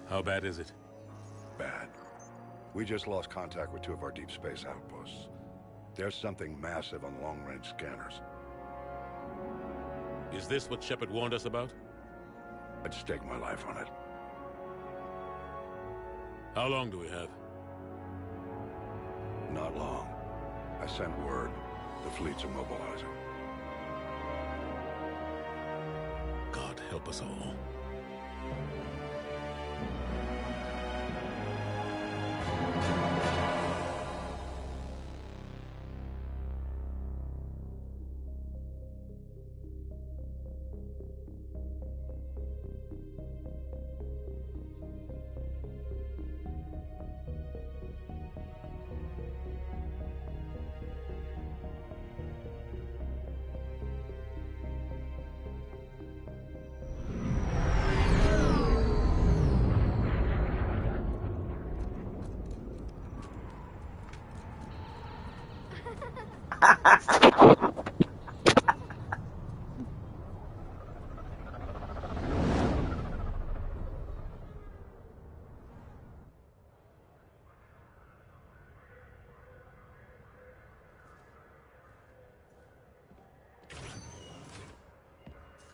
How bad is it? Bad. We just lost contact with two of our deep space outposts. There's something massive on long-range scanners. Is this what Shepard warned us about? I'd stake my life on it. How long do we have? Not long. I sent word. The fleets are mobilizing. God help us all.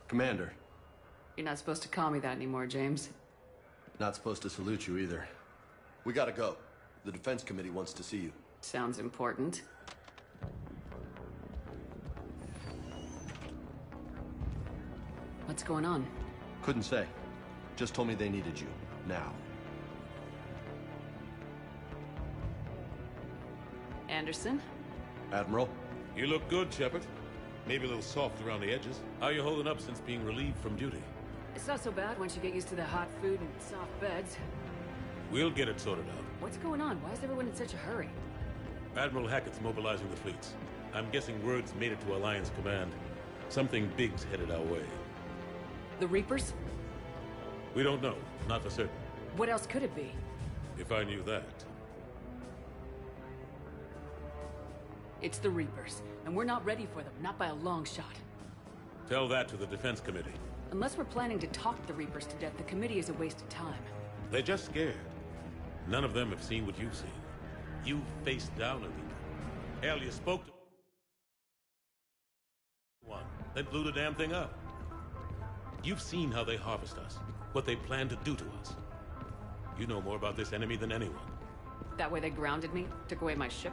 Commander. You're not supposed to call me that anymore, James. Not supposed to salute you either. We gotta go. The Defense Committee wants to see you. Sounds important. What's going on? Couldn't say. Just told me they needed you. Now. Anderson? Admiral? You look good, Shepard. Maybe a little soft around the edges. How you holding up since being relieved from duty? It's not so bad once you get used to the hot food and soft beds. We'll get it sorted out. What's going on? Why is everyone in such a hurry? Admiral Hackett's mobilizing the fleets. I'm guessing word's made it to Alliance Command. Something big's headed our way. The Reapers? We don't know. Not for certain. What else could it be? If I knew that. It's the Reapers, and we're not ready for them, not by a long shot. Tell that to the Defense Committee. Unless we're planning to talk the Reapers to death, the committee is a waste of time. They're just scared. None of them have seen what you've seen. You faced down a Reaper. Hell, you spoke to one, then blew the damn thing up. You've seen how they harvest us, what they plan to do to us. You know more about this enemy than anyone. That way they grounded me, took away my ship?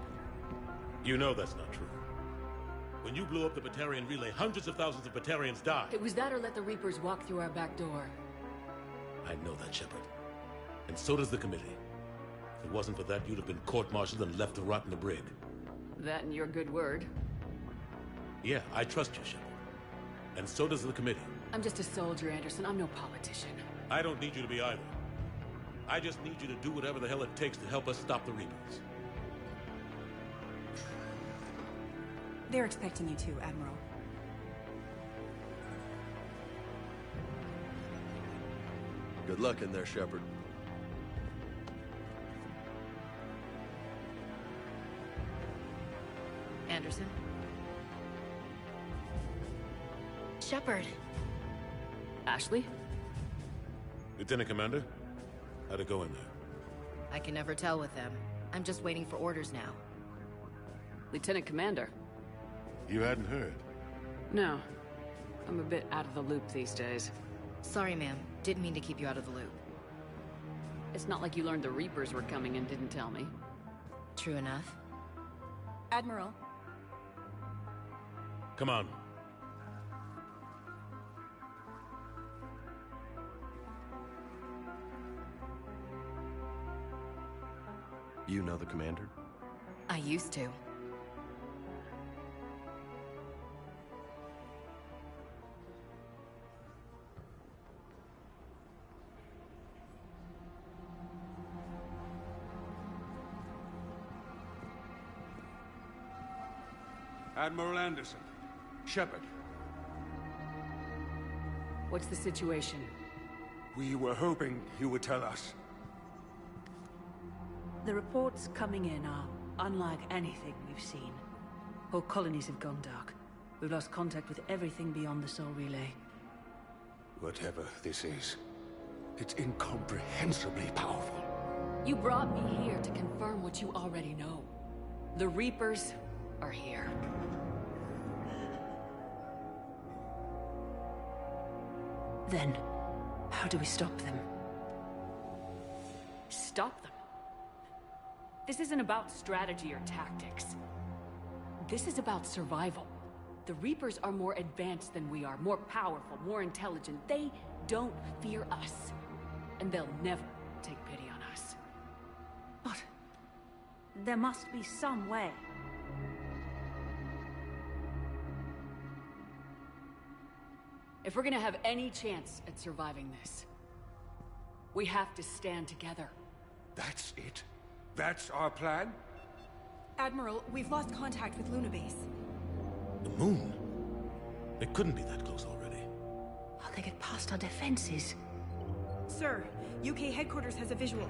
You know that's not true. When you blew up the Batarian relay, hundreds of thousands of Batarians died. It was that or let the Reapers walk through our back door. I know that, Shepard. And so does the committee. If it wasn't for that, you'd have been court-martialed and left to rot in the brig. That and your good word. Yeah, I trust you, Shepard. And so does the committee. I'm just a soldier, Anderson. I'm no politician. I don't need you to be either. I just need you to do whatever the hell it takes to help us stop the Reapers. They're expecting you to, Admiral. Good luck in there, Shepard. Anderson? Shepard. Ashley? Lieutenant Commander, how'd it go in there? I can never tell with them. I'm just waiting for orders now. Lieutenant Commander? You hadn't heard. No. I'm a bit out of the loop these days. Sorry, ma'am. Didn't mean to keep you out of the loop. It's not like you learned the Reapers were coming and didn't tell me. True enough. Admiral. Come on. You know the commander? I used to. Admiral Anderson. Shepard. What's the situation? We were hoping you would tell us. The reports coming in are unlike anything we've seen. Whole colonies have gone dark. We've lost contact with everything beyond the Soul Relay. Whatever this is, It's incomprehensibly powerful. You brought me here to confirm what you already know. The Reapers are here. Then, how do we stop them? Stop them? This isn't about strategy or tactics. This is about survival. The Reapers are more advanced than we are, more powerful, more intelligent. They don't fear us. And they'll never take pity on us. But there must be some way. If we're gonna have any chance at surviving this, we have to stand together. That's it? That's our plan? Admiral, we've lost contact with Luna Base. The moon? It couldn't be that close already. How'd they get past our defenses? Sir, UK headquarters has a visual.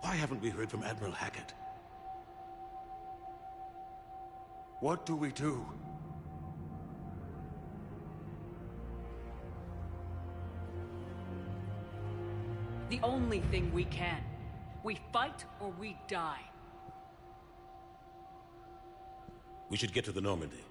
Why haven't we heard from Admiral Hackett? What do we do? The only thing we can. We fight or we die. We should get to the Normandy.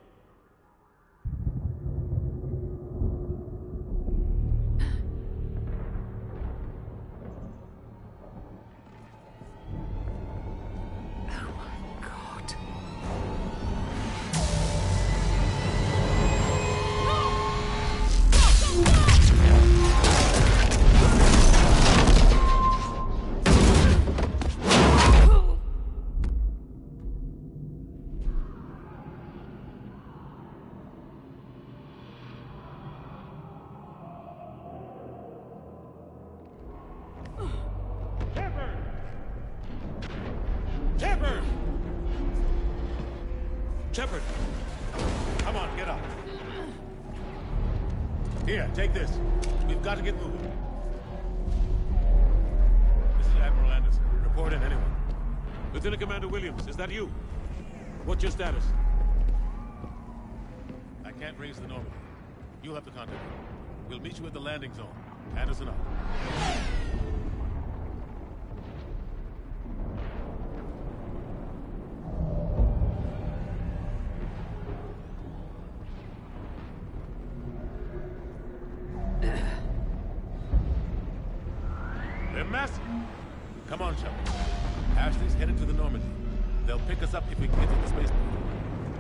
Shepard! Come on, get up. Here, take this. We've got to get moving. This is Admiral Anderson. Report in, anyone. Lieutenant Commander Williams, is that you? What's your status? I can't raise the Normandy. You'll have to contact me. We'll meet you at the landing zone. Anderson up. They're massive. Come on, Shepard. Ashley's headed to the Normandy. They'll pick us up if we can get to the spaceport.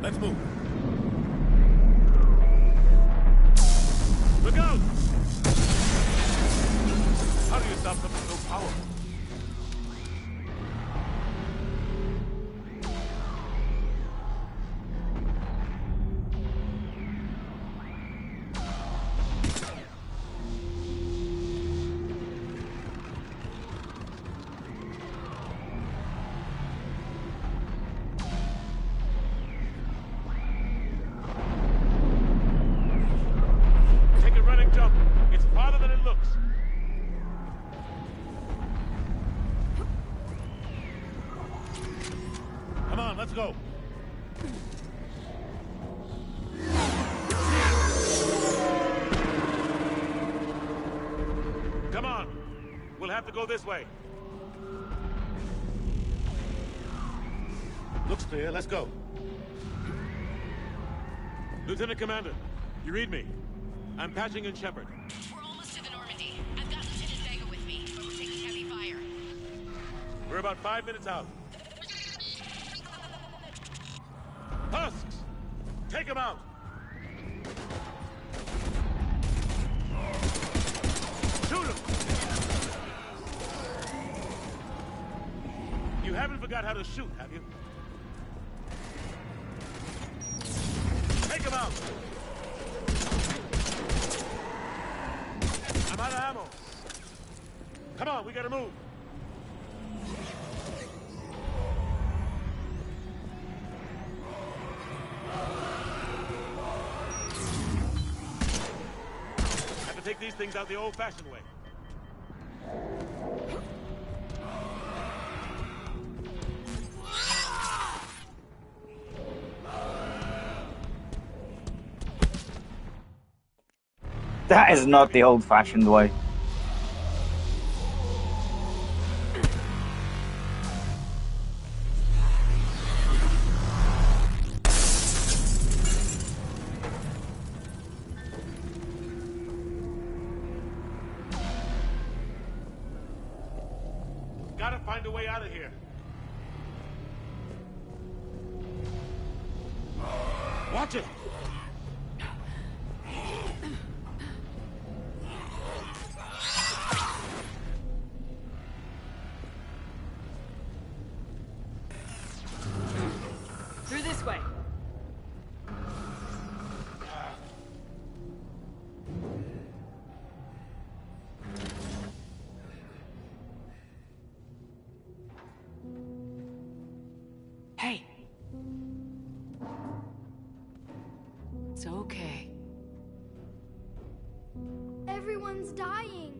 Let's move. Look out! How do you stop something so powerful? Let's go. Come on. We'll have to go this way. Looks clear. Let's go. Lieutenant Commander, you read me. I'm patching in Shepard. We're almost to the Normandy. I've got Lieutenant Vega with me, but we're taking heavy fire. We're about 5 minutes out. Husks! Take him out! Shoot him! You haven't forgot how to shoot, have you? Take him out! I'm out of ammo! we gotta move. Have to take these things out the old-fashioned way. That is not the old-fashioned way. Gotta find a way out of here. Watch it! Through this way. Hey. It's okay. Everyone's dying.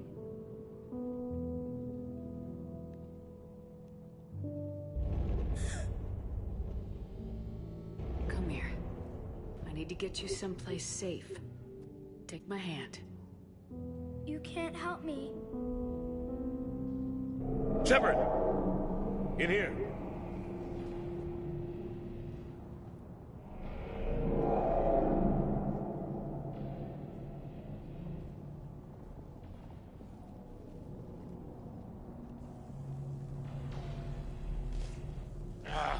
Come here. I need to get you someplace safe. Take my hand. You can't help me. Shepard! In here.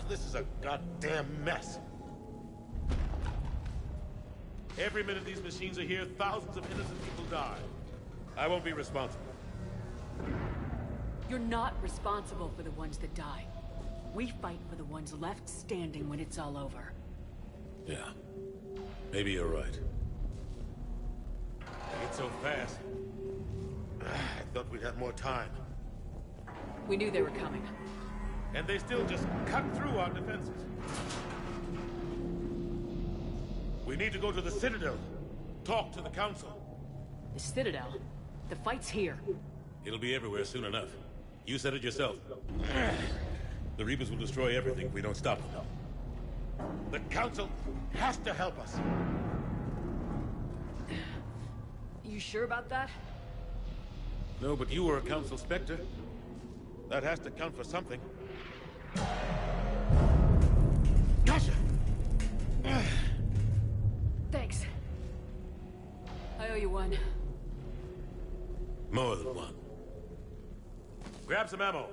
This is a goddamn mess. Every minute these machines are here, thousands of innocent people die. I won't be responsible. You're not responsible for the ones that die. We fight for the ones left standing when it's all over. Yeah. Maybe you're right. It's so fast. I thought we'd have more time. We knew they were coming. And they still just cut through our defenses. We need to go to the Citadel. Talk to the Council. The Citadel? The fight's here. It'll be everywhere soon enough. You said it yourself. The Reapers will destroy everything if we don't stop them. The Council has to help us. You sure about that? No, but you were a Council Spectre. That has to count for something. Gotcha! Thanks. I owe you one. More than one. Grab some ammo.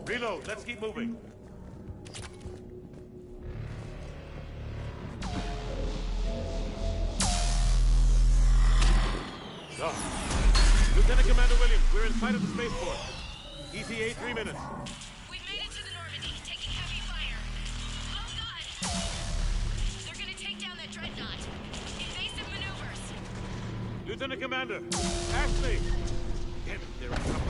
Reload, let's keep moving. Lieutenant Commander Williams, we're in sight of the spaceport. ETA 3 minutes. We've made it to the Normandy, taking heavy fire. Oh god! They're gonna take down that dreadnought. Invasive maneuvers. Lieutenant Commander, Ashley! Damn it, they're in trouble.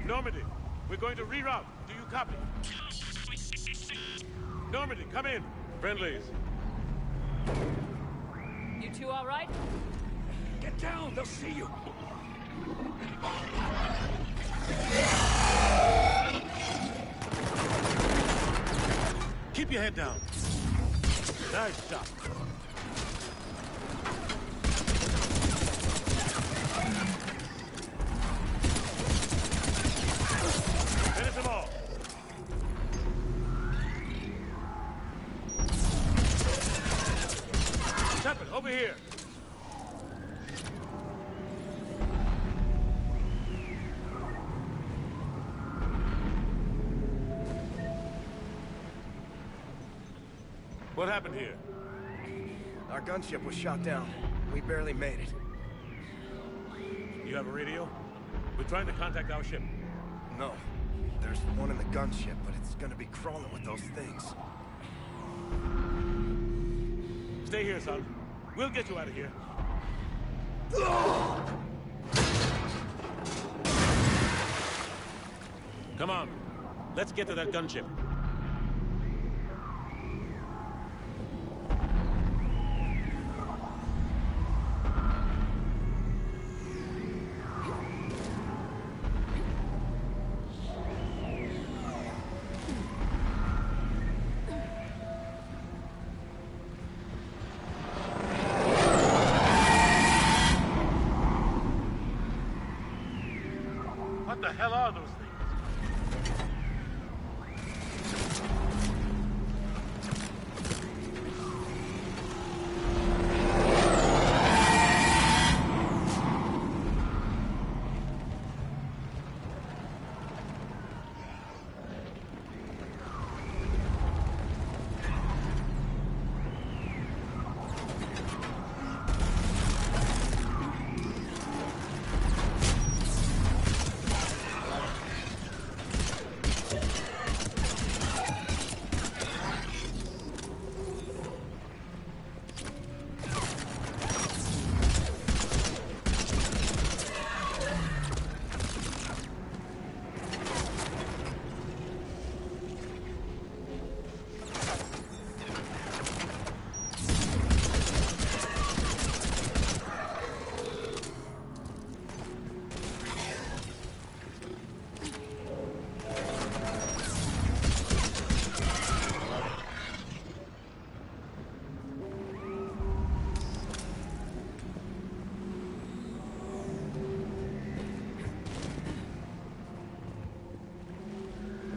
Normandy, we're going to reroute. Do you copy? Normandy, come in. Friendlies. You two all right? Get down, they'll see you. Keep your head down. Nice shot. Finish them all. here. What happened here? Our gunship was shot down. We barely made it. You have a radio? We're trying to contact our ship. No. There's one in the gunship, but it's gonna be crawling with those things. Stay here, son. We'll get you out of here. Come on. Let's get to that gunship. What the hell are those things?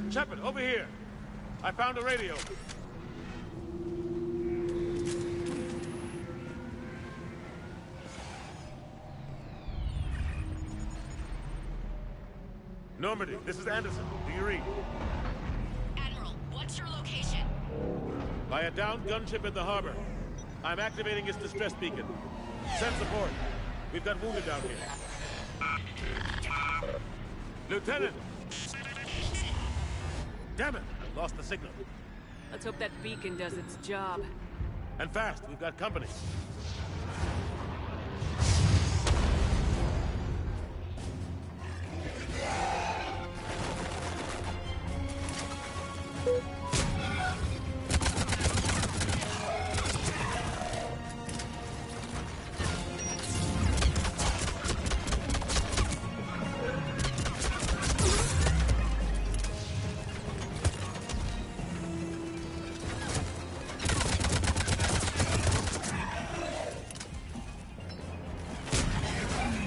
Shepard, over here. I found a radio. Normandy, this is Anderson. Do you read? Admiral, what's your location? By a downed gunship in the harbor. I'm activating its distress beacon. Send support. We've got wounded down here. Lieutenant! Damn it! I lost the signal. Let's hope that beacon does its job. And fast. We've got company.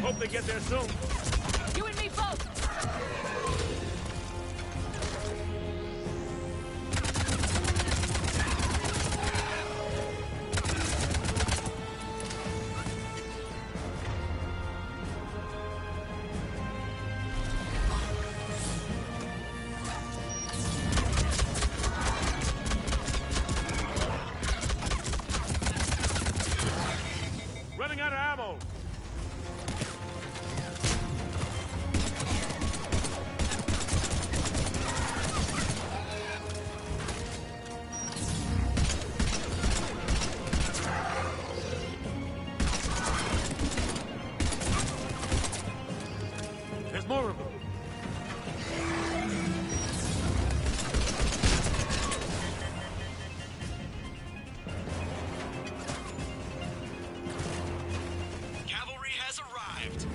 Hope they get there soon. You and me both! Running out of ammo. There's more of them. Cavalry has arrived.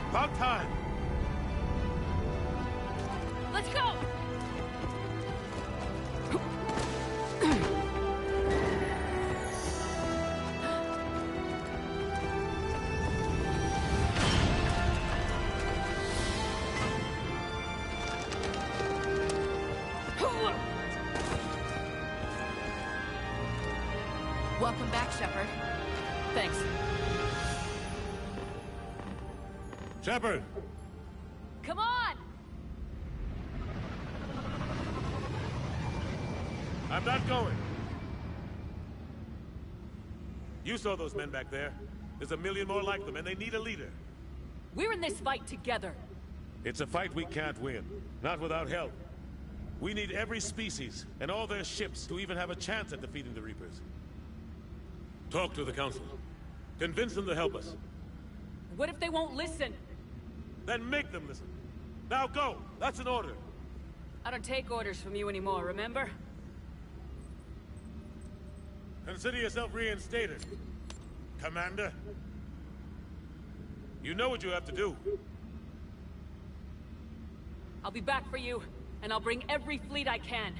About time. Let's go! Welcome back, Shepard. Thanks. Shepard! Come on! I'm not going. You saw those men back there. There's a million more like them, and they need a leader. We're in this fight together. It's a fight we can't win. Not without help. We need every species, and all their ships, to even have a chance at defeating the Reapers. Talk to the Council. Convince them to help us. What if they won't listen? Then make them listen. Now go! That's an order. I don't take orders from you anymore, remember? Consider yourself reinstated, Commander. You know what you have to do. I'll be back for you, and I'll bring every fleet I can.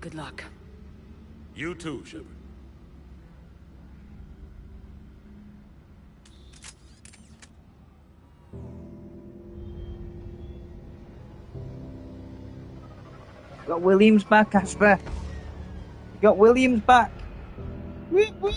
Good luck. You too, Shepard. Got Williams back, Asper. Got Williams back. Whoop, whoop.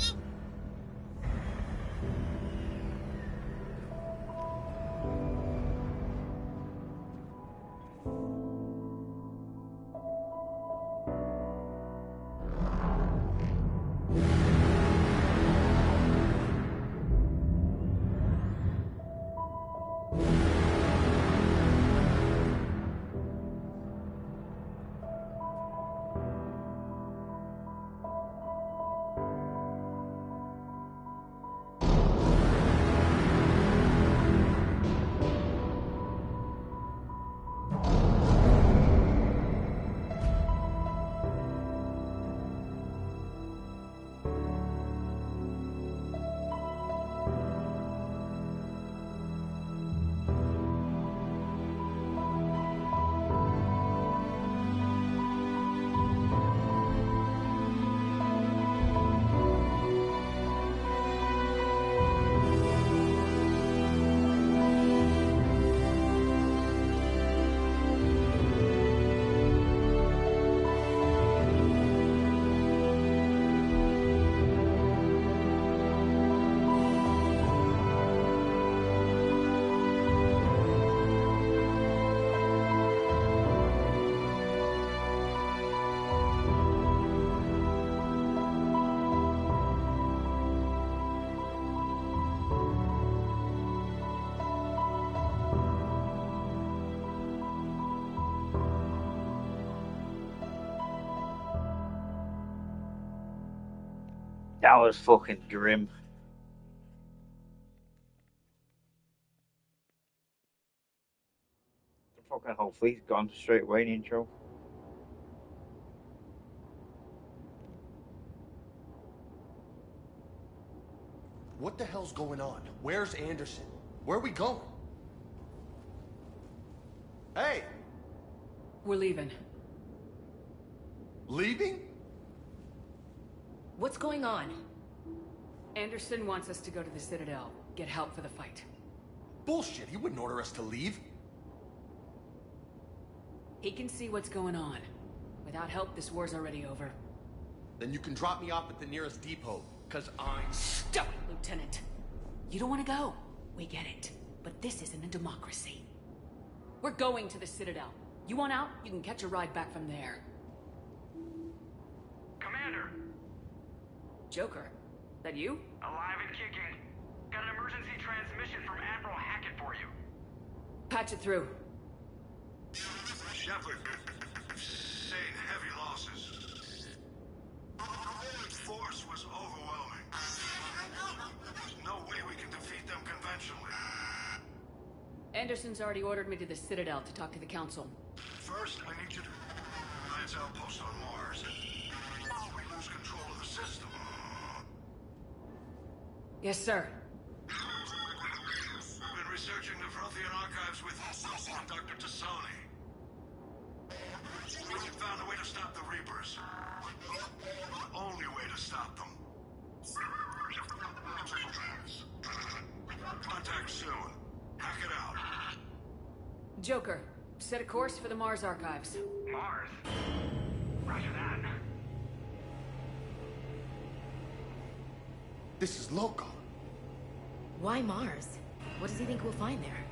That was fucking grim. The fucking whole fleet's gone straight away in the intro. What the hell's going on? Where's Anderson? Where are we going? Hey! We're leaving. Leaving? What's going on? Anderson wants us to go to the Citadel, get help for the fight. Bullshit, he wouldn't order us to leave. He can see what's going on. Without help, this war's already over. Then you can drop me off at the nearest depot, cause I'm... Stop it, Lieutenant! You don't want to go. We get it. But this isn't a democracy. We're going to the Citadel. You want out, you can catch a ride back from there. Commander! Joker, that you? Alive and kicking. Got an emergency transmission from Admiral Hackett for you. Patch it through. Shepard, sustained heavy losses. The force was overwhelming. There's no way we can defeat them conventionally. Anderson's already ordered me to the Citadel to talk to the Council. First, I need you to... Alliance outpost on Mars. We lose control of the system. Yes, sir. We've been researching the Prothean archives with Dr. Tassani. We found a way to stop the Reapers. The only way to stop them. Contact soon. Hack it out. Joker, set a course for the Mars archives. Mars? Roger that. This is local. Why Mars? What does he think we'll find there?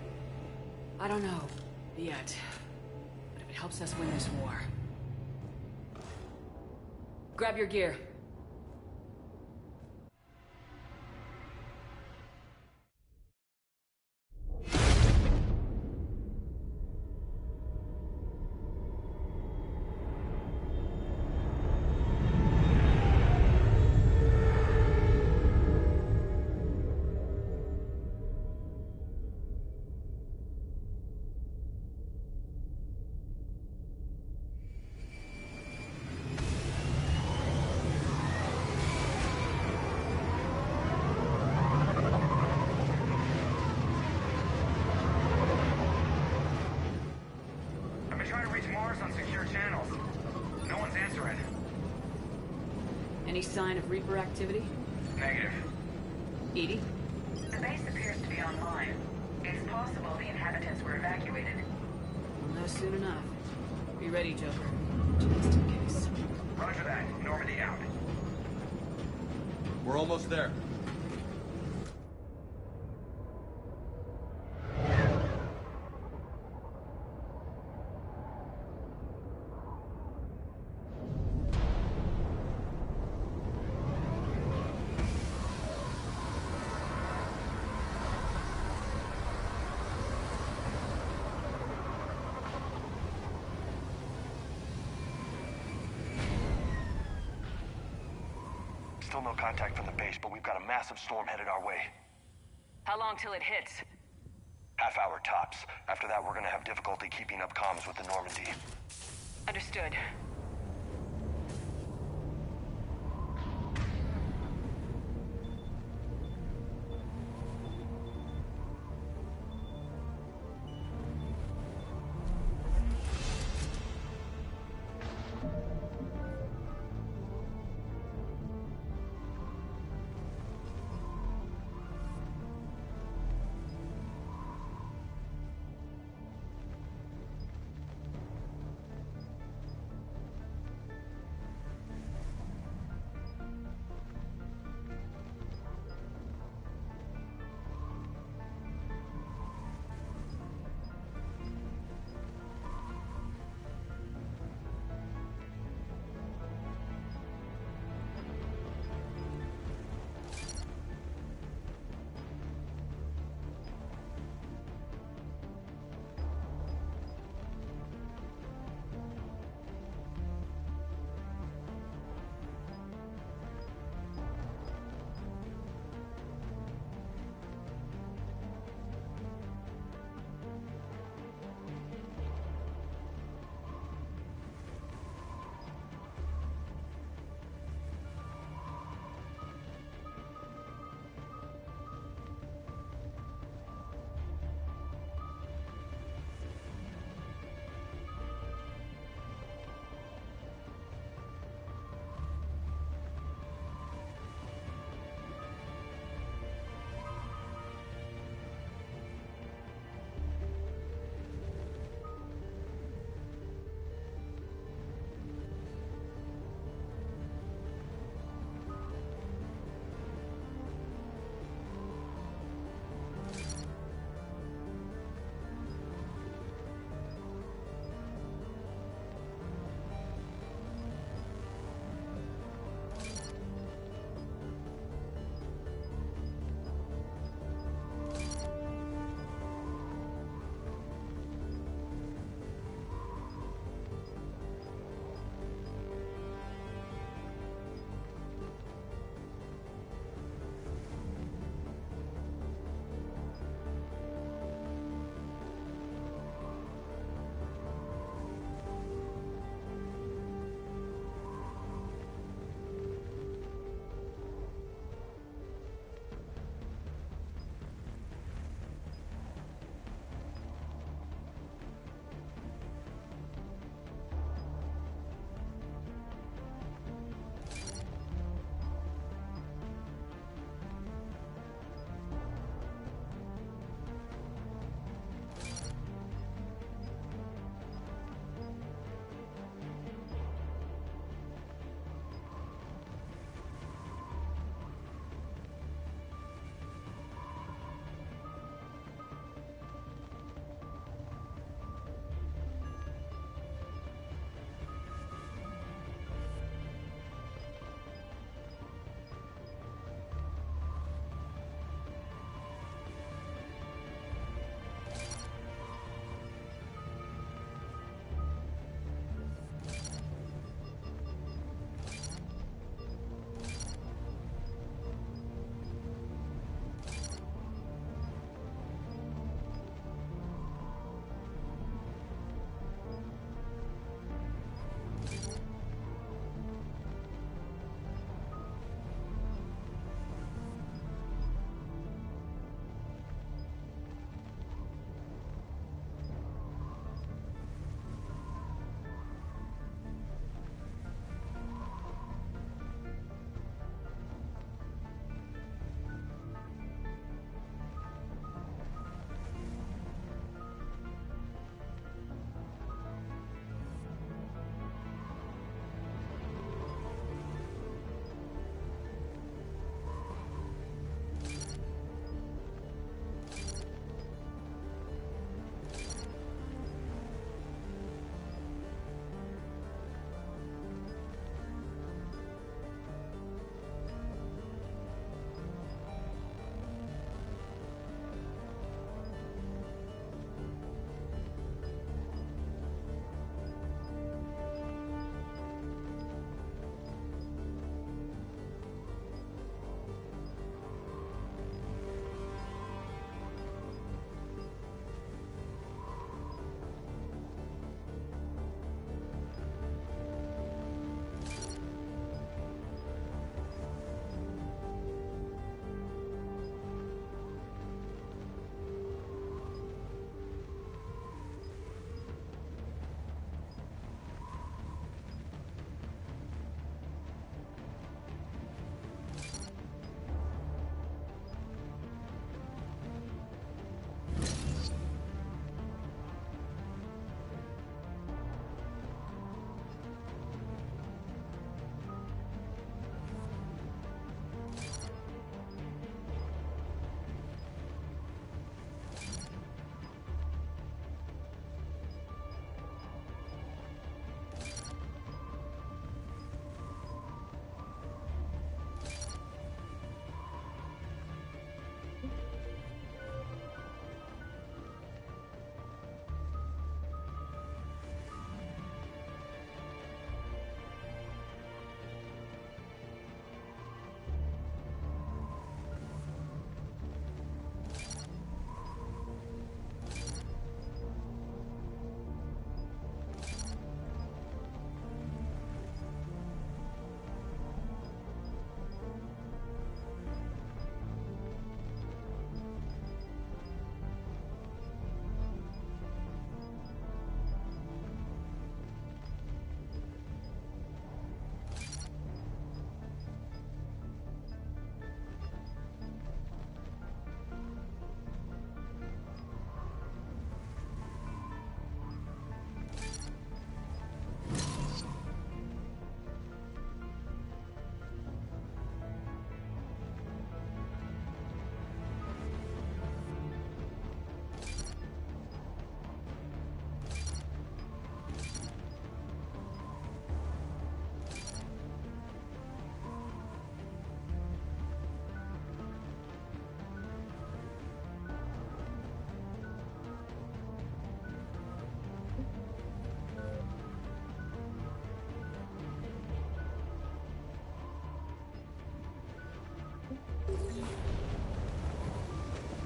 I don't know. Yet. But if it helps us win this war... Grab your gear. On secure channels. No one's answering. Any sign of Reaper activity? Negative. Edie? The base appears to be online. It's possible the inhabitants were evacuated. Well, no, soon enough. Be ready, Joker. Just in case. Roger that. Normandy out. We're almost there. Still no contact from the base, but we've got a massive storm headed our way. How long till it hits? Half hour tops. After that, we're gonna have difficulty keeping up comms with the Normandy. Understood.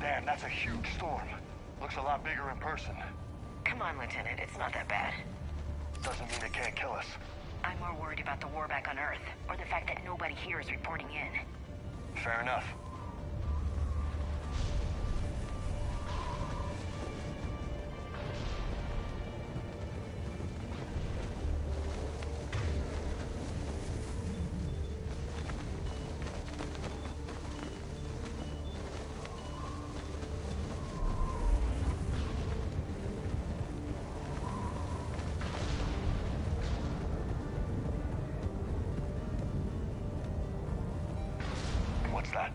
Damn, that's a huge storm. Looks a lot bigger in person. Come on, Lieutenant, it's not that bad. Doesn't mean it can't kill us. I'm more worried about the war back on Earth, or the fact that nobody here is reporting in. Fair enough. What's that?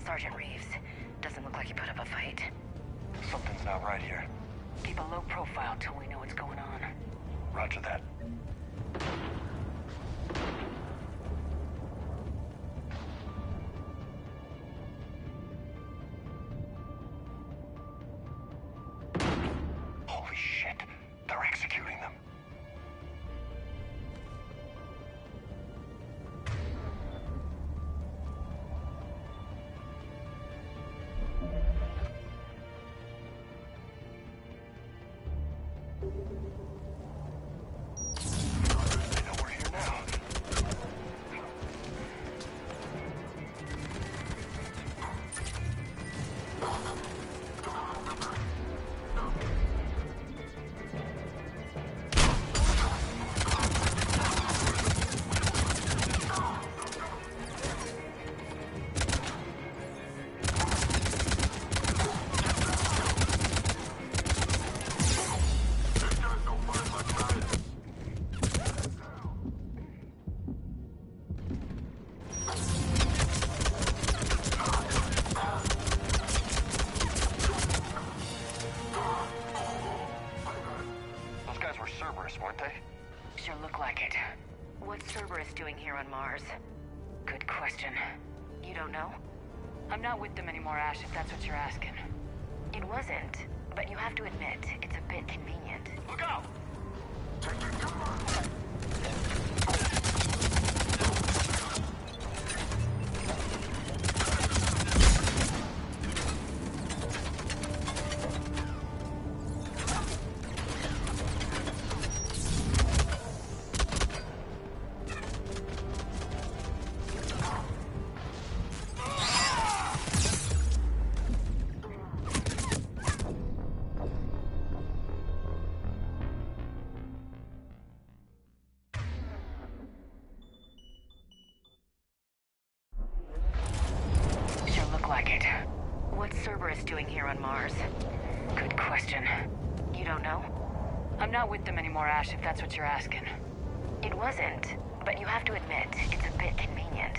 Sergeant Reeves. Doesn't look like he put up a fight. Something's not right here. Keep a low profile till we know what's going on. Roger that. Holy shit. They're executing them. Weren't they? Sure look like it. What's Cerberus doing here on Mars? Good question. You don't know? I'm not with them anymore, Ash, if that's what you're asking. It wasn't, but you have to admit, it's a bit convenient. Look out! Cerberus doing here on Mars? Good question. You don't know? I'm not with them anymore, Ash, if that's what you're asking. It wasn't, but you have to admit, it's a bit convenient.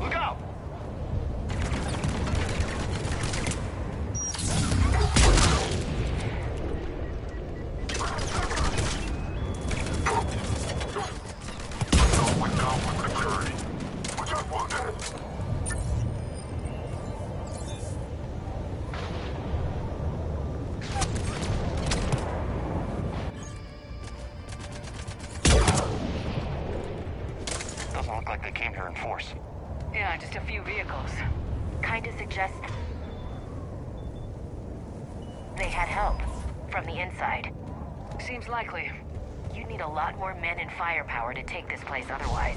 Look out! Doesn't look like they came here in force. Yeah, just a few vehicles. Kinda suggests they had help from the inside. Seems likely. You'd need a lot more men and firepower to take this place otherwise.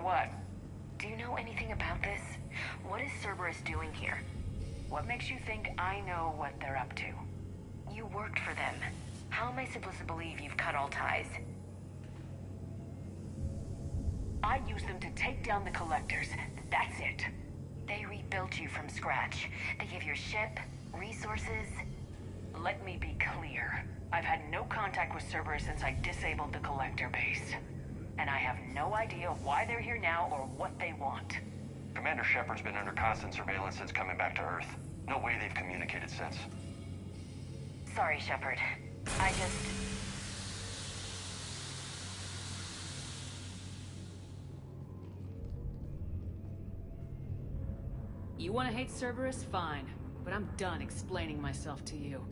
what? Do you know anything about this? What is Cerberus doing here? What makes you think I know what they're up to? You worked for them. How am I supposed to believe you've cut all ties? I used them to take down the collectors. That's it. They rebuilt you from scratch. They gave you a ship, resources. Let me be clear. I've had no contact with Cerberus since I disabled the collector base. And I have no idea why they're here now or what they want. Commander Shepard's been under constant surveillance since coming back to Earth. No way they've communicated since. Sorry, Shepard. I just... You want to hate Cerberus? Fine. But I'm done explaining myself to you.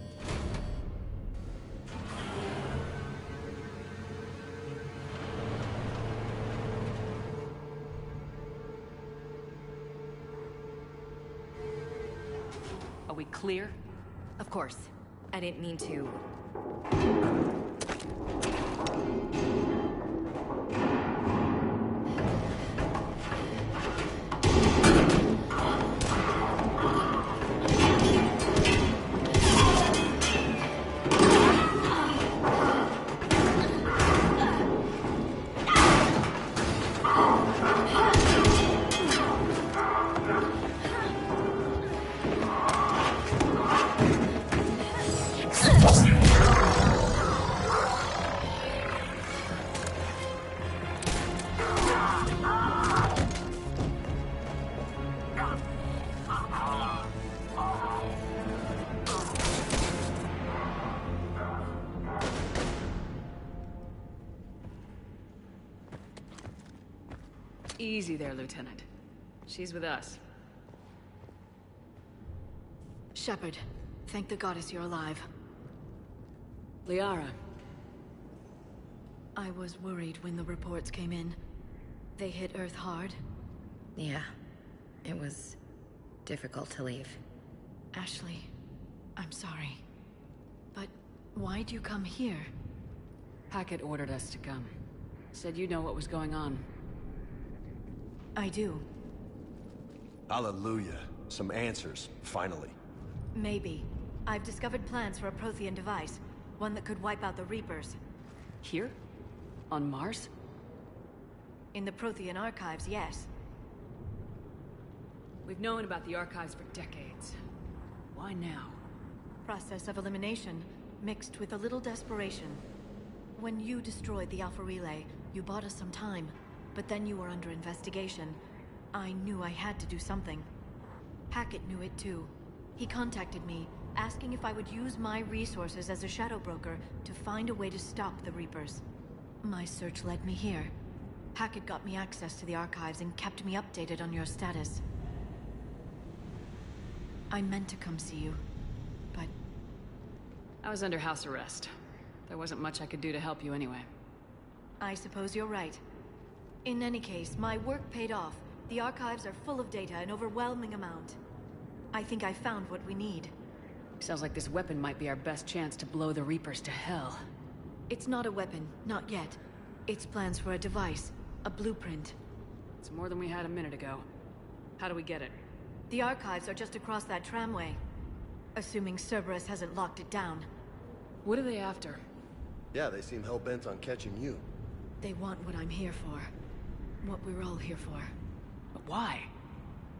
Are we clear? Of course. I didn't mean to... Easy there, Lieutenant. She's with us. Shepard, thank the goddess you're alive. Liara. I was worried when the reports came in. They hit Earth hard. Yeah. It was difficult to leave. Ashley, I'm sorry. But why'd you come here? Hackett ordered us to come. Said you know what was going on. I do. Hallelujah. Some answers, finally. Maybe. I've discovered plans for a Prothean device. One that could wipe out the Reapers. Here? On Mars? In the Prothean archives, yes. We've known about the archives for decades. Why now? Process of elimination, mixed with a little desperation. When you destroyed the Alpha Relay, you bought us some time. But then you were under investigation. I knew I had to do something. Hackett knew it too. He contacted me, asking if I would use my resources as a shadow broker to find a way to stop the Reapers. My search led me here. Hackett got me access to the archives and kept me updated on your status. I meant to come see you, but... I was under house arrest. There wasn't much I could do to help you anyway. I suppose you're right. In any case, my work paid off. The archives are full of data, an overwhelming amount. I think I found what we need. Sounds like this weapon might be our best chance to blow the Reapers to hell. It's not a weapon, not yet. It's plans for a device, a blueprint. It's more than we had a minute ago. How do we get it? The archives are just across that tramway. Assuming Cerberus hasn't locked it down. What are they after? Yeah, they seem hell-bent on catching you. They want what I'm here for. What we're all here for. But why?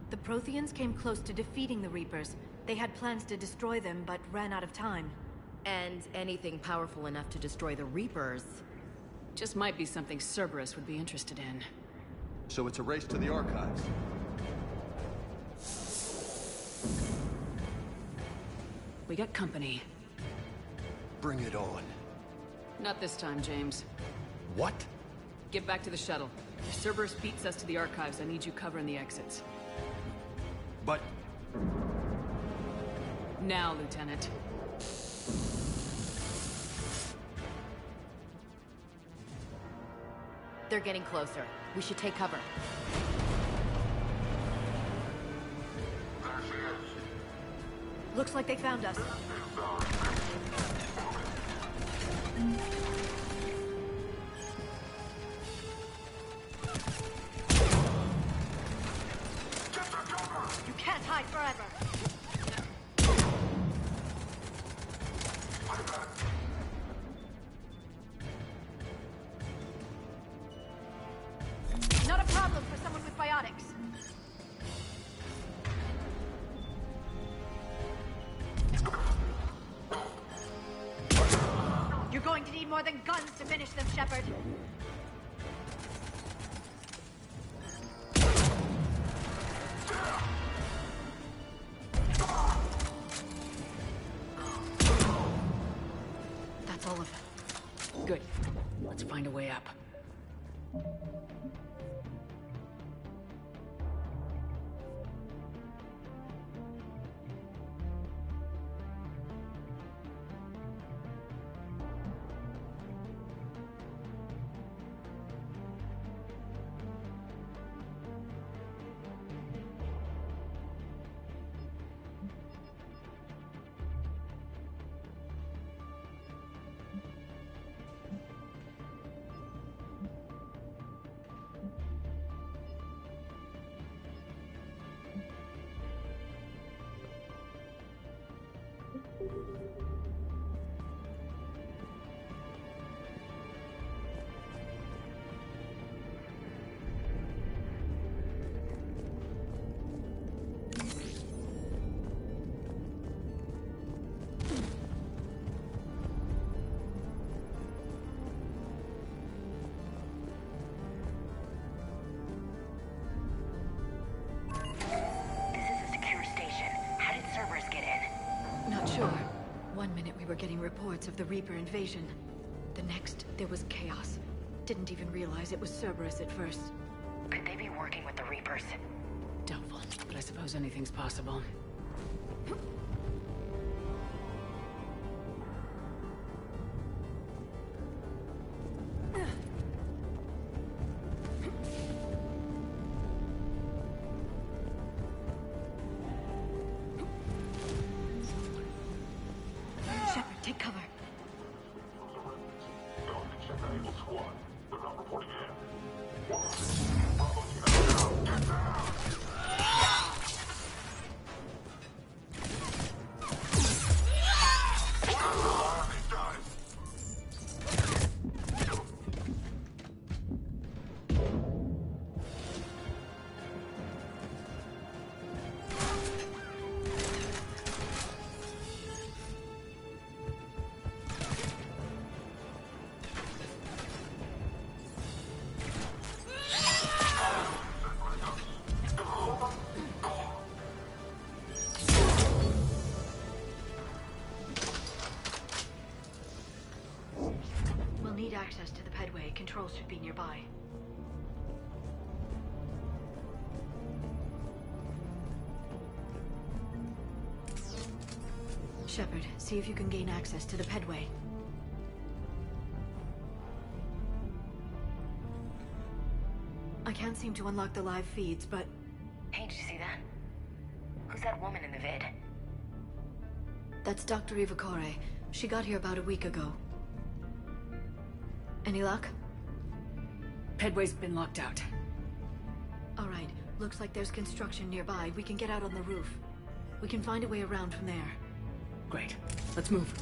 The Protheans came close to defeating the Reapers. They had plans to destroy them, but ran out of time. And anything powerful enough to destroy the Reapers. Just might be something Cerberus would be interested in. So it's a race to the archives. We got company. Bring it on. Not this time, James. What? Get back to the shuttle. If Cerberus beats us to the archives, I need you covering the exits. But... Now, Lieutenant. They're getting closer. We should take cover. Looks like they found us. can't hide forever. Not a problem for someone with biotics. You're going to need more than guns to finish them, Shepard. That's all of them. Good. Let's find a way up. We were getting reports of the Reaper invasion. The next, there was chaos. Didn't even realize it was Cerberus at first. Could they be working with the Reapers? Doubtful, but I suppose anything's possible. Take cover. Access to the pedway. Controls should be nearby. Shepard, see if you can gain access to the pedway. I can't seem to unlock the live feeds, but... Hey, did you see that? Who's that woman in the vid? That's Dr. Ivakore. She got here about a week ago. Any luck? Pedway's been locked out. All right. Looks like there's construction nearby. We can get out on the roof. We can find a way around from there. Great. Let's move.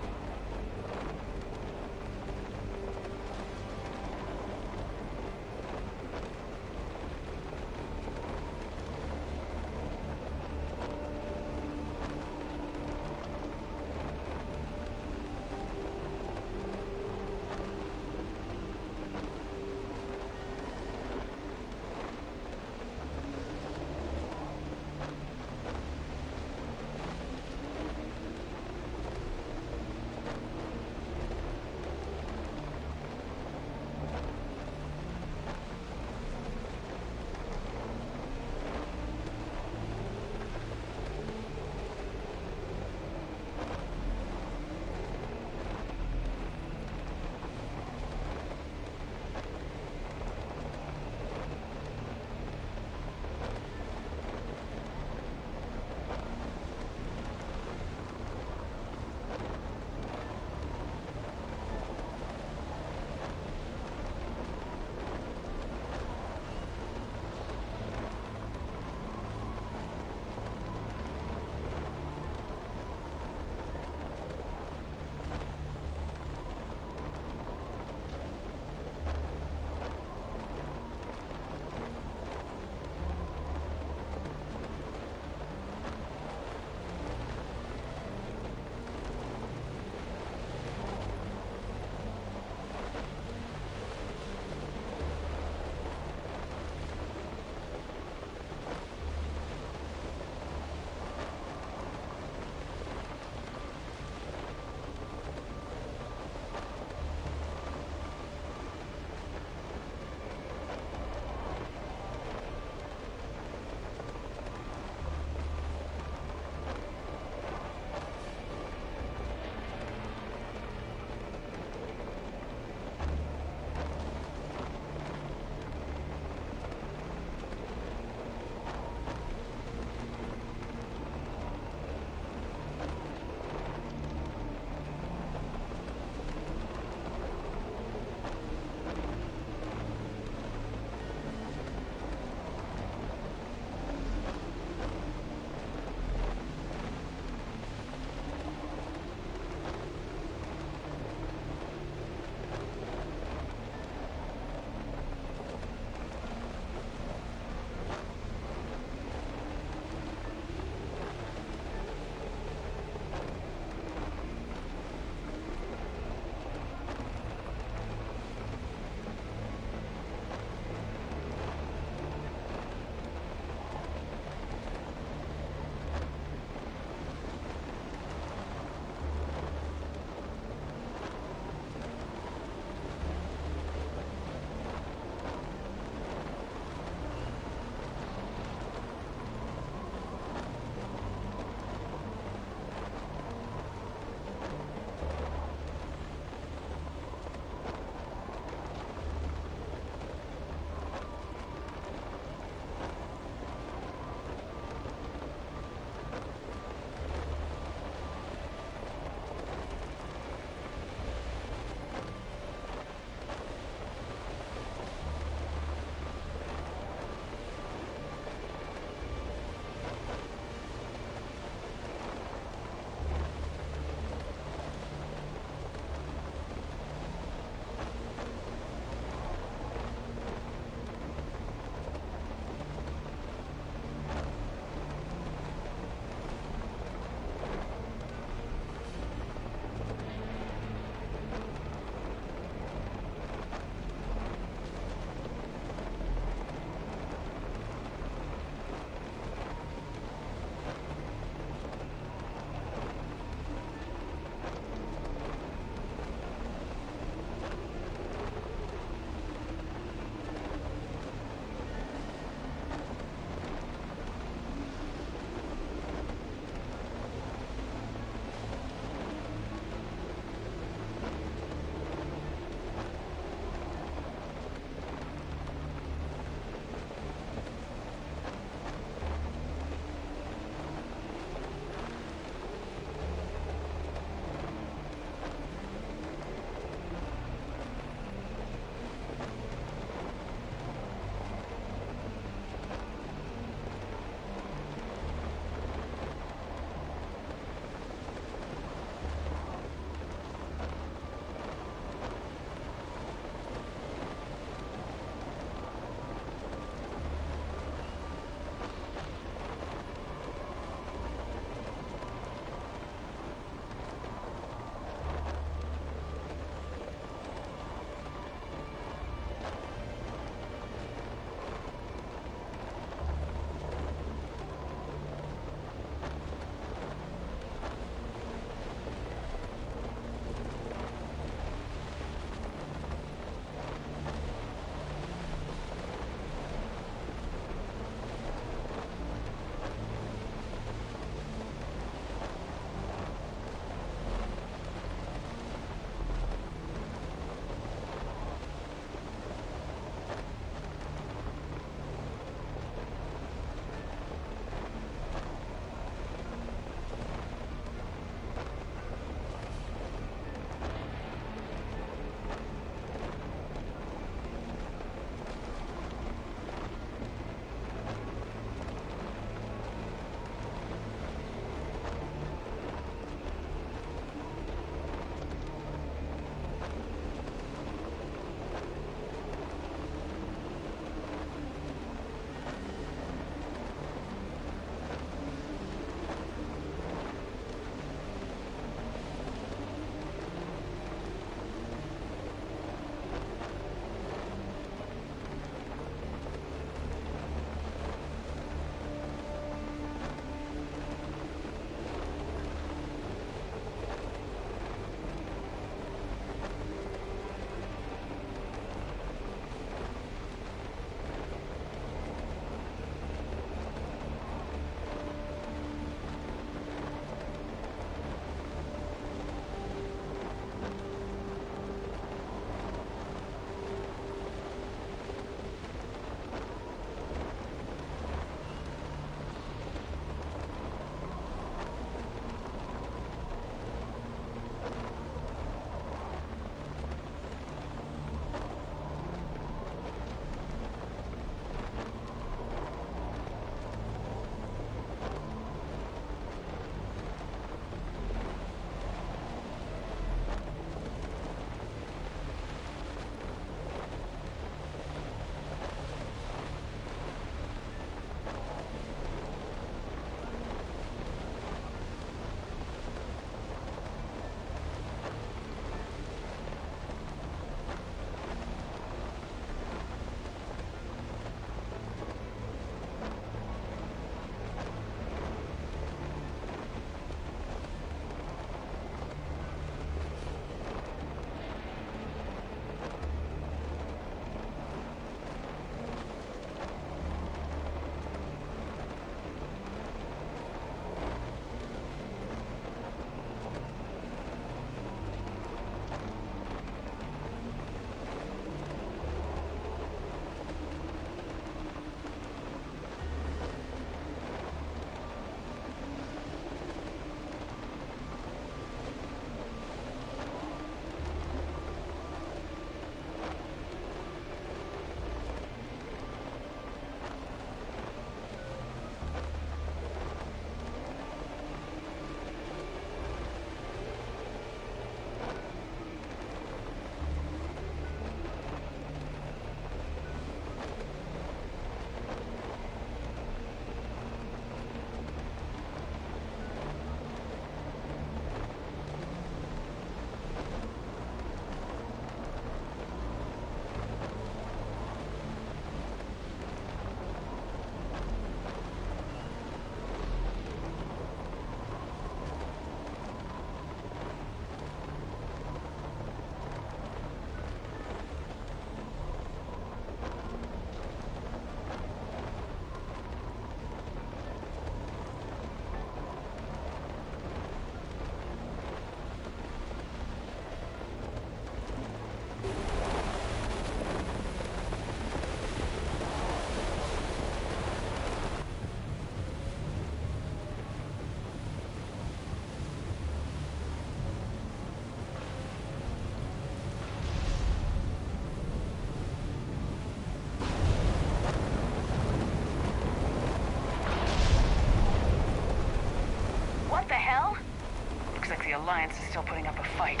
like the Alliance is still putting up a fight.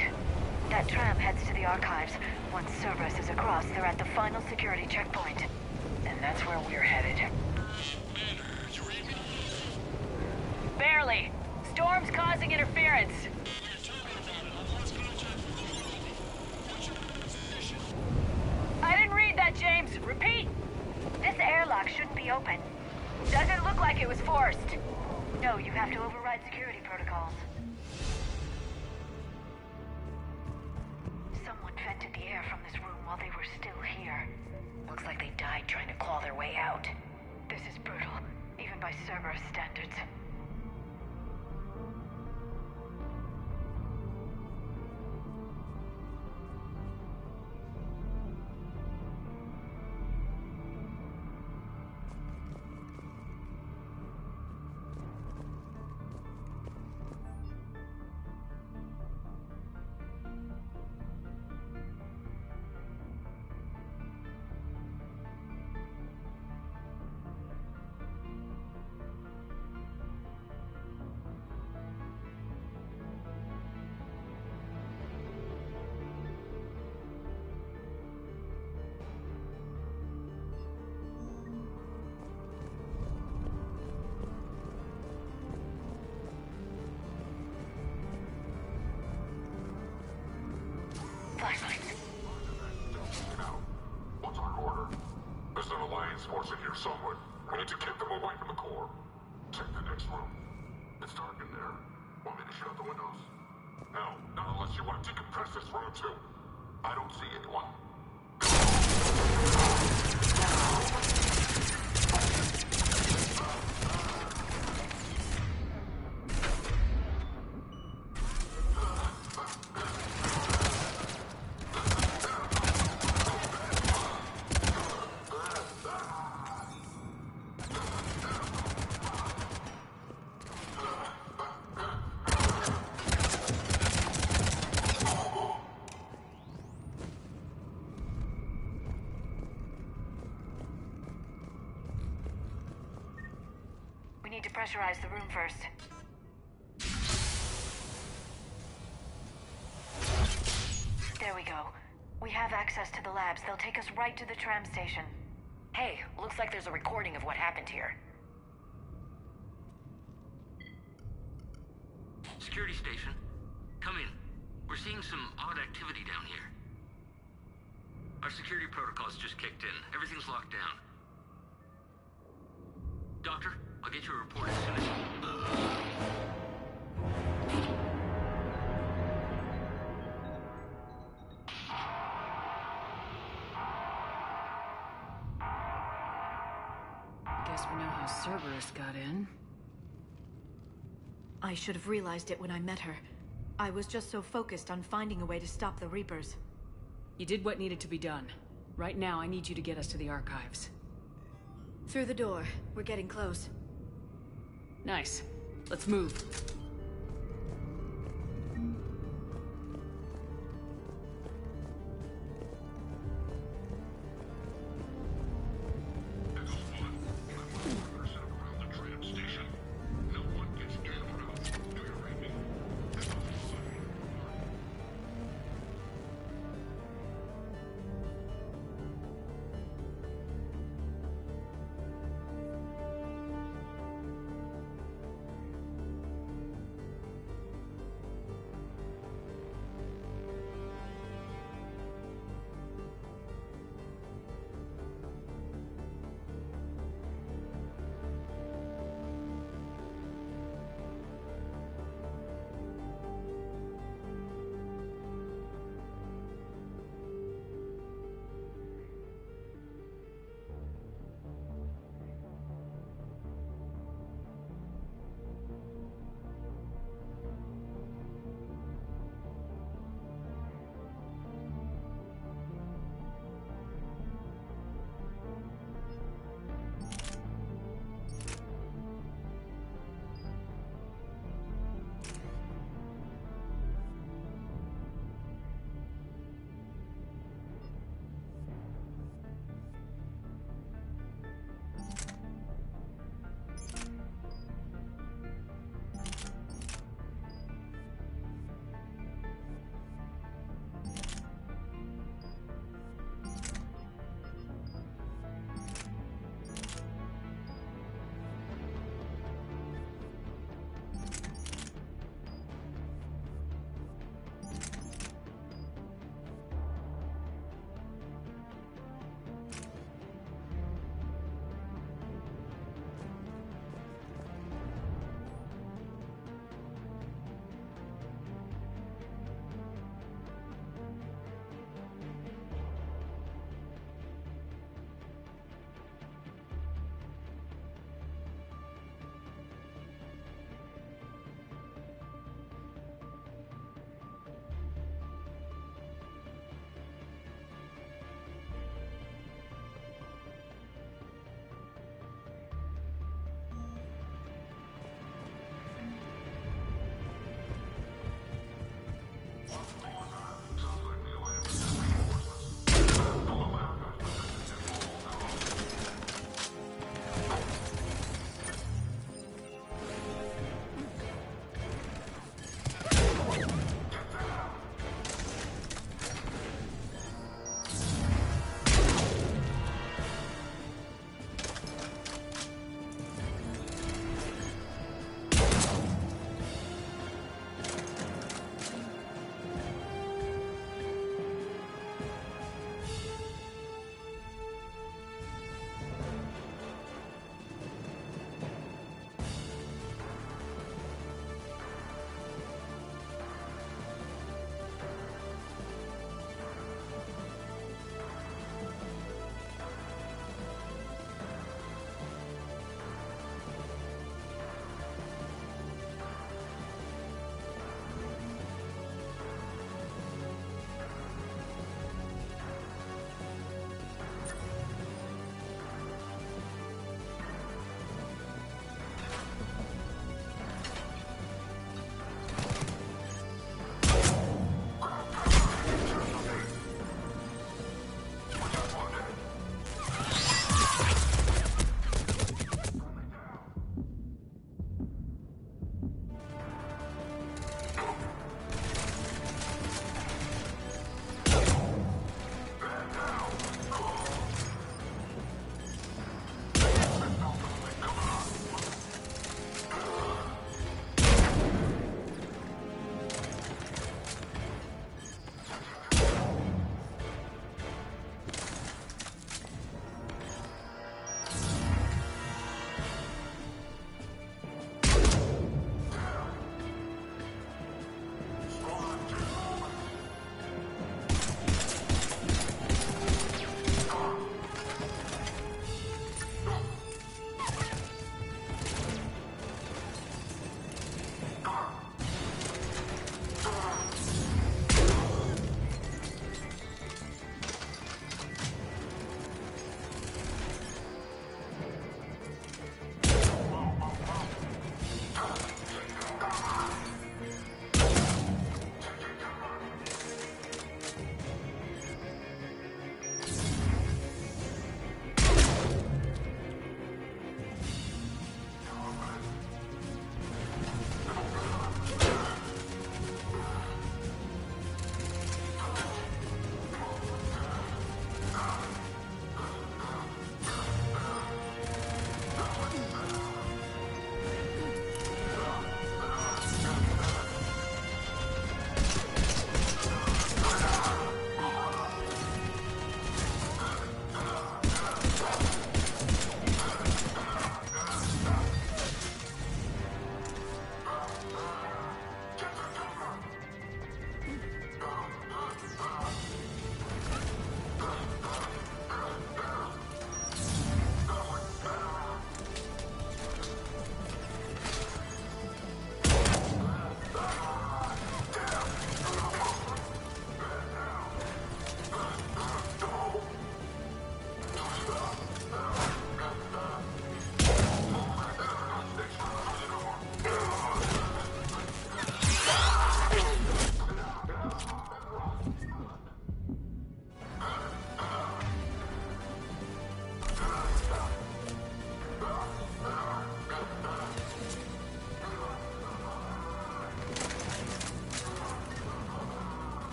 That tram heads to the archives. Once Cerberus is across, they're at the final security checkpoint. And that's where we're headed. Barely. Storm's causing interference. I didn't read that, James. Repeat. This airlock shouldn't be open. Doesn't look like it was forced. No, you have to override security protocols. Someone vented the air from this room while they were still here. Looks like they died trying to claw their way out. This is brutal, even by Cerberus standards. What's our order? There's an Alliance force in here somewhere. We need to keep them away from the core. Check the next room. It's dark in there. Want me to shut the windows? No, not unless you want to decompress this room too. I don't see anyone. We need to pressurize the room first. There we go. We have access to the labs. They'll take us right to the tram station. Hey, looks like there's a recording of what happened here. Security station. Come in. We're seeing some odd activity down here. Our security protocols just kicked in. Everything's locked down. Doctor, I'll get you a report as soon as... I guess we know how Cerberus got in. I should have realized it when I met her. I was just so focused on finding a way to stop the Reapers. You did what needed to be done. Right now, I need you to get us to the archives. Through the door. We're getting close. Nice. Let's move.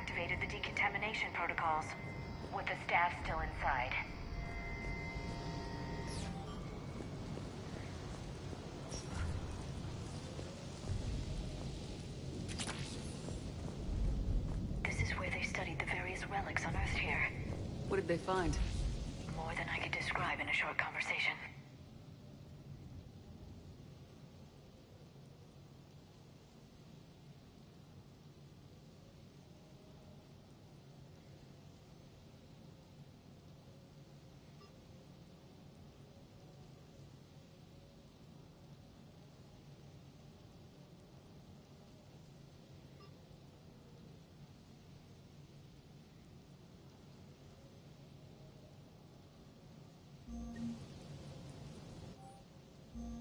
activated the decontamination protocols, with the staff still inside. This is where they studied the various relics unearthed here. What did they find? More than I could describe in a short conversation.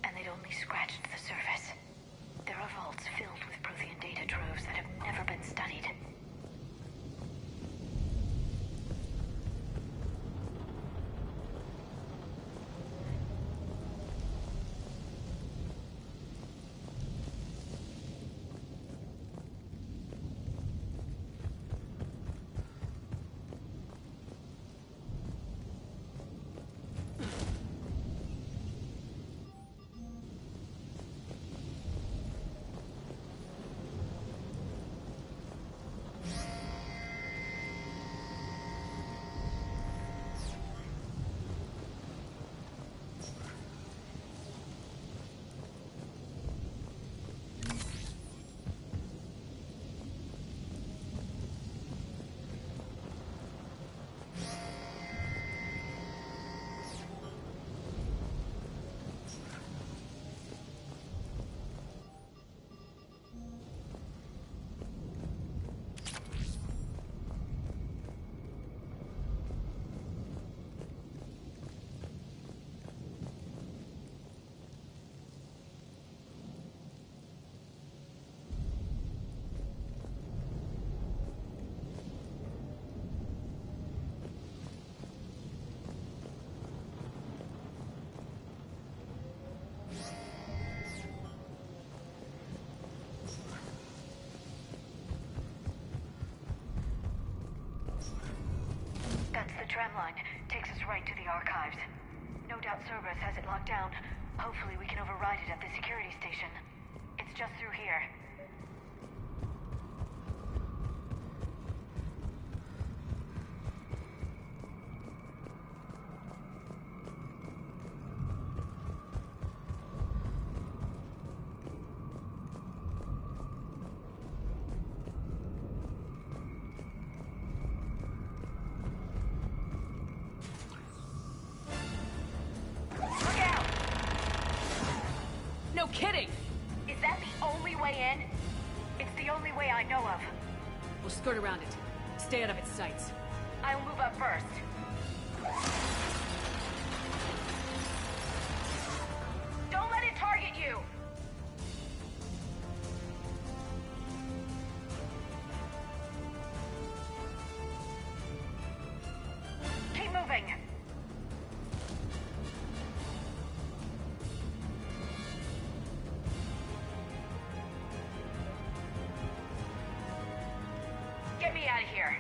And they'd only scratched the surface. There are vaults filled with Prothean data troves that have never been studied. That's the tram line. Takes us right to the archives. No doubt Cerberus has it locked down. Hopefully we can override it at the security station. It's just through here. No kidding! Is that the only way in? It's the only way I know of. We'll skirt around it. Stay out of its sights. I'll move up first. Don't let it target you! Keep moving! Get me out of here.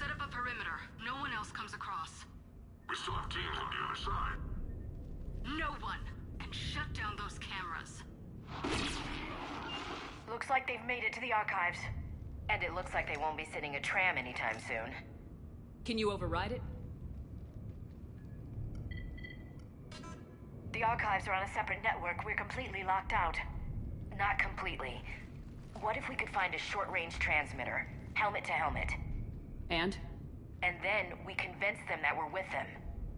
Set up a perimeter. No one else comes across. We still have teams on the other side. No one can shut down those cameras. Looks like they've made it to the archives. And it looks like they won't be sending a tram anytime soon. Can you override it? The archives are on a separate network. We're completely locked out. Not completely. What if we could find a short-range transmitter? Helmet to helmet. And? And then we convince them that we're with them.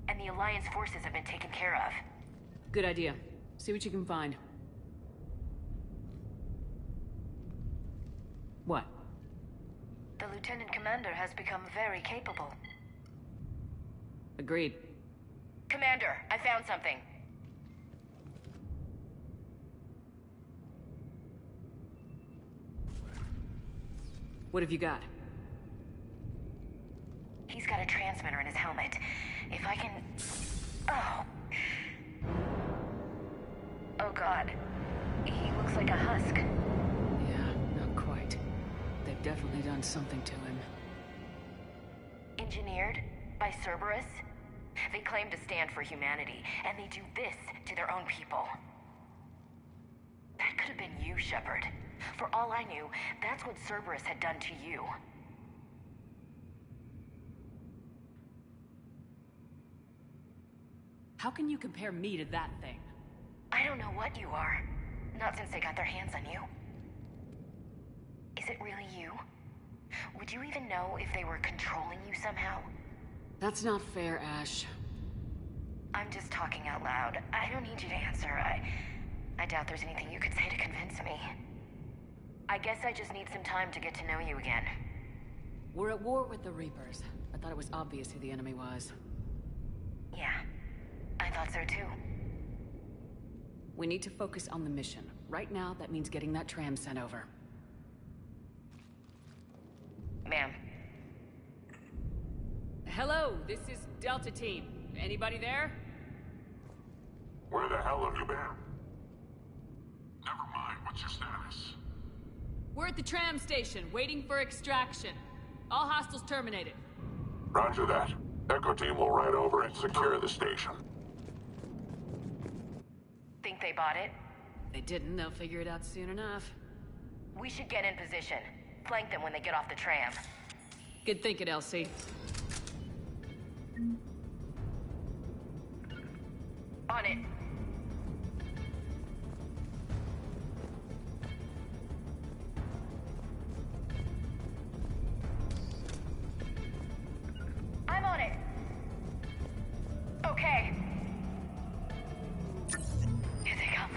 And the Alliance forces have been taken care of. Good idea. See what you can find. What? The Lieutenant Commander has become very capable. Agreed. Commander, I found something. What have you got? He's got a transmitter in his helmet. If I can... Oh. Oh god. He looks like a husk. Yeah, not quite. They've definitely done something to him. Engineered by Cerberus? They claim to stand for humanity, and they do this to their own people. That could have been you, Shepard. For all I knew, that's what Cerberus had done to you. How can you compare me to that thing? I don't know what you are. Not since they got their hands on you. Is it really you? Would you even know if they were controlling you somehow? That's not fair, Ash. I'm just talking out loud. I don't need you to answer. I doubt there's anything you could say to convince me. I guess I just need some time to get to know you again. We're at war with the Reapers. I thought it was obvious who the enemy was. Yeah, I thought so too. We need to focus on the mission. Right now, that means getting that tram sent over. Ma'am. Hello, this is Delta Team. Anybody there? Where the hell have you been? Never mind, what's your status? We're at the tram station, waiting for extraction. All hostiles terminated. Roger that. Echo Team will ride over and secure the station. Think they bought it? They didn't, they'll figure it out soon enough. We should get in position. Flank them when they get off the tram. Good thinking, Elsie. On it. I'm on it. Okay. Here they come.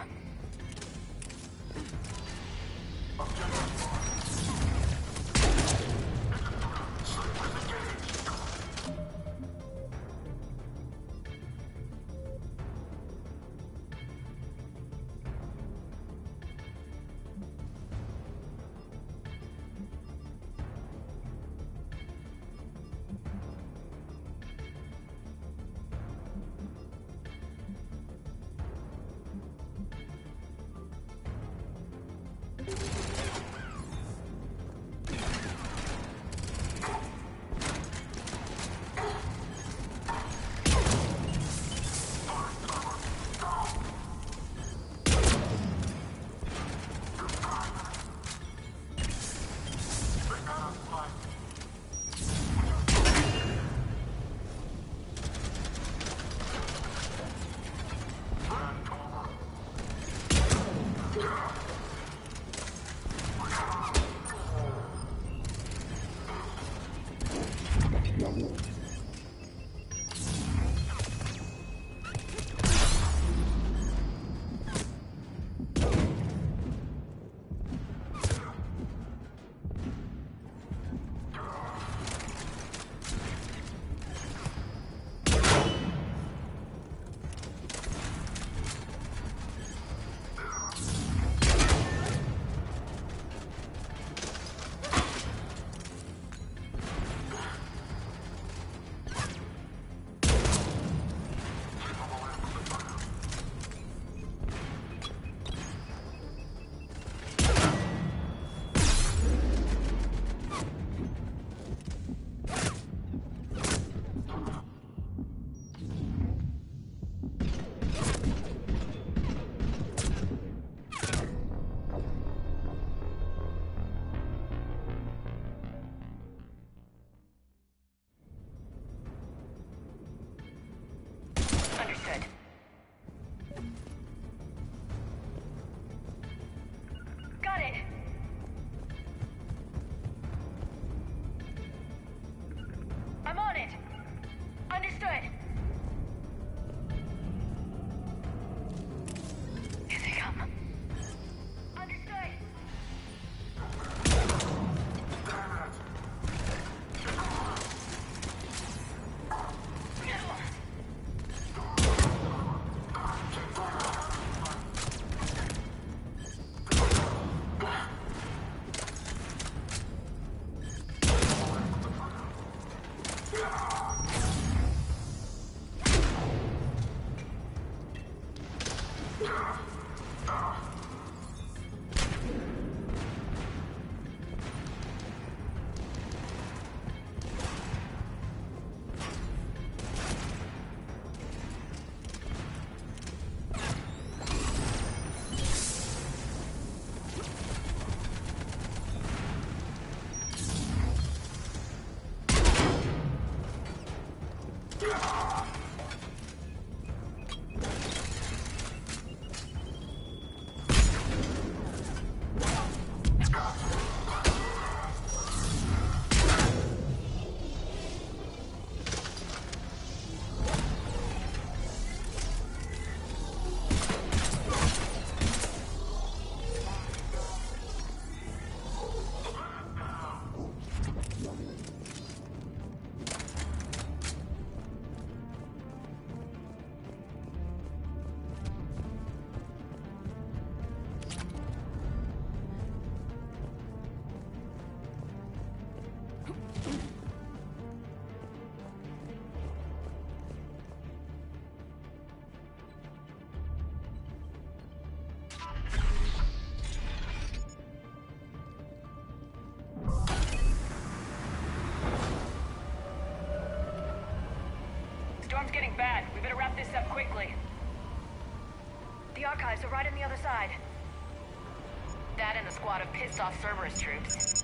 Storm's getting bad. We better wrap this up quickly. The archives are right on the other side. That and the squad of pissed-off Cerberus troops.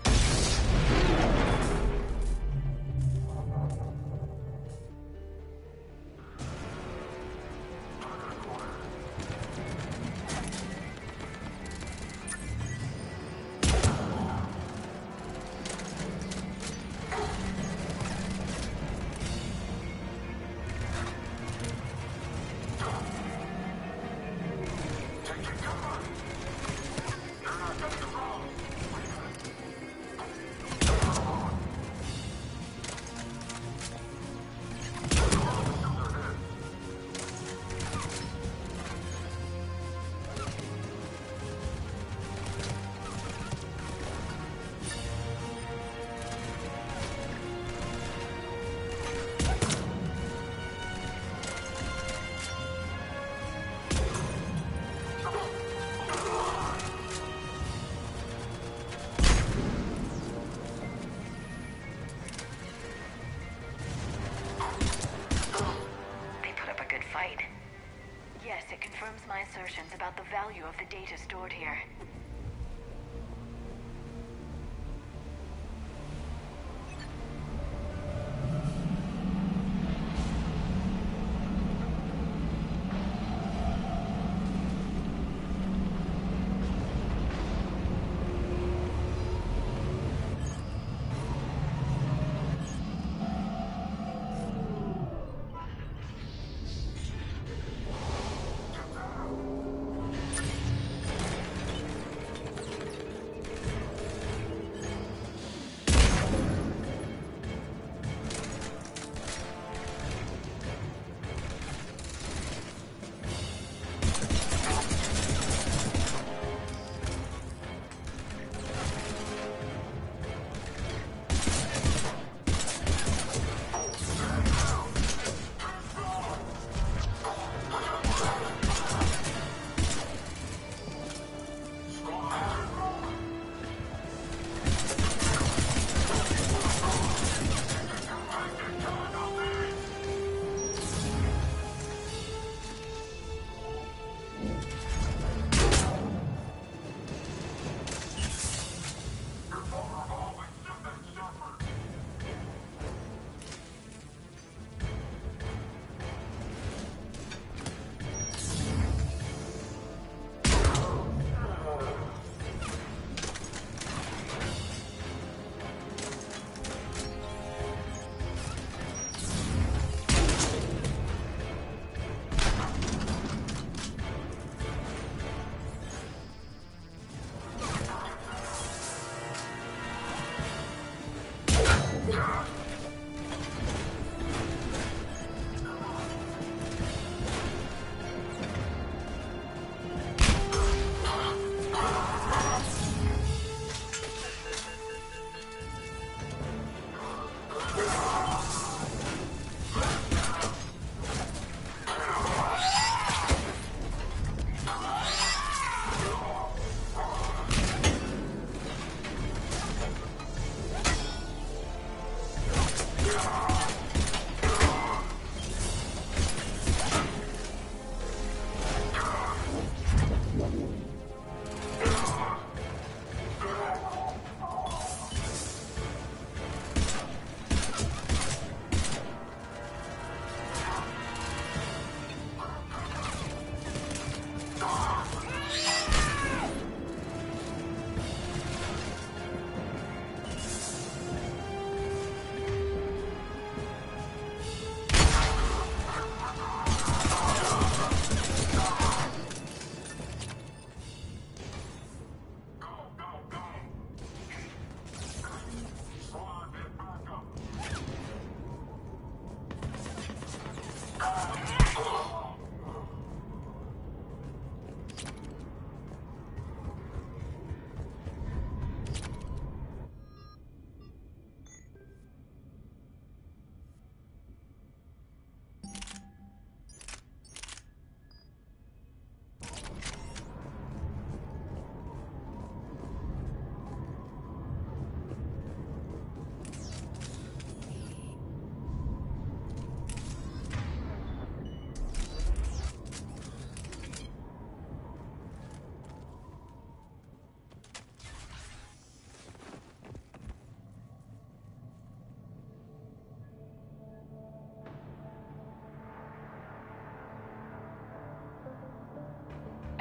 My assertions about the value of the data stored here.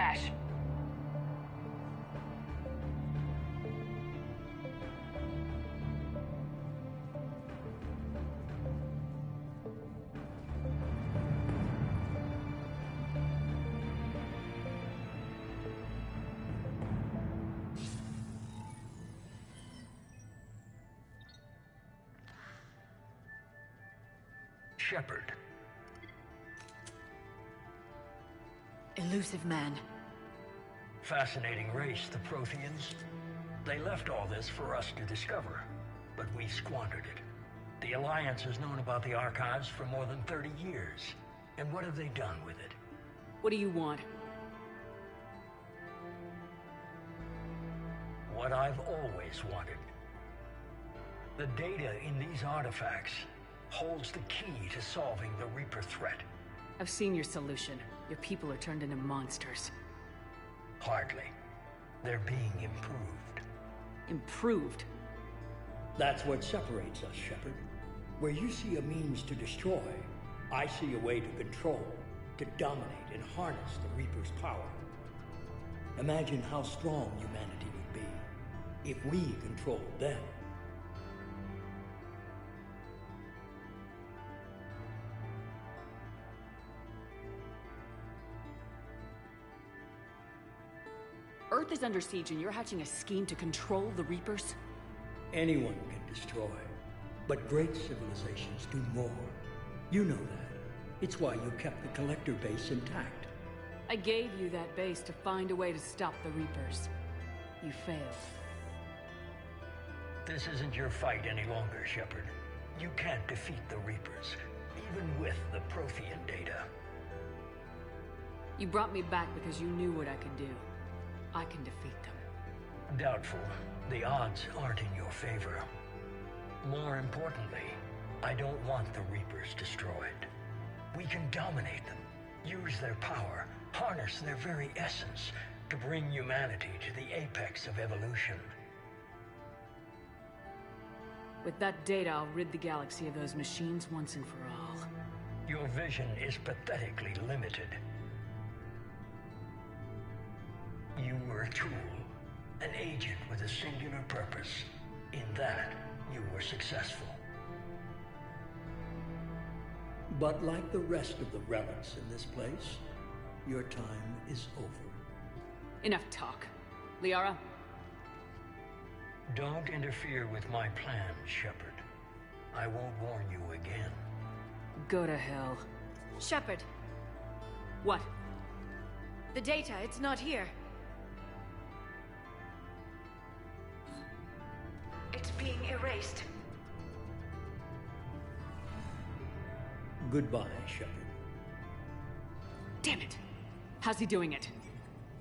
cache. Shepard. Elusive man. Fascinating race, the Protheans. They left all this for us to discover, but we squandered it. The Alliance has known about the archives for more than 30 years. And what have they done with it? What do you want? What I've always wanted. The data in these artifacts holds the key to solving the Reaper threat. I've seen your solution. Your people are turned into monsters. Hardly. They're being improved. Improved? That's what separates us, Shepard. Where you see a means to destroy, I see a way to control, to dominate and harness the Reaper's power. Imagine how strong humanity would be if we controlled them. Earth is under siege and you're hatching a scheme to control the Reapers? Anyone can destroy, but great civilizations do more. You know that. It's why you kept the Collector base intact. I gave you that base to find a way to stop the Reapers. You failed. This isn't your fight any longer, Shepard. You can't defeat the Reapers, even with the Prothean data. You brought me back because you knew what I could do. I can defeat them. Doubtful. The odds aren't in your favor. More importantly, I don't want the Reapers destroyed. We can dominate them, use their power, harness their very essence to bring humanity to the apex of evolution. With that data, I'll rid the galaxy of those machines once and for all. Your vision is pathetically limited. You were a tool, an agent with a singular purpose. In that, you were successful. But like the rest of the relics in this place, your time is over. Enough talk. Liara? Don't interfere with my plans, Shepard. I won't warn you again. Go to hell. Shepard. What? The data, it's not here. It's being erased. Goodbye, Shepard. Damn it! How's he doing it?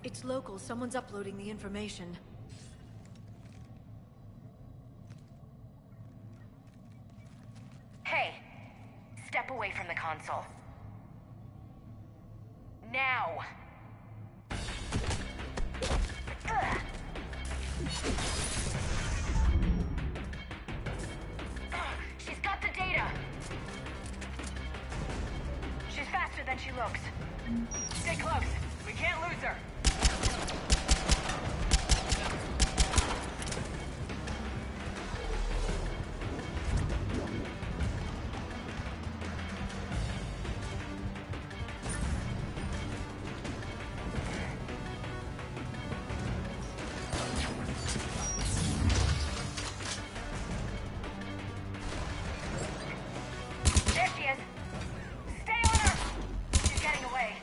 It's local. Someone's uploading the information. Hey! Step away from the console. Now! Ugh. She's got the data! She's faster than she looks. Stay close. We can't lose her. There she is. Stay on her. She's getting away.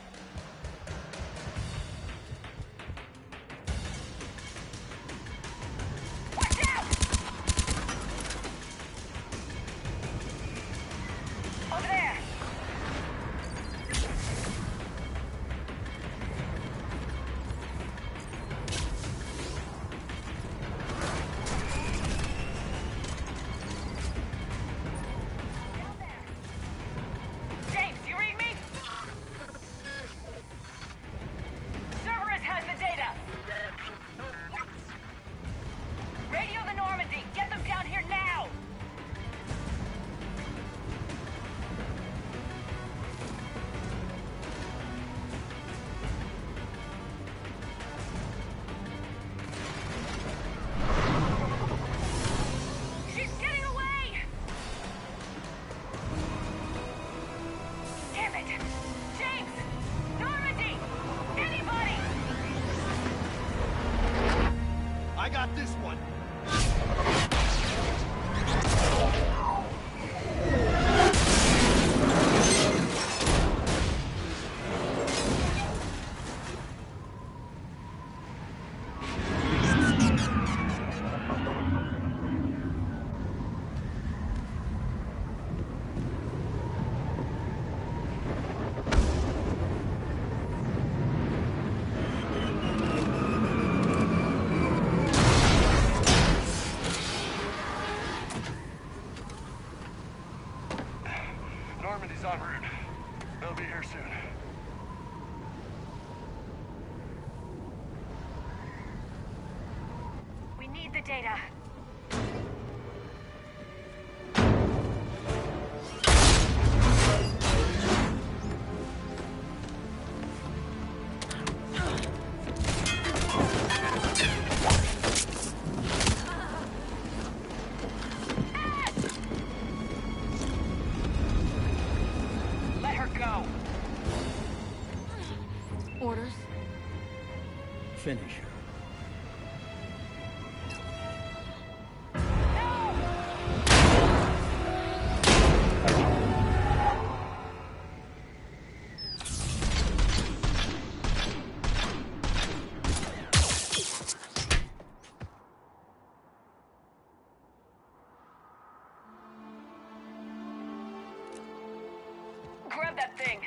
Normandy's en route. They'll be here soon. We need the data. Let her go. Orders? Finish her. Grab that thing.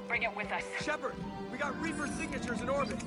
Bring it with us. Shepard, we got Reaper signatures in orbit.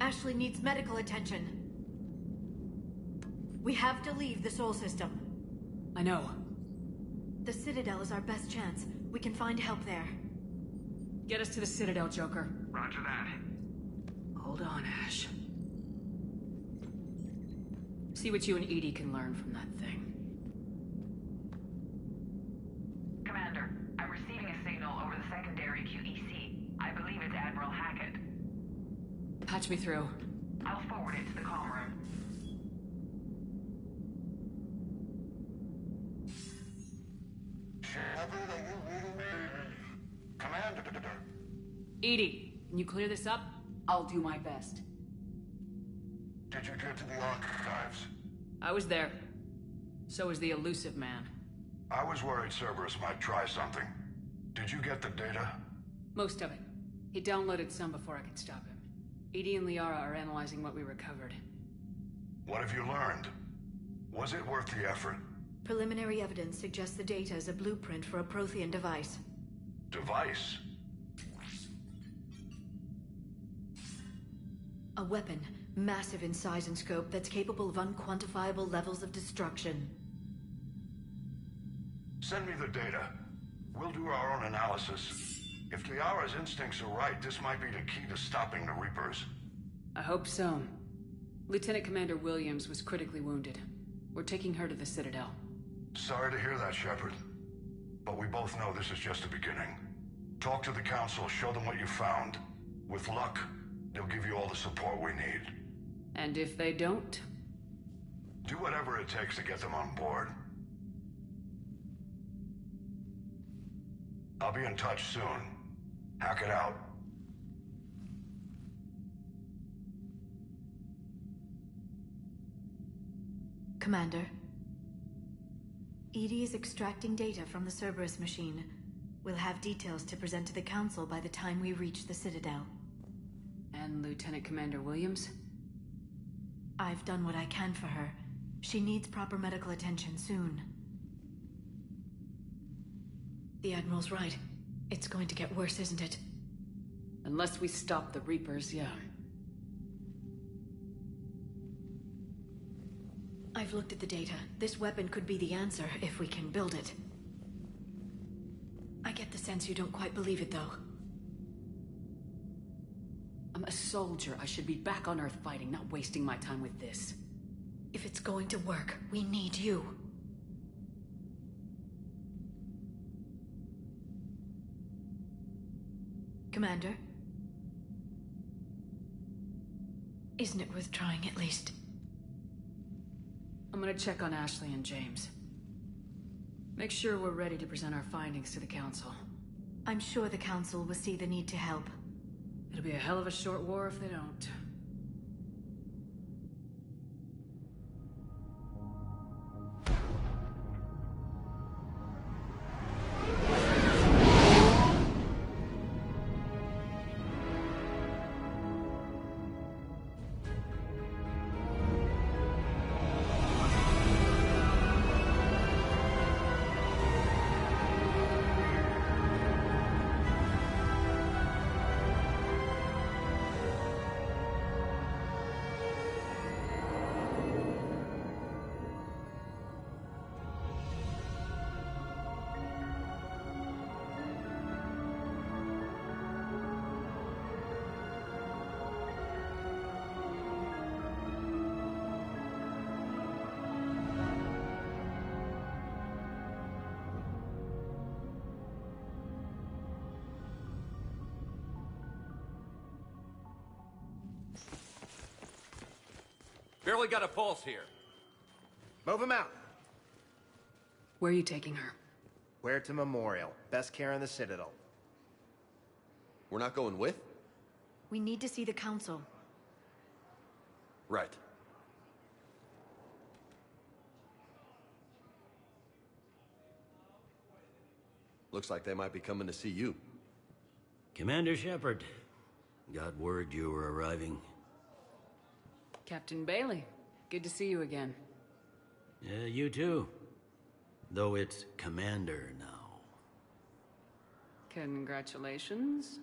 Ashley needs medical attention. We have to leave the Sol system. I know. The Citadel is our best chance. We can find help there. Get us to the Citadel, Joker. Roger that. Hold on, Ash. See what you and Edie can learn from that thing. Commander, I'm receiving a signal over the secondary QEC. I believe it's Admiral Hackett. Patch me through. I'll forward it to the comm room. Commander. Edie, can you clear this up? I'll do my best. Did you get to the archives? I was there. So was the elusive man. I was worried Cerberus might try something. Did you get the data? Most of it. He downloaded some before I could stop him. Edie and Liara are analyzing what we recovered. What have you learned? Was it worth the effort? Preliminary evidence suggests the data is a blueprint for a Prothean device. Device? A weapon, massive in size and scope, that's capable of unquantifiable levels of destruction. Send me the data. We'll do our own analysis. If Liara's instincts are right, this might be the key to stopping the Reapers. I hope so. Lieutenant Commander Williams was critically wounded. We're taking her to the Citadel. Sorry to hear that, Shepard. But we both know this is just the beginning. Talk to the Council, show them what you found. With luck, they'll give you all the support we need. And if they don't? Do whatever it takes to get them on board. I'll be in touch soon. Hack it out. Commander. Edie is extracting data from the Cerberus machine. We'll have details to present to the Council by the time we reach the Citadel. And Lieutenant Commander Williams? I've done what I can for her. She needs proper medical attention soon. The Admiral's right. It's going to get worse, isn't it? Unless we stop the Reapers, yeah. I've looked at the data. This weapon could be the answer if we can build it. I get the sense you don't quite believe it, though. I'm a soldier. I should be back on Earth fighting, not wasting my time with this. If it's going to work, we need you. Commander? Isn't it worth trying at least? I'm gonna check on Ashley and James. Make sure we're ready to present our findings to the Council. I'm sure the Council will see the need to help. It'll be a hell of a short war if they don't. Barely got a pulse here. Move him out. Where are you taking her? Where to Memorial. Best care in the Citadel. We're not going with? We need to see the Council. Right. Looks like they might be coming to see you. Commander Shepard. Got word you were arriving. Captain Bailey, good to see you again. Yeah, you too. Though it's Commander now. Congratulations.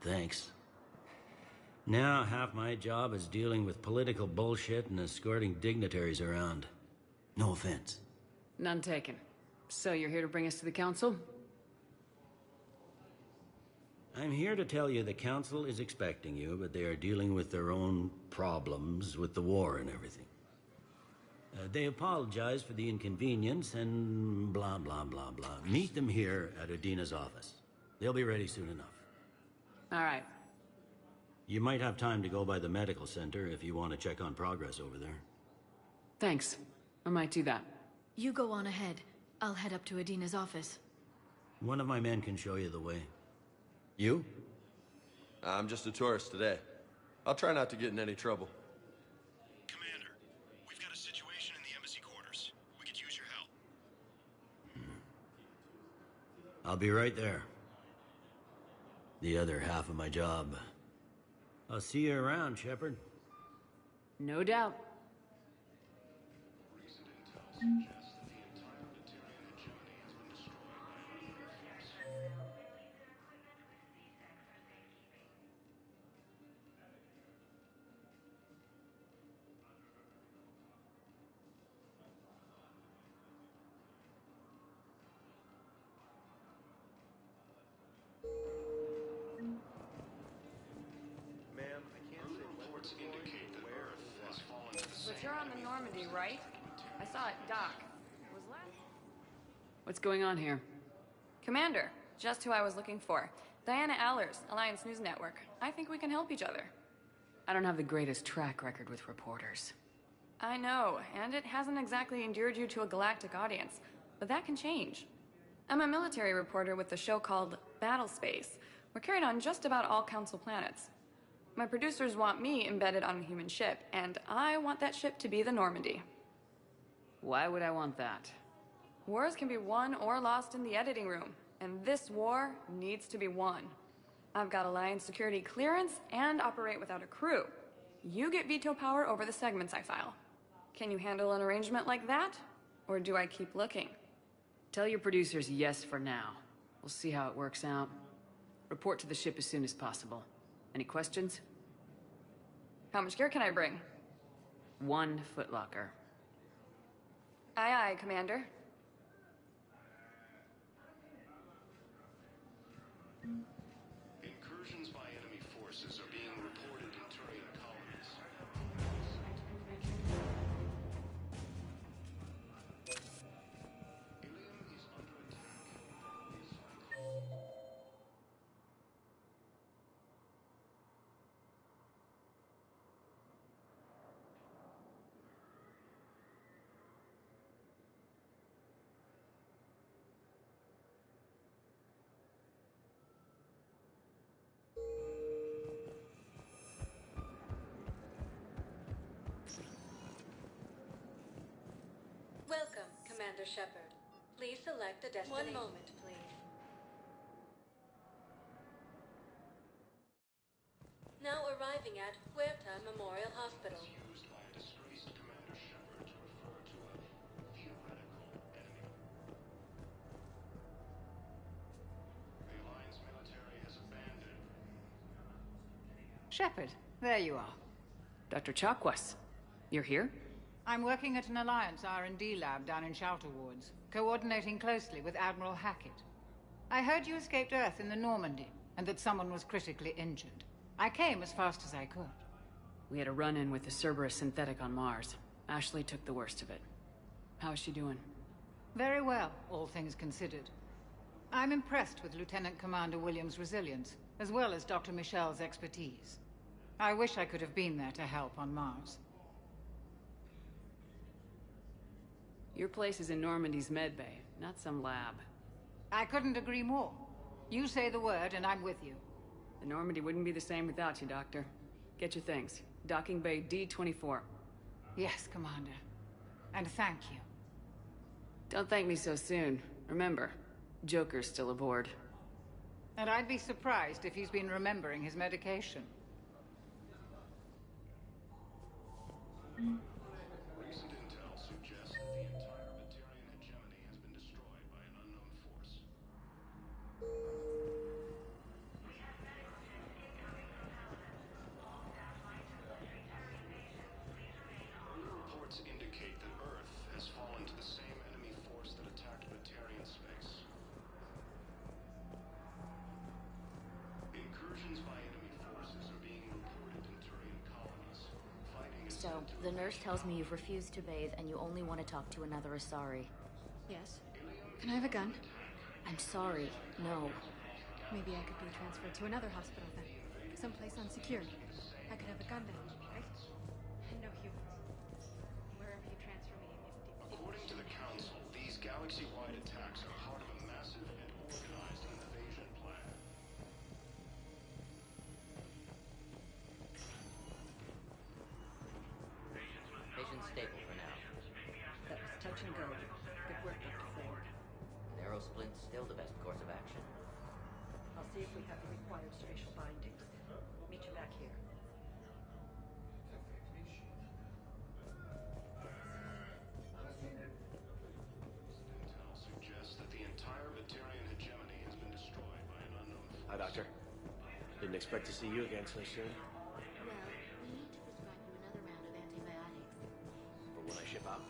Thanks. Now half my job is dealing with political bullshit and escorting dignitaries around. No offense. None taken. So you're here to bring us to the Council? I'm here to tell you the Council is expecting you, but they are dealing with their own problems with the war and everything. They apologize for the inconvenience and blah, blah, blah, blah. Meet them here at Adina's office. They'll be ready soon enough. All right. You might have time to go by the medical center if you want to check on progress over there. Thanks. I might do that. You go on ahead. I'll head up to Adina's office. One of my men can show you the way. You? I'm just a tourist today. I'll try not to get in any trouble. Commander, we've got a situation in the embassy quarters. We could use your help. I'll be right there. The other half of my job. I'll see you around, Shepard. No doubt. But you're on the Normandy, right? I saw it dock. Was last... What's going on here? Commander, just who I was looking for. Diana Allers, Alliance News Network. I think we can help each other. I don't have the greatest track record with reporters. I know, and it hasn't exactly endeared you to a galactic audience, but that can change. I'm a military reporter with a show called Battle Space. We're carried on just about all Council planets. My producers want me embedded on a human ship, and I want that ship to be the Normandy. Why would I want that? Wars can be won or lost in the editing room, and this war needs to be won. I've got Alliance security clearance and operate without a crew. You get veto power over the segments I file. Can you handle an arrangement like that? Or do I keep looking? Tell your producers yes for now. We'll see how it works out. Report to the ship as soon as possible. Any questions? How much gear can I bring? 1 footlocker. Aye, aye, Commander. Incursions by enemy forces are being reported in terrain colonies. Ilium is under attack. Commander Shepard. Please select a destination. 1 moment, please. Now arriving at Huerta Memorial Hospital. Used by a disgraced Commander Shepard to refer to a theoretical enemy. The Alliance military has abandoned. Shepard, there you are. Dr. Chakwas, you're here? I'm working at an Alliance R&D lab down in Shelter Wards, coordinating closely with Admiral Hackett. I heard you escaped Earth in the Normandy, and that someone was critically injured. I came as fast as I could. We had a run-in with the Cerberus synthetic on Mars. Ashley took the worst of it. How's she doing? Very well, all things considered. I'm impressed with Lieutenant Commander Williams' resilience, as well as Dr. Michel's expertise. I wish I could have been there to help on Mars. Your place is in Normandy's medbay, not some lab. I couldn't agree more. You say the word and I'm with you. The Normandy wouldn't be the same without you, Doctor. Get your things. Docking Bay D-24. Yes, Commander. And thank you. Don't thank me so soon. Remember, Joker's still aboard. And I'd be surprised if he's been remembering his medication. Recent intel suggests that the entire Batarian hegemony has been destroyed by an unknown force. Reports indicate that Earth has fallen to the same enemy force that attacked Batarian space. Incursions by enemy forces are being reported in Turian colonies. So, the nurse tells me you've refused to bathe and you only want to talk to another Asari. Yes. Can I have a gun? I'm sorry, no. Maybe I could be transferred to another hospital then. Someplace unsecured. I could have a gun then, right? No humans. Wherever you transfer me, According to the Council, these galaxy-wide attacks are part of a massive and organized invasion plan. Patient stable for now. That was touch and go. Good work, Dr. Ford. Narrow splint's still the best course of action. I'll see if we have the required spatial bindings. Meet you back here. Intel suggests that the entire Batarian hegemony has been destroyed by an unknown force. Hi, Doctor. Didn't expect to see you again so soon. Well, we need to prescribe you another round of antibiotics. For when I ship out.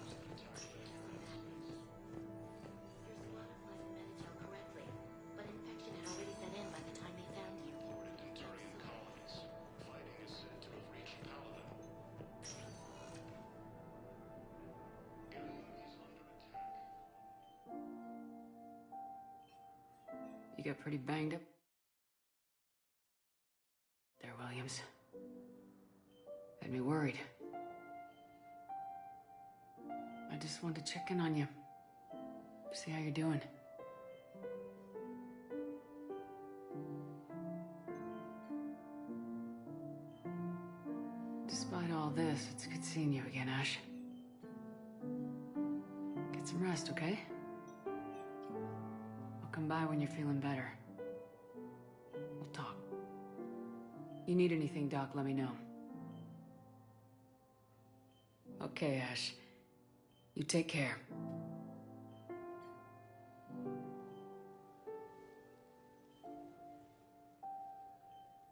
Your slot applied the Medicel correctly, but infection had already set in by the time they found you. Reported in Turian colonies. Fighting is said to have reached Paladin. Ilium is under attack. You got pretty banged up there, Williams. Had me worried. I just wanted to check in on you. See how you're doing. Despite all this, it's good seeing you again, Ash. Get some rest, okay? I'll come by when you're feeling better. We'll talk. You need anything, Doc, let me know. Okay, Ash. You take care.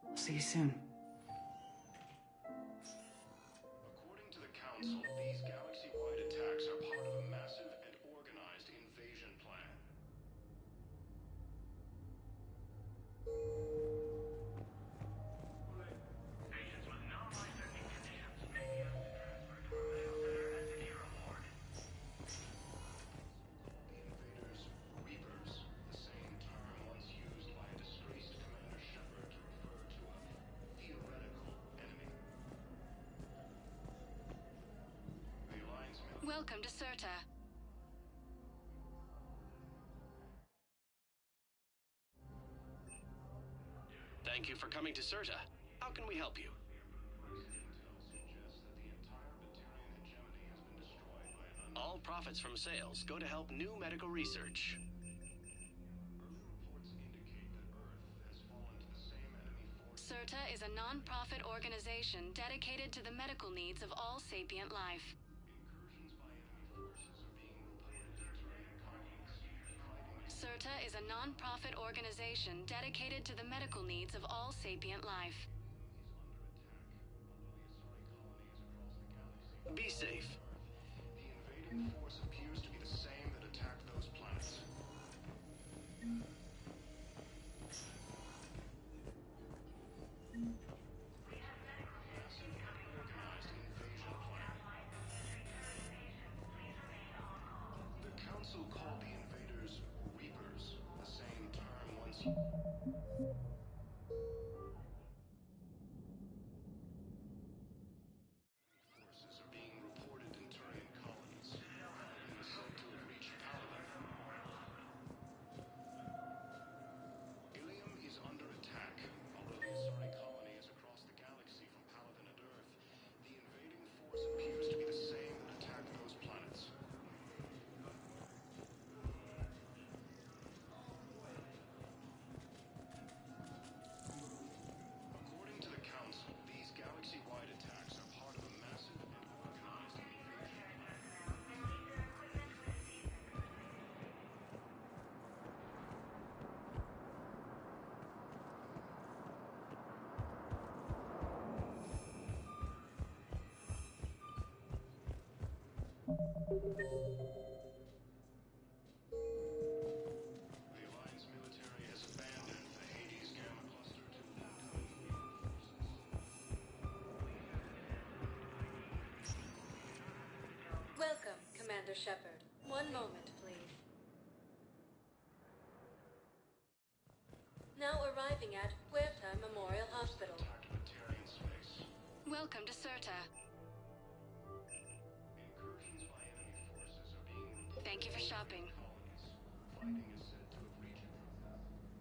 I'll see you soon. According to the Council, these galaxy-wide attacks are part of a massive and organized invasion plan. Patients with non-life-threatening conditions may be asked to transfer to a medical center and secure a ward. The invaders, Reapers, the same term once used by a disgraced Commander Shepard to refer to a theoretical enemy. The Alliance Welcome to Serta. Thank you for coming to Serta. How can we help you? intel suggests that the entire Batarian hegemony has been destroyed by an All profits from sales go to help new medical research. CERTA is a non-profit organization dedicated to the medical needs of all sapient life. CERTA is a non-profit organization dedicated to the medical needs of all sapient life. Be safe. The invading force appears to be the same that attacked those planets. The Council called the invaders Reapers, the same term once... Forces are being reported in Turian colonies. It is said to have reached Paladin. Ilium is under attack. Although the Asari colony is across the galaxy from Paladin and Earth, the invading force appears to be the same that attacked those planets. According to the Council, these galaxy-wide attacks are part of a massive and organized invasion plan. The Alliance military has abandoned the Hades Gamma Cluster to incoming Reaper forces. Welcome, Commander Shepard. One moment, please. Now arriving at Huerta Memorial Hospital. Tarian space. Welcome to CERTA. Incursions by enemy forces are being reported. Thank you for shopping. Fighting is said to have reached.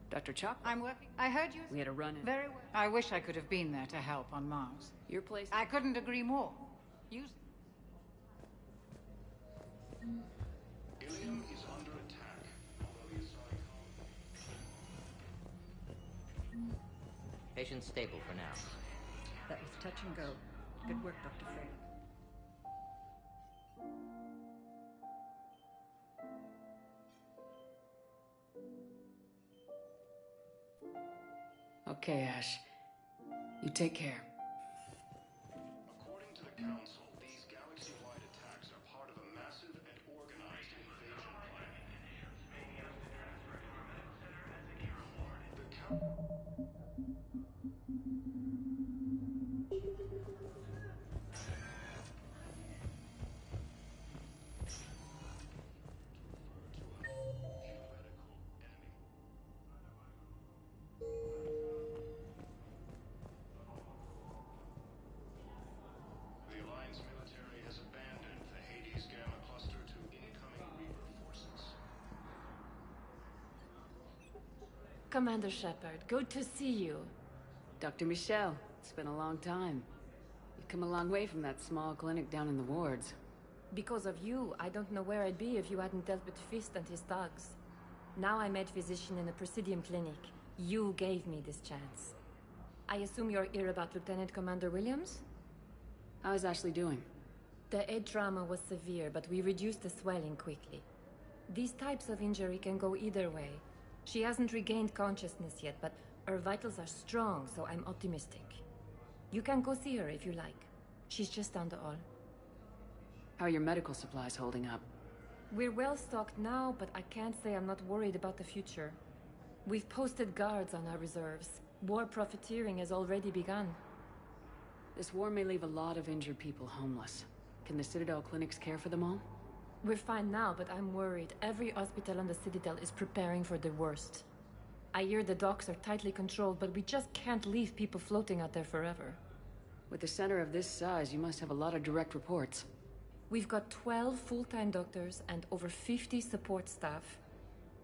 Dr. Chuck? I'm working. I heard you. We had a run-in. Very well. I wish I could have been there to help on Mars. Your place? I couldn't agree more. Use Ilium is under attack, although the Asari colony... Patient stable for now. That was touch and go. Good work, Dr. Frey. Okay, Ash. You take care. According to the Council, these galaxy-wide attacks are part of a massive and organized invasion plan. The Alliance military has abandoned the Hades Gamma Cluster to incoming Reaper forces. Commander Shepard, good to see you. Dr. Michel, it's been a long time. You've come a long way from that small clinic down in the wards. Because of you, I don't know where I'd be if you hadn't dealt with Fist and his thugs. Now I'm head physician in a Presidium clinic. You gave me this chance. I assume you're here about Lieutenant Commander Williams? How is Ashley doing? The head trauma was severe, but we reduced the swelling quickly. These types of injury can go either way. She hasn't regained consciousness yet, but her vitals are strong, so I'm optimistic. You can go see her if you like. She's just down the hall. How are your medical supplies holding up? We're well stocked now, but I can't say I'm not worried about the future. We've posted guards on our reserves. War profiteering has already begun. This war may leave a lot of injured people homeless. Can the Citadel clinics care for them all? We're fine now, but I'm worried. Every hospital on the Citadel is preparing for the worst. I hear the docks are tightly controlled, but we just can't leave people floating out there forever. With a center of this size, you must have a lot of direct reports. We've got 12 full-time doctors and over 50 support staff.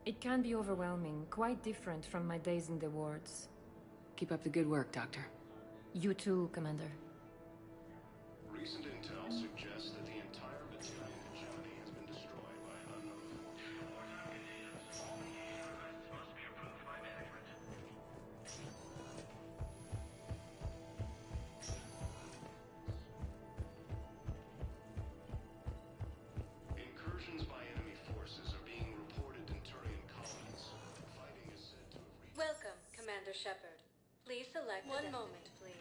It can be overwhelming, quite different from my days in the wards. Keep up the good work, Doctor. You too, Commander. Recent intel suggests that the entire battalion hegemony has Commander Shepard. Please select one moment, please.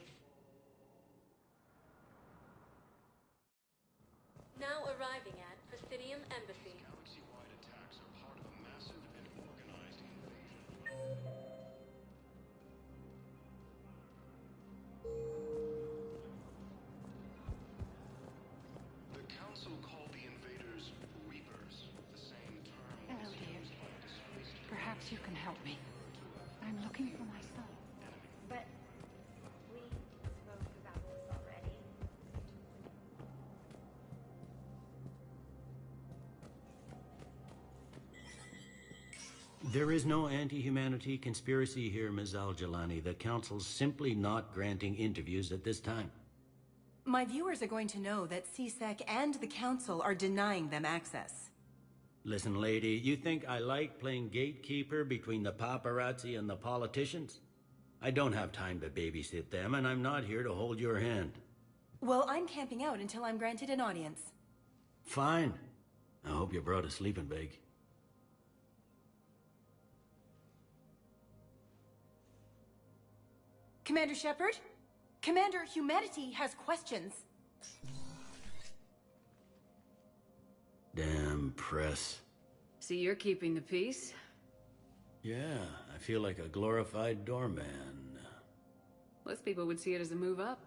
Now arriving at Presidium Embassy. Galaxy-wide attacks are part of a massive and organized invasion. The Council called the invaders Reapers, the same term Hello, was dear. used by disgraced Perhaps you can help me. I'm looking for my son. But we spoke about this already. There is no anti-humanity conspiracy here, Ms. Al-Jalani. The Council's simply not granting interviews at this time. My viewers are going to know that CSEC and the Council are denying them access. Listen, lady, you think I like playing gatekeeper between the paparazzi and the politicians? I don't have time to babysit them, and I'm not here to hold your hand. Well, I'm camping out until I'm granted an audience. Fine. I hope you brought a sleeping bag. Commander Shepard? Commander, humanity has questions. Damn press. See, you're keeping the peace. Yeah, I feel like a glorified doorman. Most people would see it as a move up.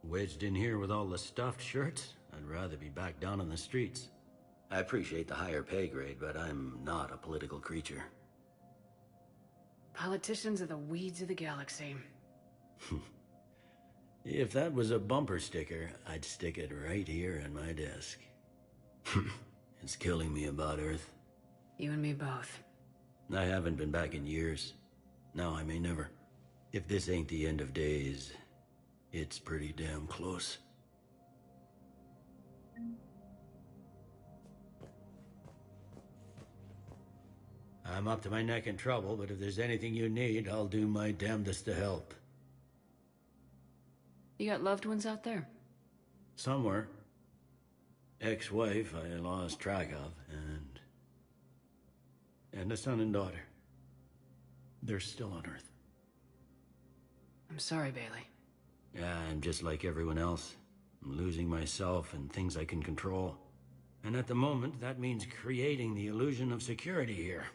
Wedged in here with all the stuffed shirts, I'd rather be back down on the streets. I appreciate the higher pay grade, but I'm not a political creature. Politicians are the weeds of the galaxy. If that was a bumper sticker, I'd stick it right here in my desk. It's killing me about Earth. You and me both. I haven't been back in years. Now I may never. If this ain't the end of days, it's pretty damn close. I'm up to my neck in trouble, but if there's anything you need, I'll do my damnedest to help. You got loved ones out there? Somewhere. Ex-wife I lost track of, and a son and daughter. They're still on Earth. I'm sorry, Bailey. Yeah, I'm just like everyone else. I'm losing myself and things I can control. And at the moment, that means creating the illusion of security here.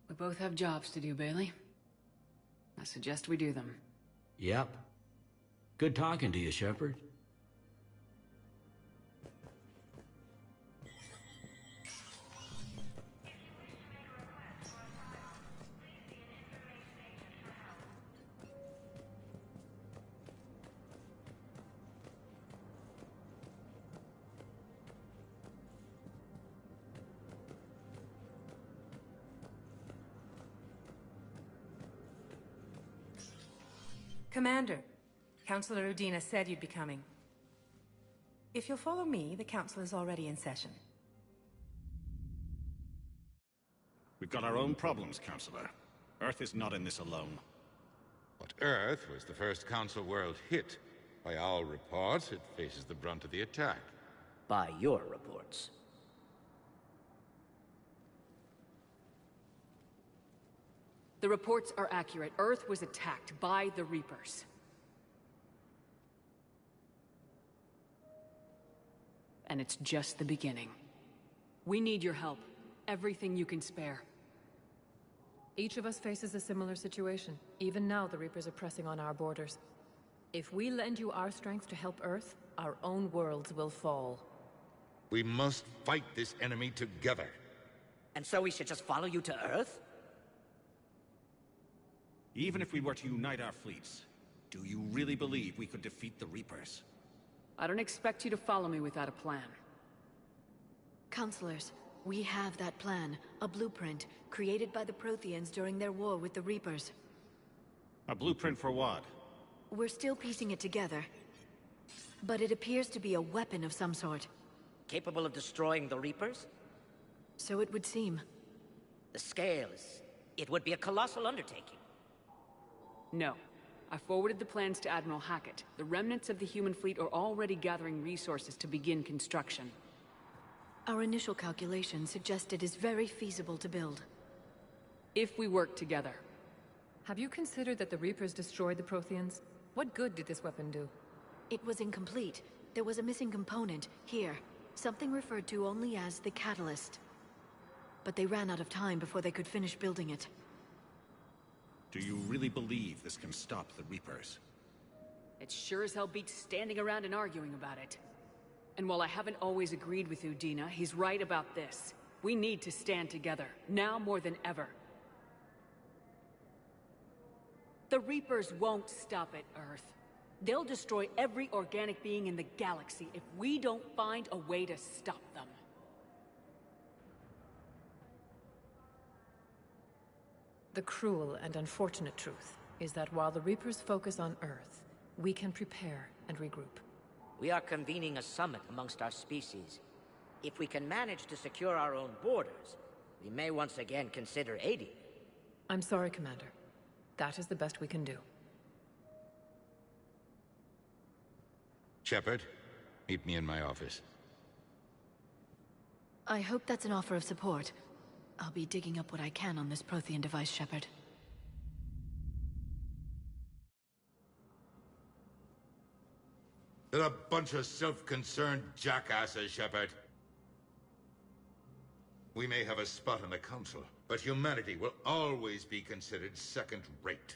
We both have jobs to do, Bailey. I suggest we do them. Yep. Good talking to you, Shepard. Commander, Councilor Udina said you'd be coming. If you'll follow me, the Council is already in session. We've got our own problems, Councilor. Earth is not in this alone. But Earth was the first Council world hit. By our reports, it faces the brunt of the attack. By your reports. The reports are accurate. Earth was attacked by the Reapers. And it's just the beginning. We need your help. Everything you can spare. Each of us faces a similar situation. Even now, the Reapers are pressing on our borders. If we lend you our strength to help Earth, our own worlds will fall. We must fight this enemy together. And so we should just follow you to Earth? Even if we were to unite our fleets, do you really believe we could defeat the Reapers? I don't expect you to follow me without a plan. Counselors, we have that plan. A blueprint, created by the Protheans during their war with the Reapers. A blueprint for what? We're still piecing it together. But it appears to be a weapon of some sort. Capable of destroying the Reapers? So it would seem. The scale is... it would be a colossal undertaking. No. I forwarded the plans to Admiral Hackett. The remnants of the human fleet are already gathering resources to begin construction. Our initial calculations suggest it is very feasible to build. If we work together. Have you considered that the Reapers destroyed the Protheans? What good did this weapon do? It was incomplete. There was a missing component, here. Something referred to only as the catalyst. But they ran out of time before they could finish building it. Do you really believe this can stop the Reapers? It sure as hell beats standing around and arguing about it. And while I haven't always agreed with Udina, he's right about this. We need to stand together, now more than ever. The Reapers won't stop at Earth. They'll destroy every organic being in the galaxy if we don't find a way to stop them. The cruel and unfortunate truth is that while the Reapers focus on Earth, we can prepare and regroup. We are convening a summit amongst our species. If we can manage to secure our own borders, we may once again consider aiding. I'm sorry, Commander. That is the best we can do. Shepard, meet me in my office. I hope that's an offer of support. I'll be digging up what I can on this Prothean device, Shepard. They're a bunch of self-concerned jackasses, Shepard. We may have a spot on the Council, but humanity will always be considered second-rate.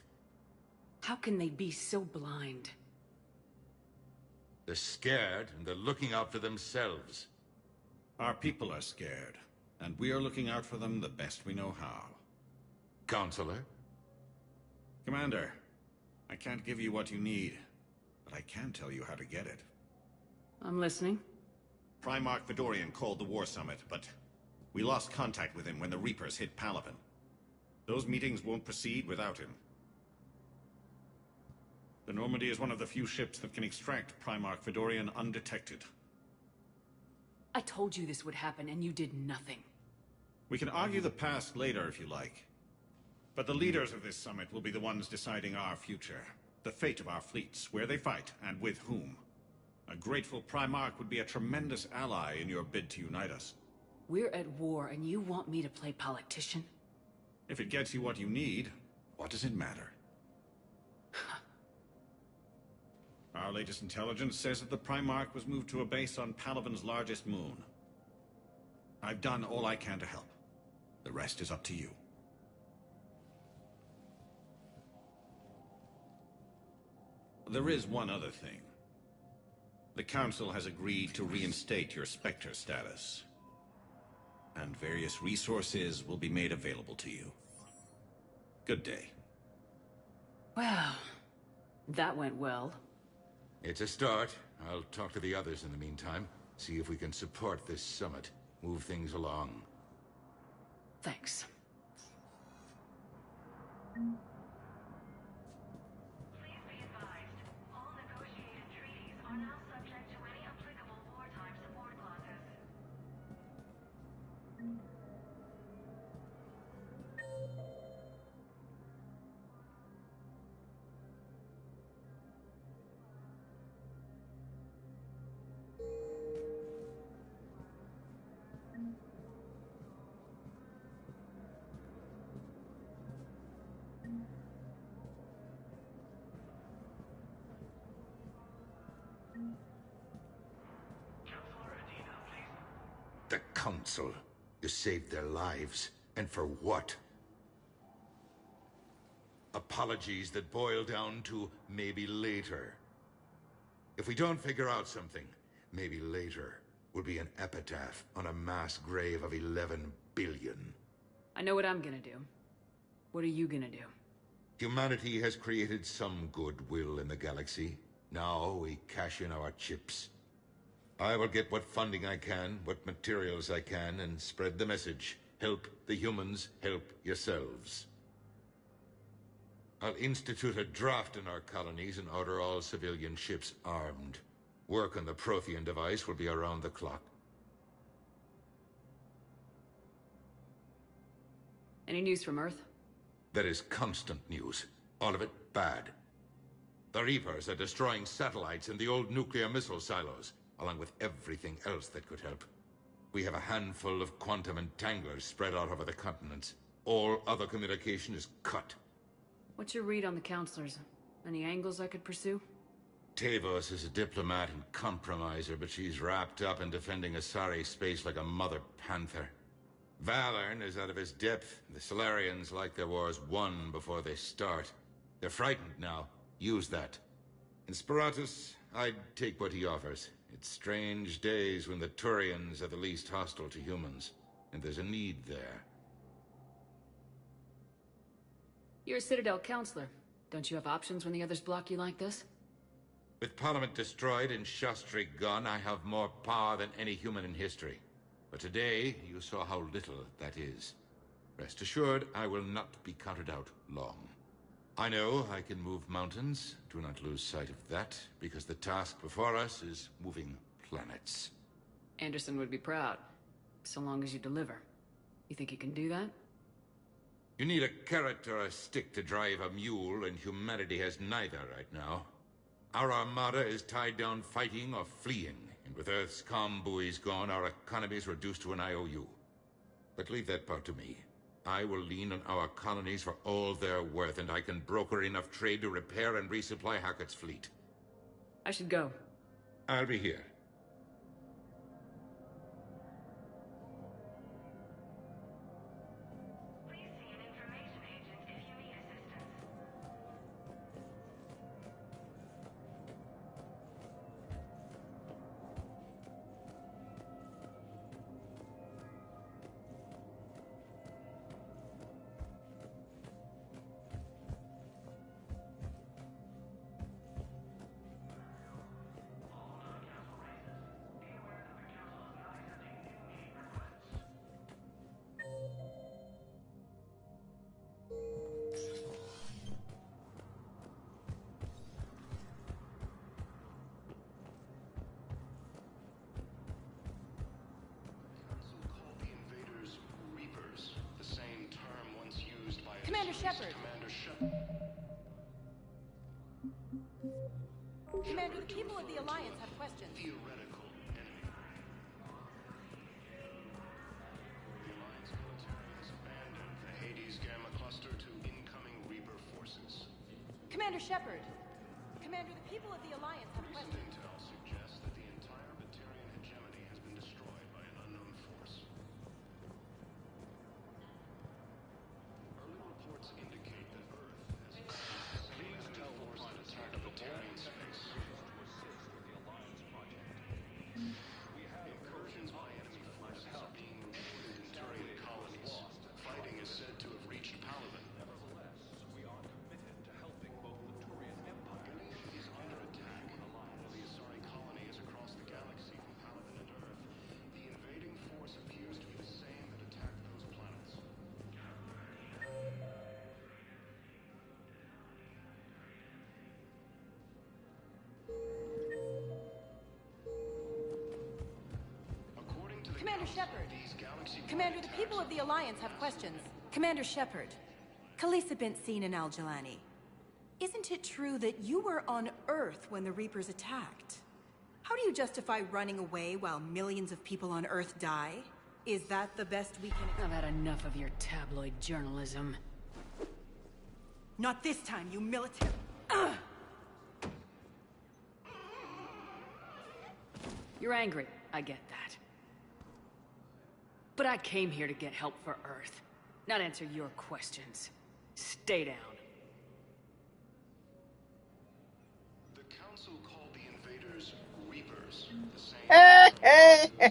How can they be so blind? They're scared, and they're looking out for themselves. Our people are scared, and we are looking out for them the best we know how. Counselor? Commander, I can't give you what you need, but I can tell you how to get it. I'm listening. Primarch Fedorian called the War Summit, but we lost contact with him when the Reapers hit Palaven. Those meetings won't proceed without him. The Normandy is one of the few ships that can extract Primarch Fedorian undetected. I told you this would happen, and you did nothing. We can argue the past later if you like. But the leaders of this summit will be the ones deciding our future. The fate of our fleets, where they fight, and with whom. A grateful Primarch would be a tremendous ally in your bid to unite us. We're at war, and you want me to play politician? If it gets you what you need, what does it matter? Our latest intelligence says that the Primarch was moved to a base on Palaven's largest moon. I've done all I can to help. The rest is up to you. There is one other thing. The Council has agreed to reinstate your Spectre status. And various resources will be made available to you. Good day. Well, that went well. It's a start. I'll talk to the others in the meantime. See if we can support this summit. Move things along. Thanks. Please be advised, all negotiated treaties are now subject to any applicable wartime support clauses. The Council. You saved their lives. And for what? Apologies that boil down to maybe later. If we don't figure out something, maybe later will be an epitaph on a mass grave of 11 billion. I know what I'm gonna do. What are you gonna do? Humanity has created some goodwill in the galaxy. Now we cash in our chips. I will get what funding I can, what materials I can, and spread the message. Help the humans, help yourselves. I'll institute a draft in our colonies and order all civilian ships armed. Work on the Prothean device will be around the clock. Any news from Earth? There is constant news. All of it bad. The Reapers are destroying satellites in the old nuclear missile silos, along with everything else that could help. We have a handful of quantum entanglers spread out over the continents. All other communication is cut. What's your read on the counselors? Any angles I could pursue? Tavos is a diplomat and compromiser, but she's wrapped up in defending Asari space like a mother panther. Valern is out of his depth. The Solarians like their wars won before they start. They're frightened now. Use that. In Sparatus, I'd take what he offers. It's strange days when the Turians are the least hostile to humans, and there's a need there. You're a Citadel counselor. Don't you have options when the others block you like this? With Parliament destroyed and Shastri gone, I have more power than any human in history. But today, you saw how little that is. Rest assured, I will not be counted out long. I know I can move mountains. Do not lose sight of that, because the task before us is moving planets. Anderson would be proud, so long as you deliver. You think you can do that? You need a carrot or a stick to drive a mule, and humanity has neither right now. Our armada is tied down fighting or fleeing, and with Earth's comm buoys gone, our economy is reduced to an IOU. But leave that part to me. I will lean on our colonies for all they're worth, and I can broker enough trade to repair and resupply Hackett's fleet. I should go. I'll be here. Commander Shepard. Commander, the people of the Alliance have questions. Theoretical enemy. The Alliance military has abandoned the Hades Gamma cluster to incoming Reaper forces. Commander Shepard. Commander, the people of the Alliance have questions. Recent intel suggests that the entire Batarian hegemony has been destroyed by an unknown force. Early reports indicate that Earth has please tell force to attack the Batarian space. Incursions by enemy forces are being reported in Turian colonies. Fighting is said to have reached Paladin. Nevertheless, we are committed to helping both the Turian Empire is under attack. While the Asari colony is across the galaxy from Paladin and Earth, the invading force appears to be the same that attacked those planets. Commander Shepard. Commander, the people of the Alliance have questions. Commander Shepard. Khaleesa bint seen in Al-Jalani. Isn't it true that you were on Earth when the Reapers attacked? How do you justify running away while millions of people on Earth die? Is that the best we can... I've had enough of your tabloid journalism. Not this time, you military... You're angry, I get that. But I came here to get help for Earth, not answer your questions. Stay down. The Council called the invaders Reapers, the same...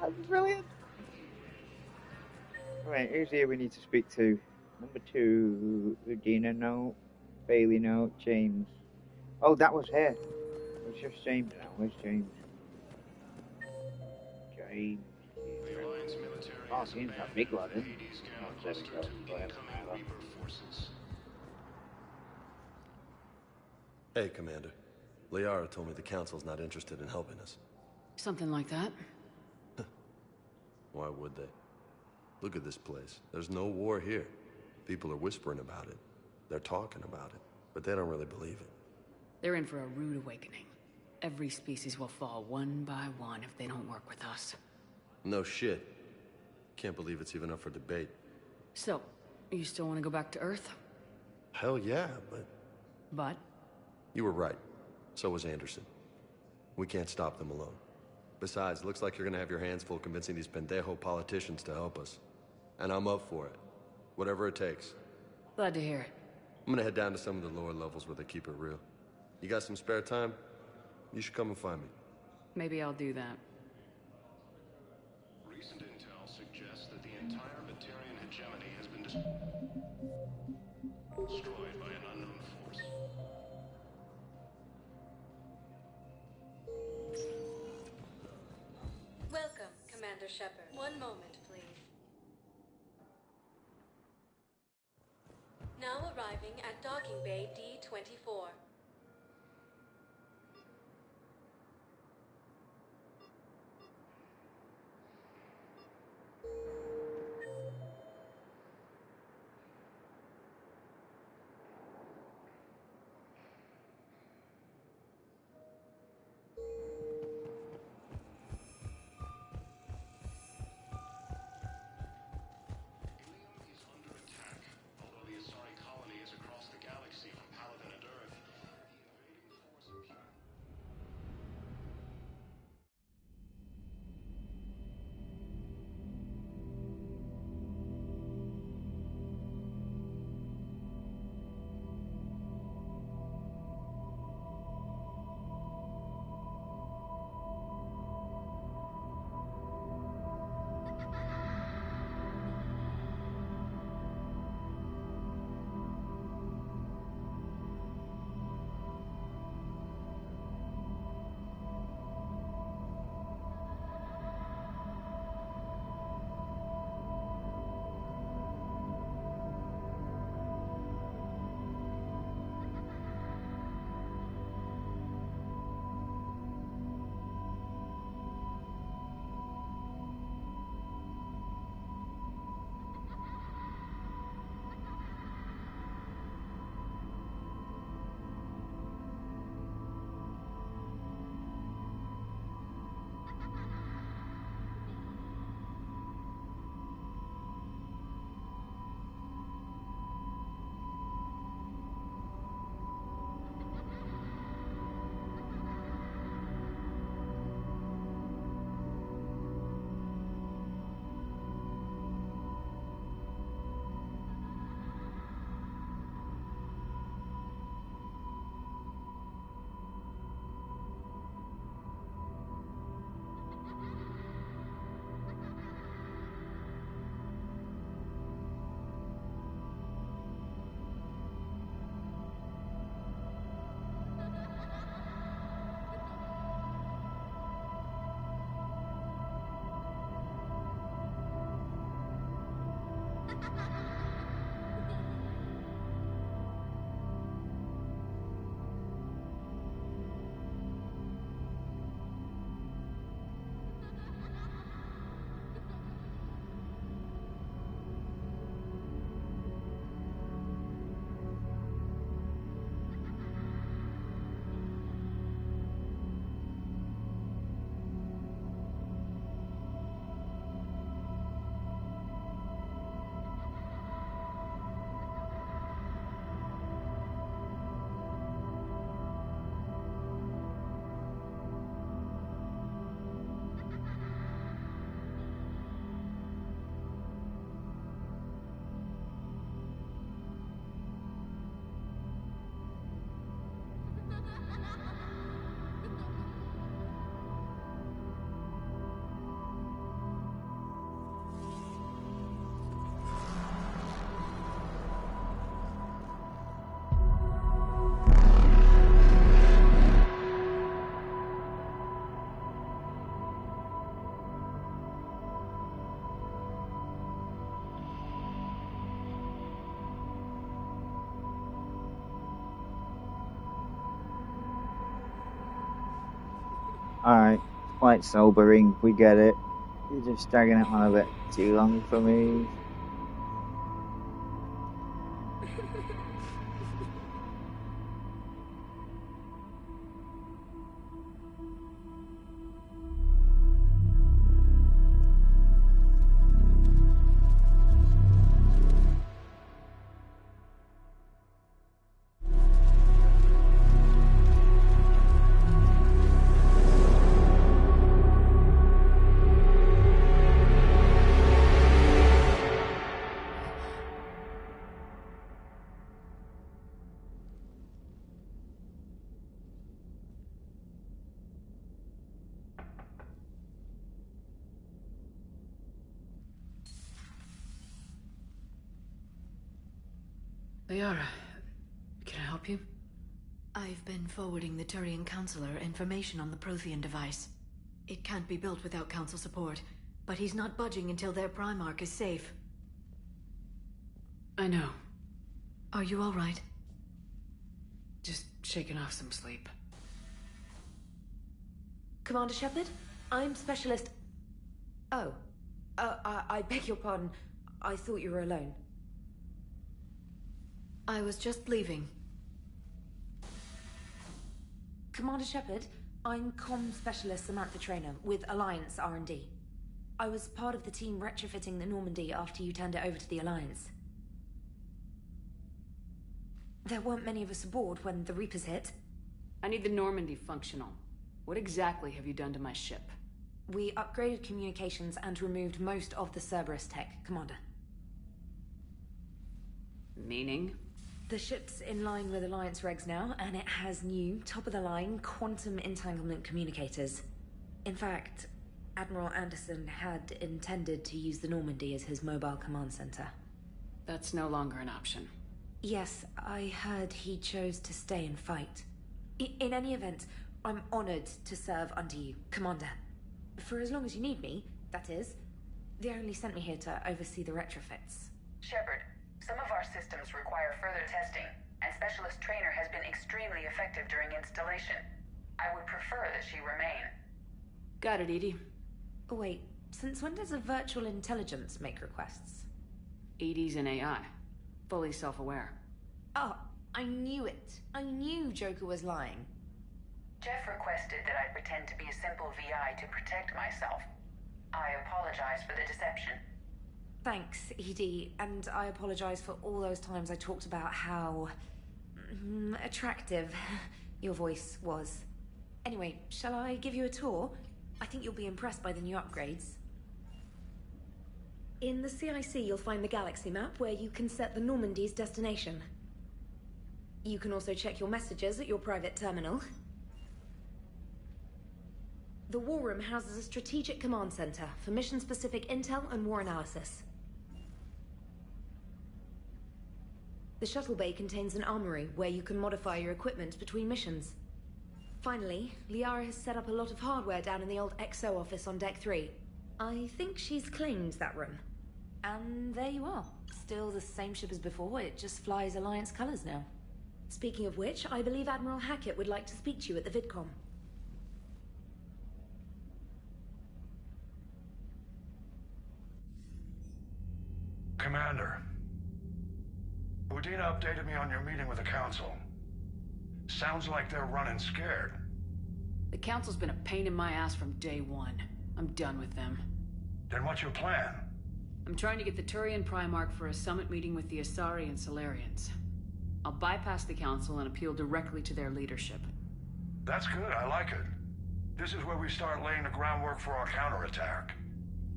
That's brilliant. Right, who's here we need to speak to? Number 2, Udina, no. Bailey, no. James. Oh, that was her. It's just James now. Where's James? James. The Alliance military Oh, James, that big lad, isn't he? Hades Oh, Gamma there we cluster go. to Go ahead, incoming Tyler. Reaper forces. Hey, Commander. Liara told me the Council's not interested in helping us. Something like that? Why would they? Look at this place. There's no war here. People are whispering about it. They're talking about it, but they don't really believe it. They're in for a rude awakening. Every species will fall one by one if they don't work with us. No shit. Can't believe it's even up for debate. So, You still want to go back to Earth? Hell yeah, but... But? You were right. So was Anderson. We can't stop them alone. Besides, looks like you're gonna have your hands full convincing these pendejo politicians to help us. And I'm up for it. Whatever it takes. Glad to hear it. I'm gonna head down to some of the lower levels where they keep it real. You got some spare time? You should come and find me. Maybe I'll do that. Recent intel suggests that the entire Batarian hegemony has been destroyed by an unknown force. Welcome, Commander Shepard. One moment, please. Now arriving at Docking Bay D-24. Alright, quite sobering, we get it. You're just dragging it on a bit too long for me. Liara, can I help you? I've been forwarding the Turian Counselor information on the Prothean device. It can't be built without Council support, but he's not budging until their Primarch is safe. I know. Are you all right? Just shaking off some sleep. Commander Shepard, I'm Specialist... Oh. I beg your pardon. I thought you were alone. I was just leaving. Commander Shepard, I'm Comm Specialist Samantha Traynor with Alliance R&D. I was part of the team retrofitting the Normandy after you turned it over to the Alliance. There weren't many of us aboard when the Reapers hit. I need the Normandy functional. What exactly have you done to my ship? We upgraded communications and removed most of the Cerberus tech, Commander. Meaning? The ship's in line with Alliance regs now, and it has new, top-of-the-line, quantum entanglement communicators. In fact, Admiral Anderson had intended to use the Normandy as his mobile command center. That's no longer an option. Yes, I heard he chose to stay and fight. In any event, I'm honored to serve under you, Commander. For as long as you need me, that is. They only sent me here to oversee the retrofits. Shepard, some of our systems require further testing, and Specialist Traynor has been extremely effective during installation. I would prefer that she remain. Got it, EDI. Oh, wait, since when does a virtual intelligence make requests? EDI's an AI. Fully self-aware. Oh, I knew it. I knew Joker was lying. Jeff requested that I pretend to be a simple VI to protect myself. I apologize for the deception. Thanks, ED, and I apologize for all those times I talked about how... attractive your voice was. Anyway, shall I give you a tour? I think you'll be impressed by the new upgrades. In the CIC, you'll find the galaxy map where you can set the Normandy's destination. You can also check your messages at your private terminal. The War Room houses a strategic command center for mission-specific intel and war analysis. The shuttle bay contains an armory where you can modify your equipment between missions. Finally, Liara has set up a lot of hardware down in the old XO office on Deck 3. I think she's claimed that room. And there you are. Still the same ship as before, it just flies Alliance colors now. Speaking of which, I believe Admiral Hackett would like to speak to you at the VidCom. Commander, Udina updated me on your meeting with the Council. Sounds like they're running scared. The Council's been a pain in my ass from day one. I'm done with them. Then what's your plan? I'm trying to get the Turian Primarch for a summit meeting with the Asari and Solarians. I'll bypass the Council and appeal directly to their leadership. That's good, I like it. This is where we start laying the groundwork for our counterattack.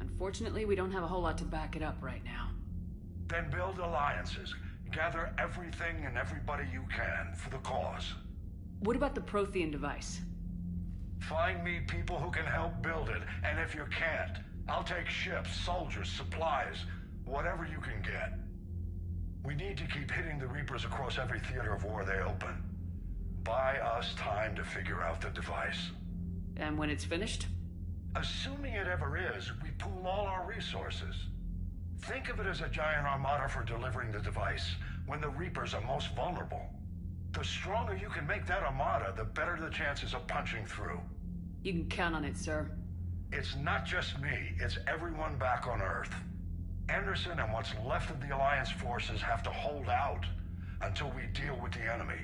Unfortunately, we don't have a whole lot to back it up right now. Then build alliances. Gather everything and everybody you can for the cause. What about the Prothean device? Find me people who can help build it, and if you can't, I'll take ships, soldiers, supplies, whatever you can get. We need to keep hitting the Reapers across every theater of war they open. Buy us time to figure out the device. And when it's finished? Assuming it ever is, we pool all our resources. Think of it as a giant armada for delivering the device when the Reapers are most vulnerable. The stronger you can make that armada, the better the chances of punching through. You can count on it, sir. It's not just me, it's everyone back on Earth. Anderson and what's left of the Alliance forces have to hold out until we deal with the enemy.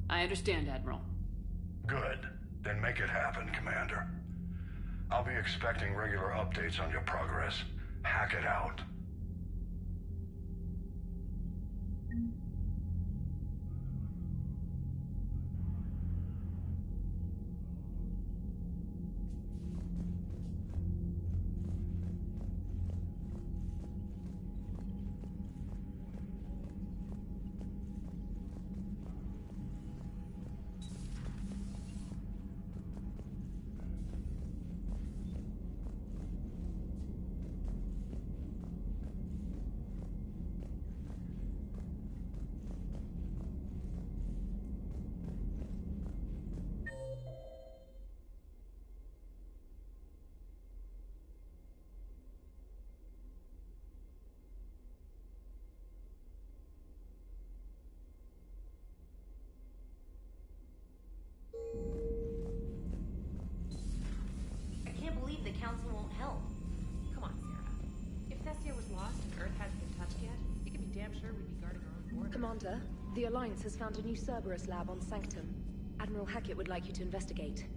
I understand, Admiral. Good. Then make it happen, Commander. I'll be expecting regular updates on your progress. Hack it out. damn sure we'd be guarding our own border. Commander, the Alliance has found a new Cerberus lab on Sanctum. Admiral Hackett would like you to investigate.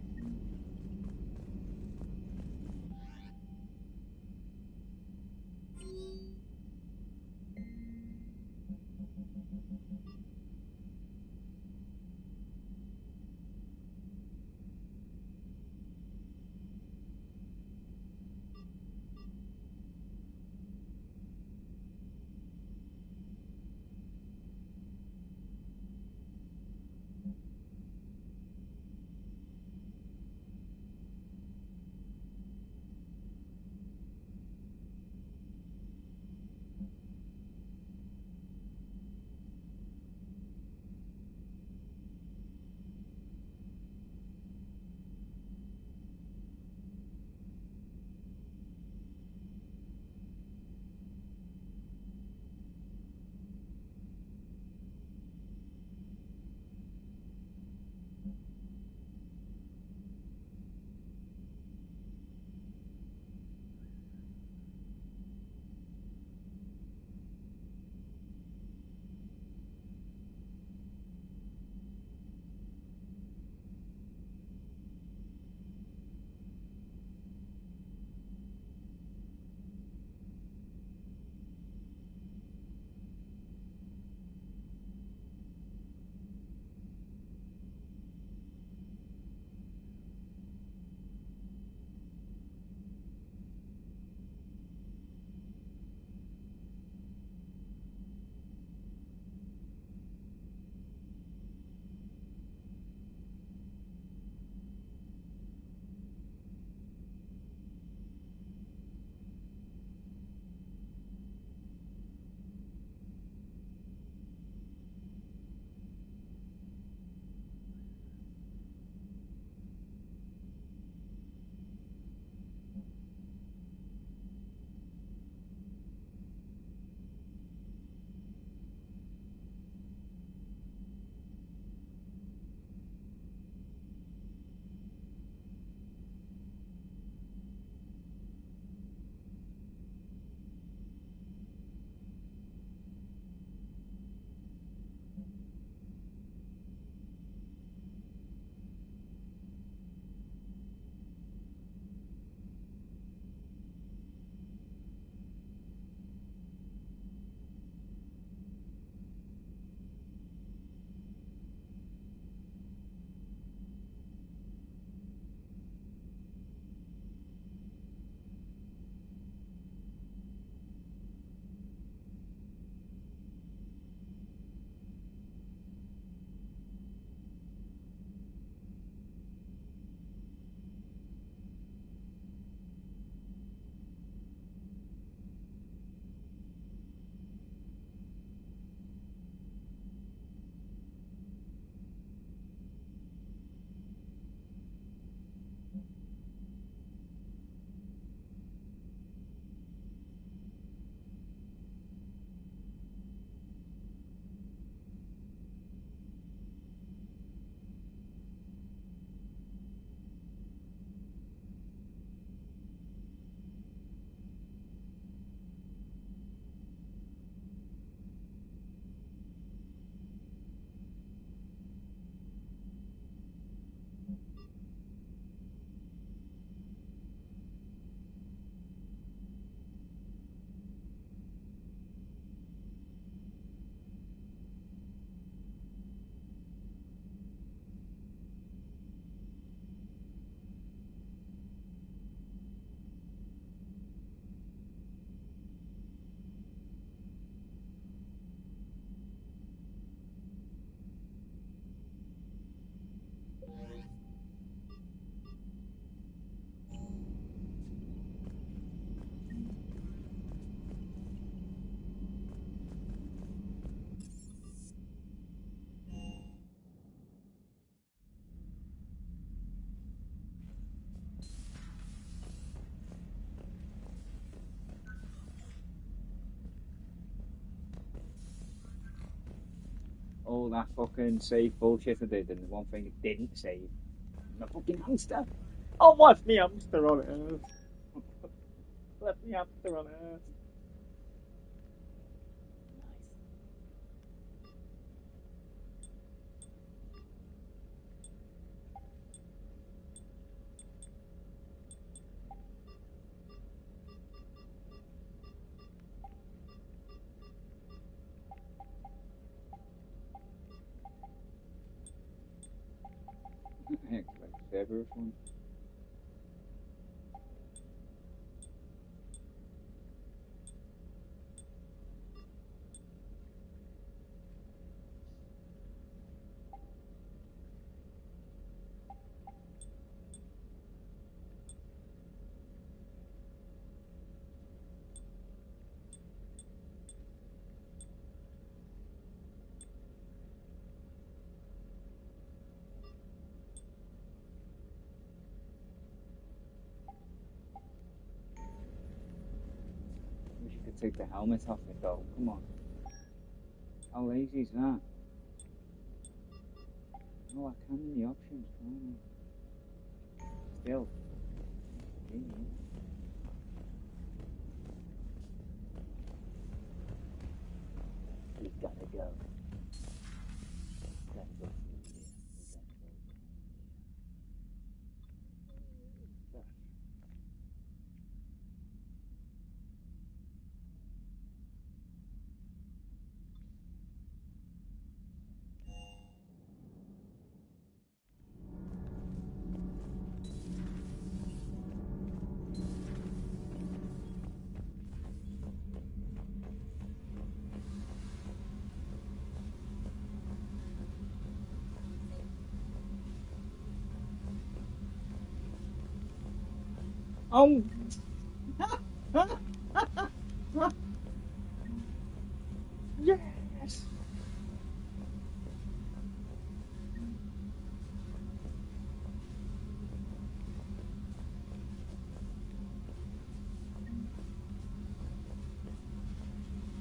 All that fucking save bullshit I did, and the one thing it didn't save, the fucking hamster. Oh, what's me hamster on Earth? Let me hamster on Earth. paper or something. Wish you could take the helmet off it though. Come on. How lazy is that? No, I can in the options, can't I? Still. He's gotta go. Gotta go. Oh! Yes!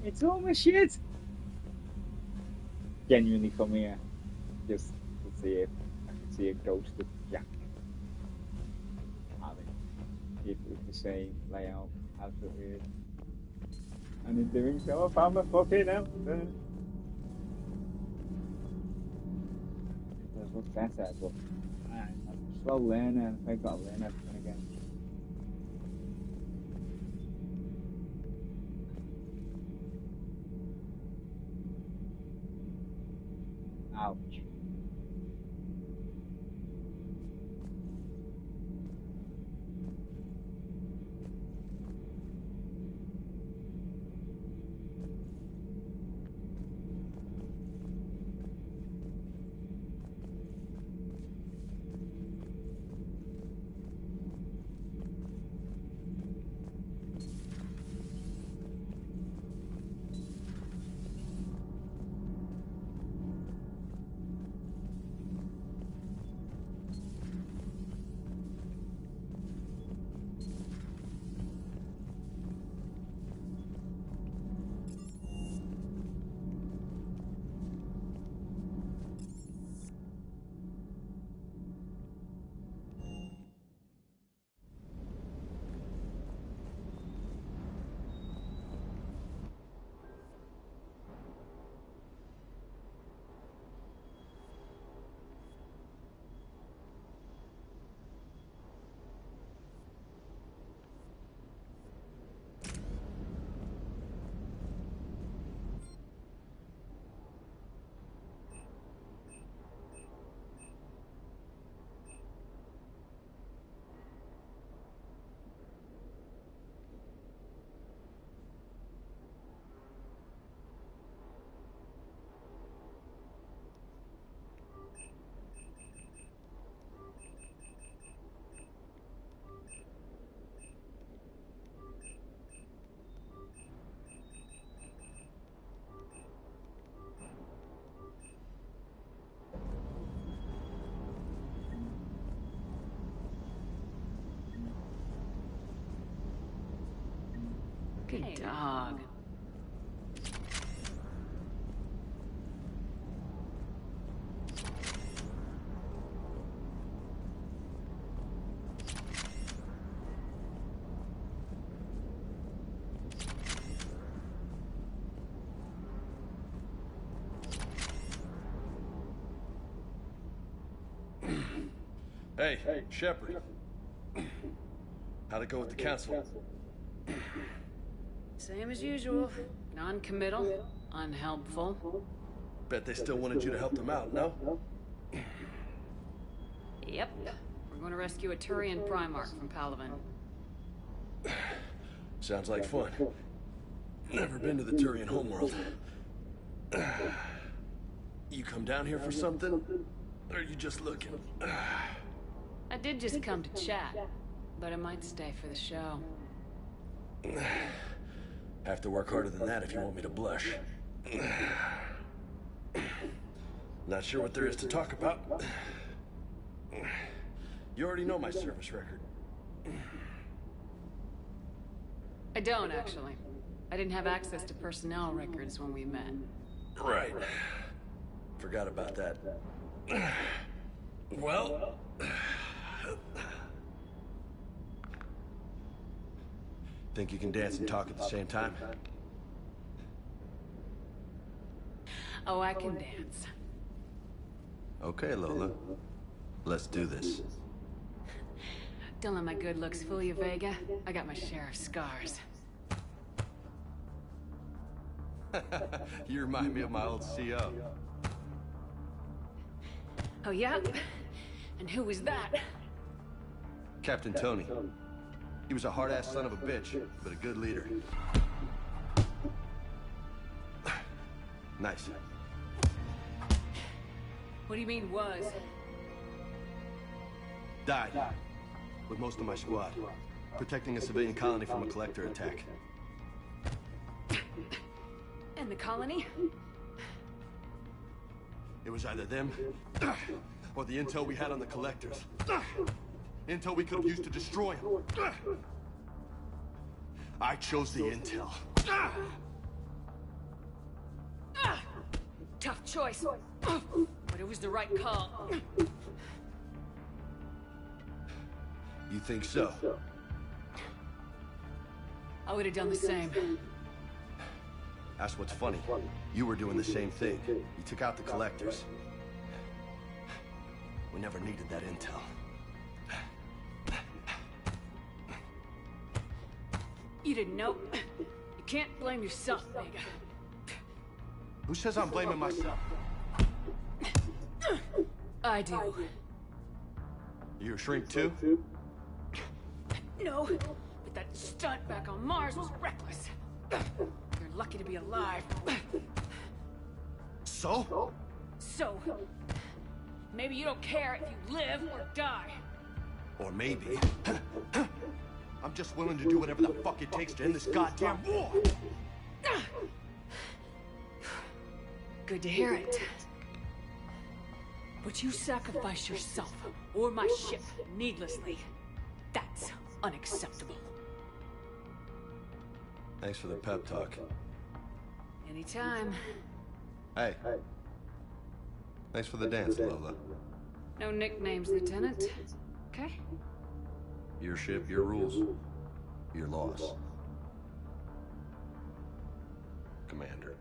It's all my shit! Genuinely from here. Just to see if I could see a ghost of Jack. It's the same layout, absolutely weird. And in doing so, I found my fucking answer. It does look better, but I'm a slow learner. I've got to learn everything again. Ouch. Good dog. Hey, Shepard. How'd it go with the council? Same as usual. Non-committal, unhelpful. Bet they still wanted you to help them out, no? Yep. We're going to rescue a Turian Primarch from Palaven. Sounds like fun. Never been to the Turian homeworld. You come down here for something? Or are you just looking? I did just come to chat, but I might stay for the show. Have to work harder than that if you want me to blush. Not sure what there is to talk about. You already know my service record. I don't, actually. I didn't have access to personnel records when we met. Right. Forgot about that. Well... Think you can dance and talk at the same time? Oh, I can dance. Okay, Lola. Let's do this. Don't let my good looks fool you, Vega. I got my share of scars. You remind me of my old CO. Oh, yeah? And who was that? Captain Tony. He was a hard-ass son of a bitch, but a good leader. Nice. What do you mean, was? Died. With most of my squad. Protecting a civilian colony from a collector attack. And the colony? It was either them, or the intel we had on the collectors. Intel we could have used to destroy them. I chose the intel. Tough choice. But it was the right call. You think so? I would have done the same. That's what's funny. You were doing the same thing. You took out the collectors. We never needed that intel. You didn't know. You can't blame yourself, Vega. Who says I'm blaming myself? I do. You a shrink too? No, but that stunt back on Mars was reckless. You're lucky to be alive. So? So, maybe you don't care if you live or die. Or maybe... I'm just willing to do whatever the fuck it takes to end this goddamn war! Good to hear it. But you sacrifice yourself, or my ship, needlessly. That's unacceptable. Thanks for the pep talk. Anytime. Hey. Thanks for the dance, Lola. No nicknames, Lieutenant. Okay? Your ship, your rules. Your loss. Commander.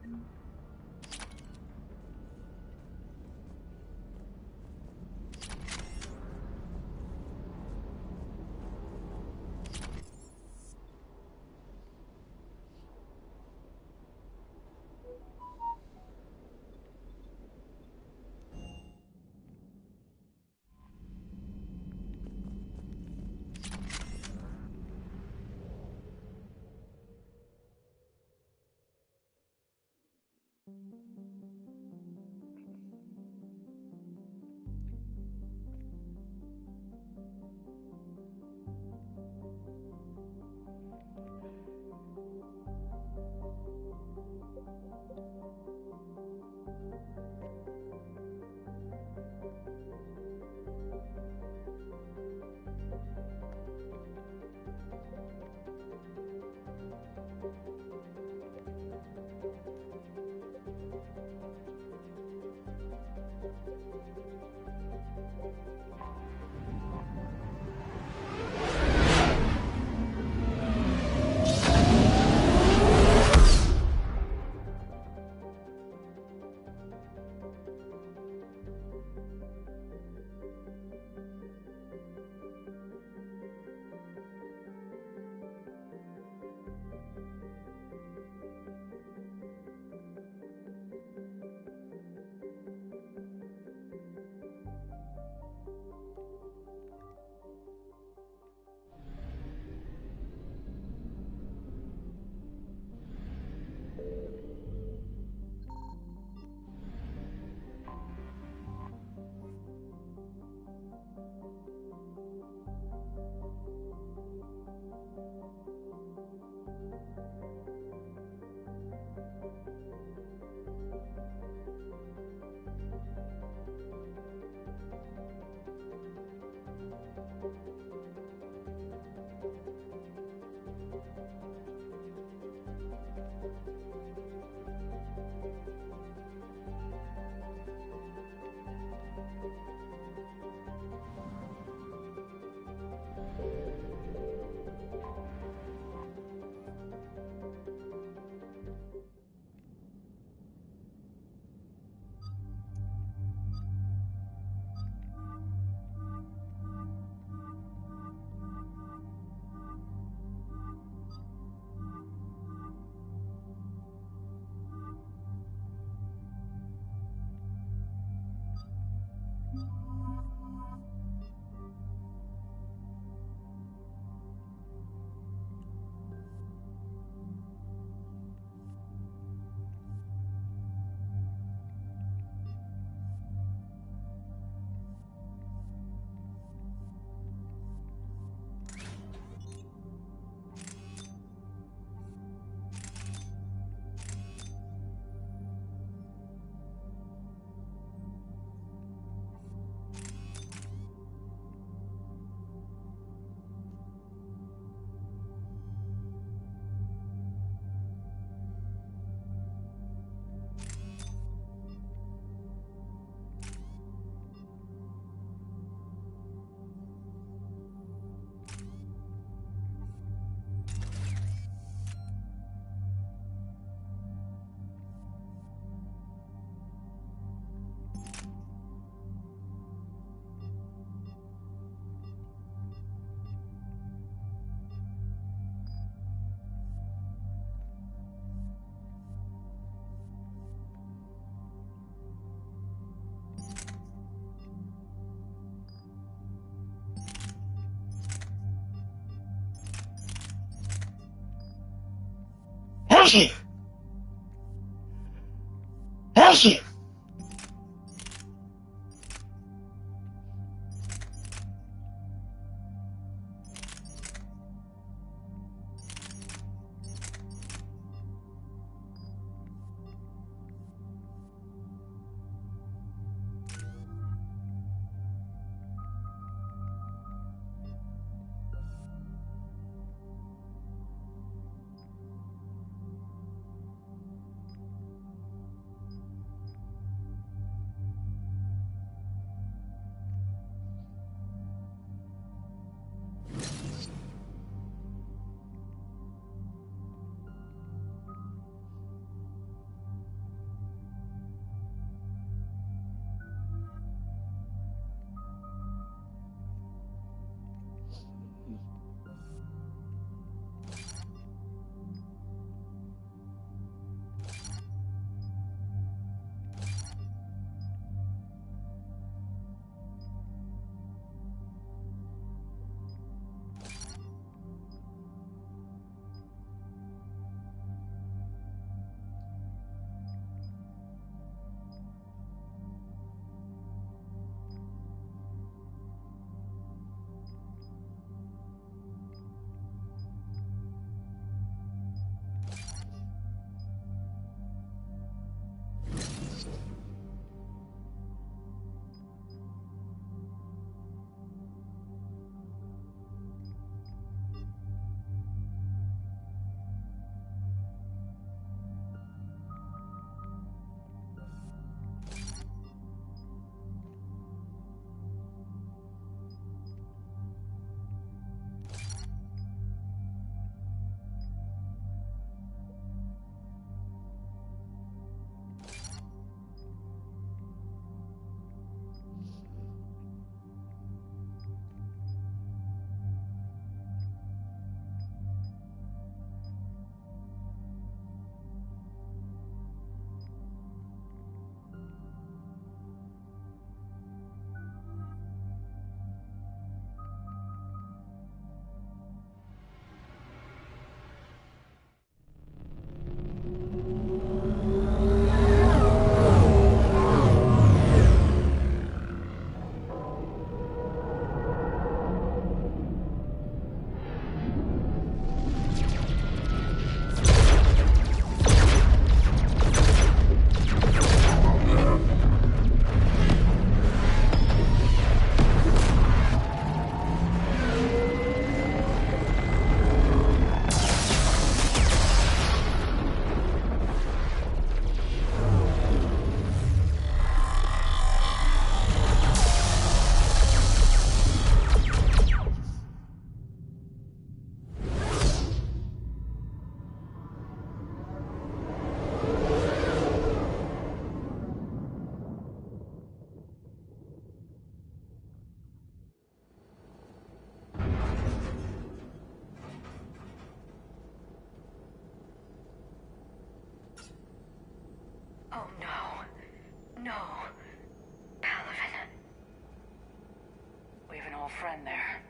friend there.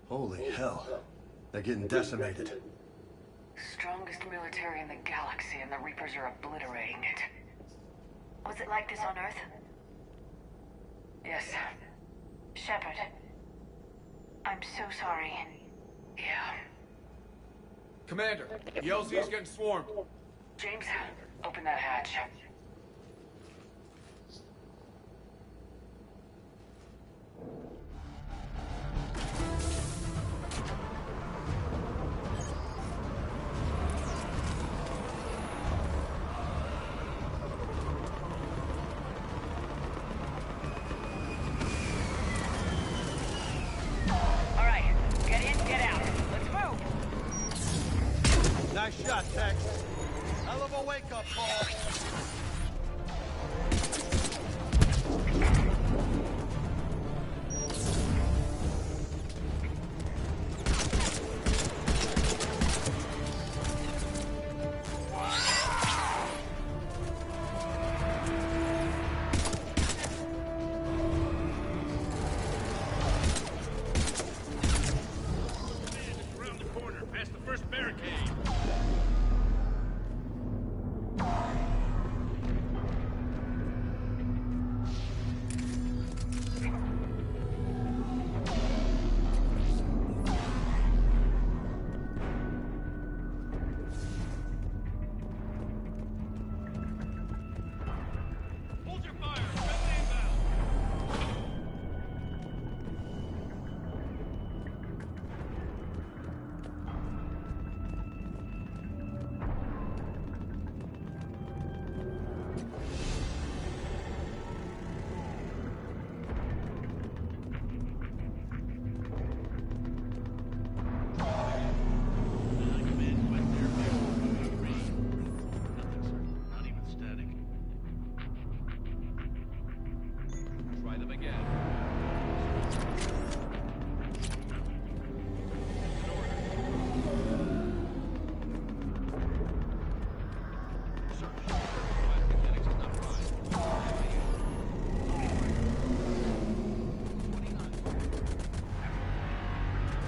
Holy hell. They're getting decimated. Strongest military in the galaxy, and the Reapers are obliterating it. Was it like this on Earth? Yes. Shepard. I'm so sorry. Yeah. Commander, the LZ is getting swarmed. James, open that hatch. Nice shot, Tex. Hell of a wake-up call.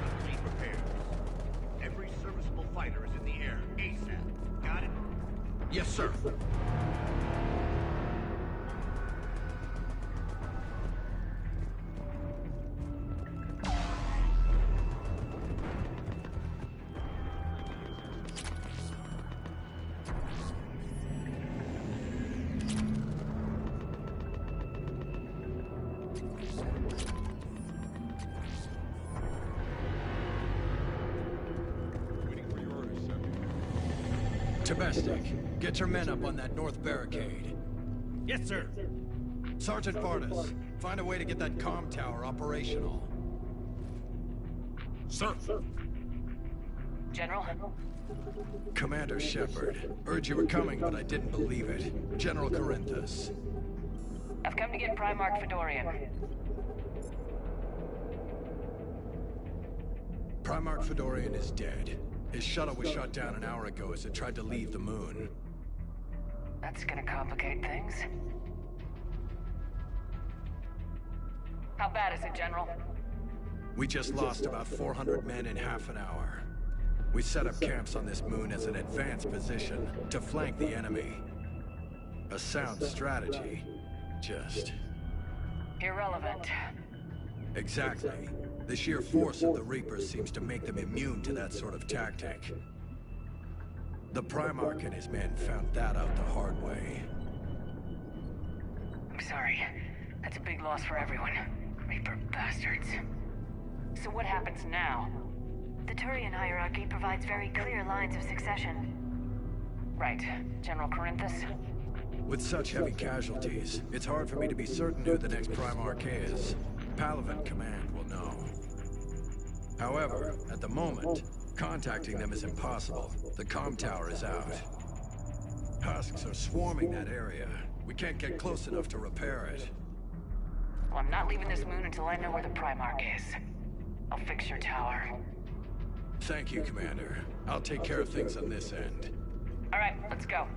Complete repairs. Every serviceable fighter is in the air ASAP. Got it? Yes, sir. Domestic, get your men up on that north barricade. Yes, sir. Sergeant Bartis, find a way to get that comm tower operational. Sir. General? Commander Shepard, heard you were coming, but I didn't believe it. General Corinthus. I've come to get Primarch Fedorian. Primarch Fedorian is dead. His shuttle was shot down an hour ago as it tried to leave the moon. That's gonna complicate things. How bad is it, General? We just lost about 400 men in half an hour. We set up camps on this moon as an advanced position to flank the enemy. A sound strategy. Just... irrelevant. Exactly. The sheer force of the Reapers seems to make them immune to that sort of tactic. The Primarch and his men found that out the hard way. I'm sorry. That's a big loss for everyone. Reaper bastards. So what happens now? The Turian hierarchy provides very clear lines of succession. Right. General Corinthus? With such heavy casualties, it's hard for me to be certain who the next Primarch is. Palaven Command will know. However, at the moment, contacting them is impossible. The comm tower is out. Husks are swarming that area. We can't get close enough to repair it. Well, I'm not leaving this moon until I know where the Primarch is. I'll fix your tower. Thank you, Commander. I'll take care of things on this end. All right, let's go.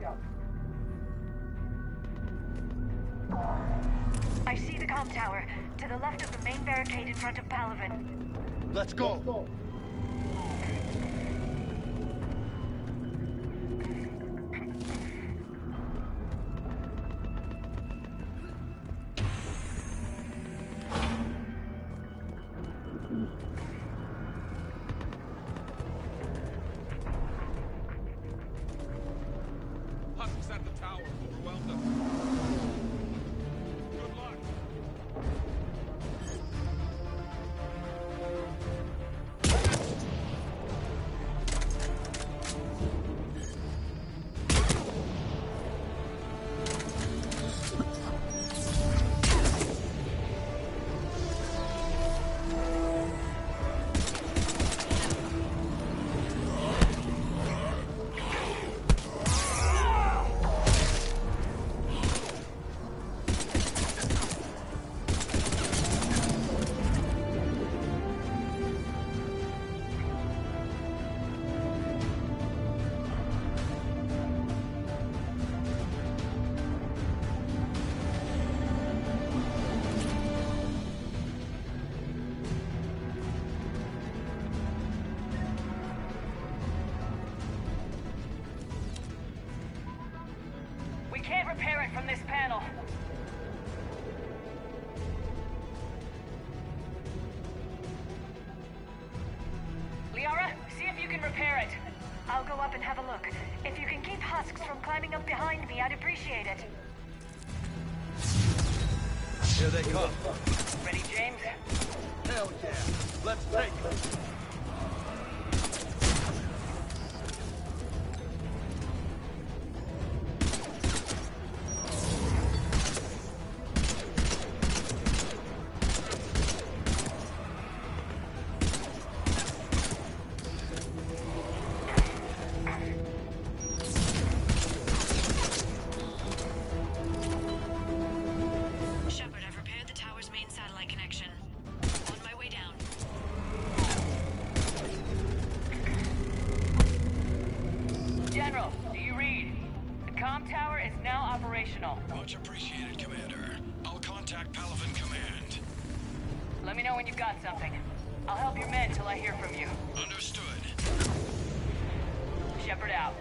I see the comm tower, to the left of the main barricade in front of Palaven. Let's go. Husks at the tower. Overwhelmed them. Good luck. We can't repair it from this panel. Liara, see if you can repair it. I'll go up and have a look. If you can keep Husks from climbing up behind me, I'd appreciate it. Here they come. Ready, James? Hell yeah. Let's take it. Shepard, I've repaired the tower's main tower is now operational. Much appreciated, Commander. I'll contact Palaven Command. Let me know when you've got something. I'll help your men till I hear from you. Understood. Shepard out.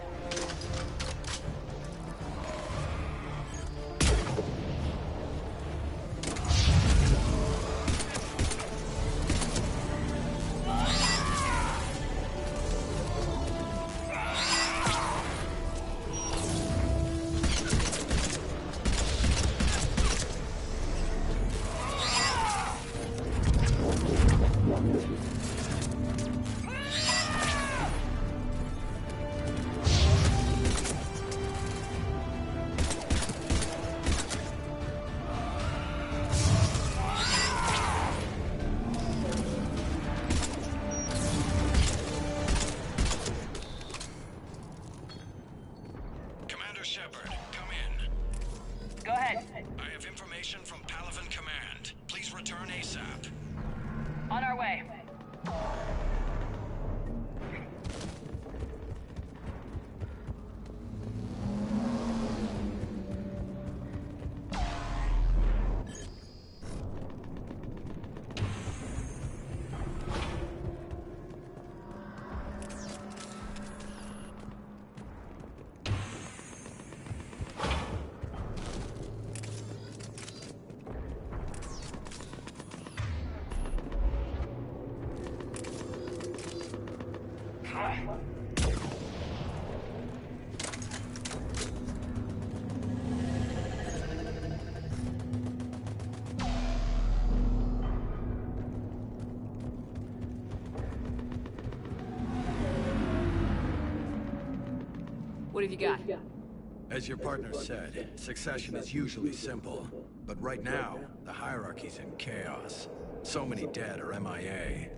On our way. What have you got? As your partner said, succession is usually simple. But right now, the hierarchy's in chaos. So many dead or MIA.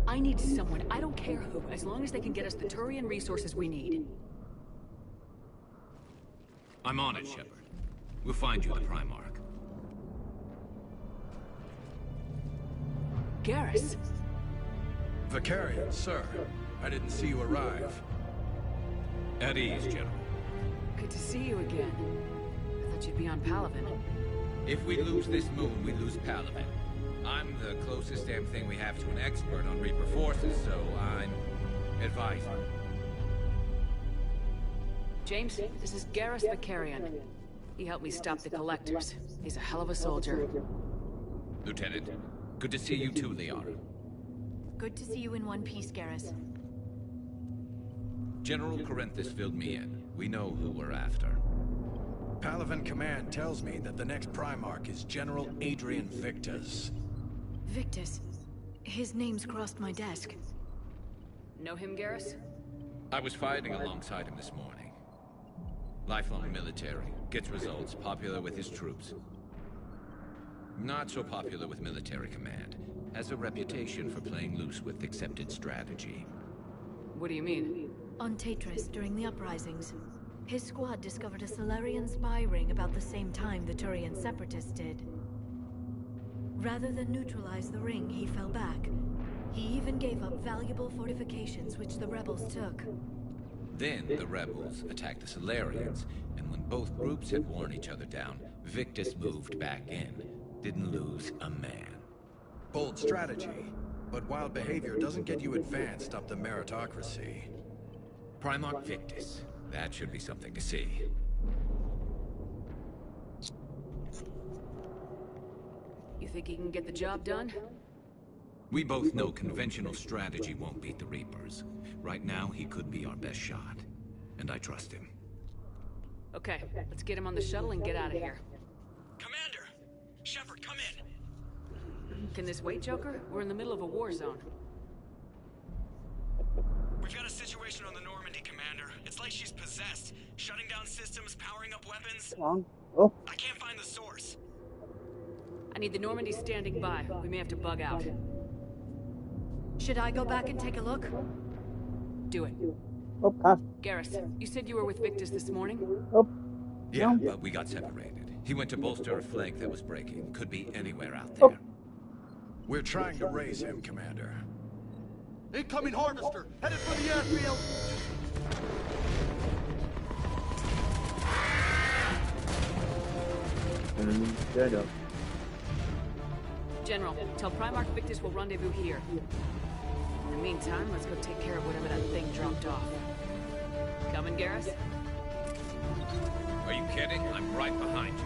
I need someone, I don't care who, as long as they can get us the Turian resources we need. I'm on it, Shepard. We'll find you the Primarch. Garrus? Vicarian, sir. I didn't see you arrive. At ease, General. Good to see you again. I thought you'd be on Palaven. If we lose this moon, we lose Palaven. I'm the closest damn thing we have to an expert on Reaper forces, so I'm advising. James, this is Garrus Vicarian. He helped me stop the Collectors. He's a hell of a soldier. Lieutenant, good to see you too, Liara. Good to see you in one piece, Garrus. General Corinthus filled me in. We know who we're after. Palaven Command tells me that the next Primarch is General Adrian Victus. Victus? His name's crossed my desk. Know him, Garrus? I was fighting alongside him this morning. Lifelong military, gets results, popular with his troops. Not so popular with military command. Has a reputation for playing loose with accepted strategy. What do you mean? On Tatris, during the uprisings, his squad discovered a Solarian spy ring about the same time the Turian Separatists did. Rather than neutralize the ring, he fell back. He even gave up valuable fortifications which the rebels took. Then the rebels attacked the Solarians, and when both groups had worn each other down, Victus moved back in. Didn't lose a man. Bold strategy, but wild behavior doesn't get you advanced up the meritocracy. Primarch Victus. That should be something to see. You think he can get the job done? We both know conventional strategy won't beat the Reapers. Right now, he could be our best shot. And I trust him. Okay, let's get him on the shuttle and get out of here. Commander! Shepard, come in! Can this wait, Joker? We're in the middle of a war zone. We've got a situation on the Normandy, Commander. It's like she's possessed. Shutting down systems, powering up weapons. Oh. I can't find the source. I need the Normandy standing by. We may have to bug out. Should I go back and take a look? Do it. Oh, pass. Garrus, you said you were with Victus this morning? Oh. Yeah, but we got separated. He went to bolster a flank that was breaking. Could be anywhere out there. We're trying to raise him, Commander. Incoming harvester! Headed for the airfield! Good up. General, tell Primarch Victus we'll rendezvous here. In the meantime, let's go take care of whatever that thing dropped off. Coming, Garrus? Are you kidding? I'm right behind you.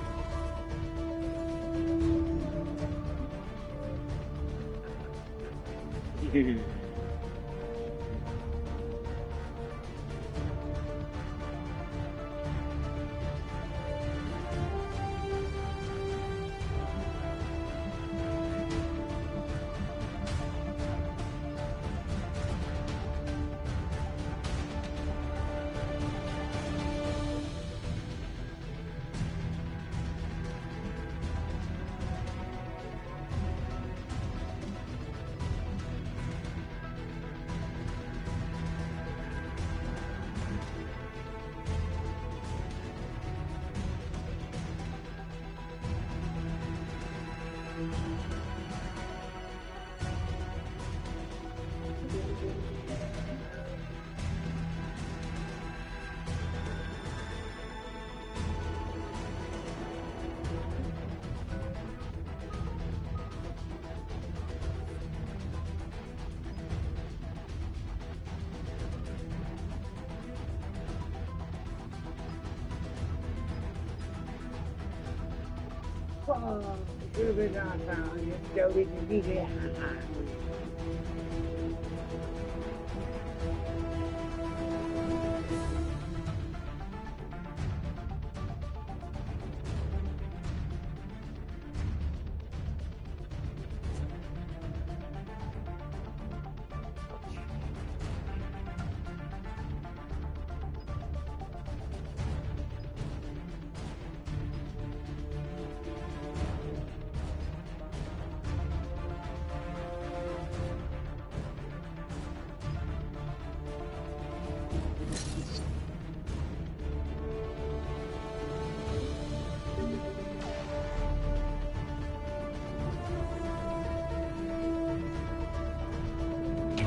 Oh, you've been on town. You're still with me there.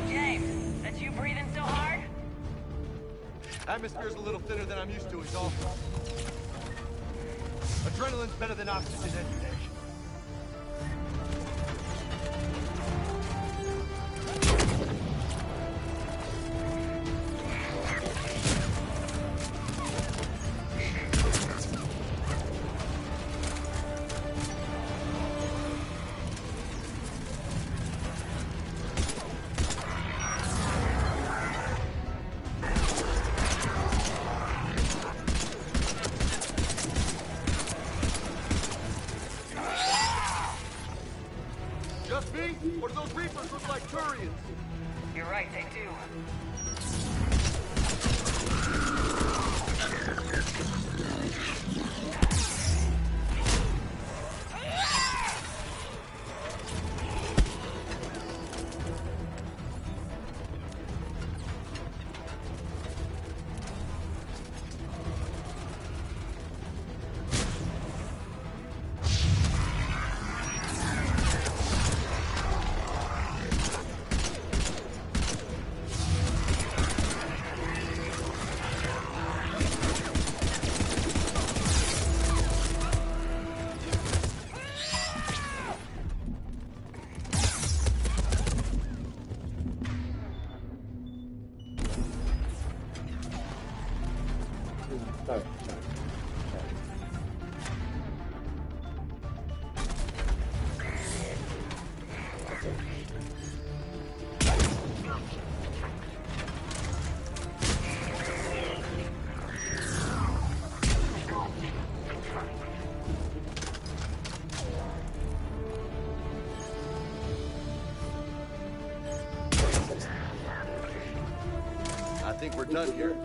James, that's you breathing so hard? Atmosphere's a little thinner than I'm used to, is all. Adrenaline's better than oxygen any day. Just me? Or do those Reapers look like Turians? You're right, they do. Sorry. I think we're done here.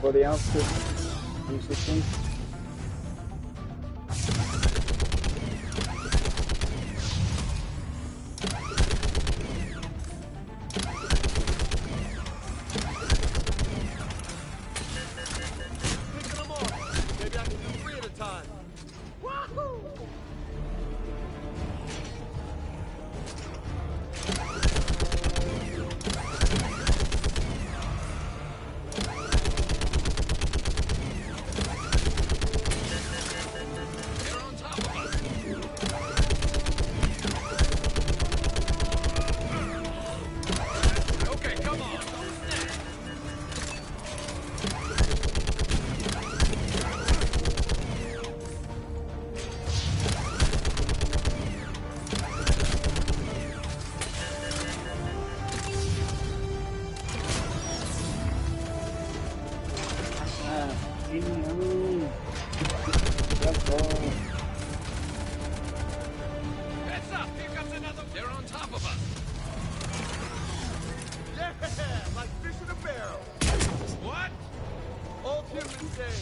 Nobody else could use this thing. Picking them off. Maybe I can do 3 at a time. Wahoo! Heads up! Here comes another. They're on top of us. Yeah, like fish in a barrel. What? Old humans say,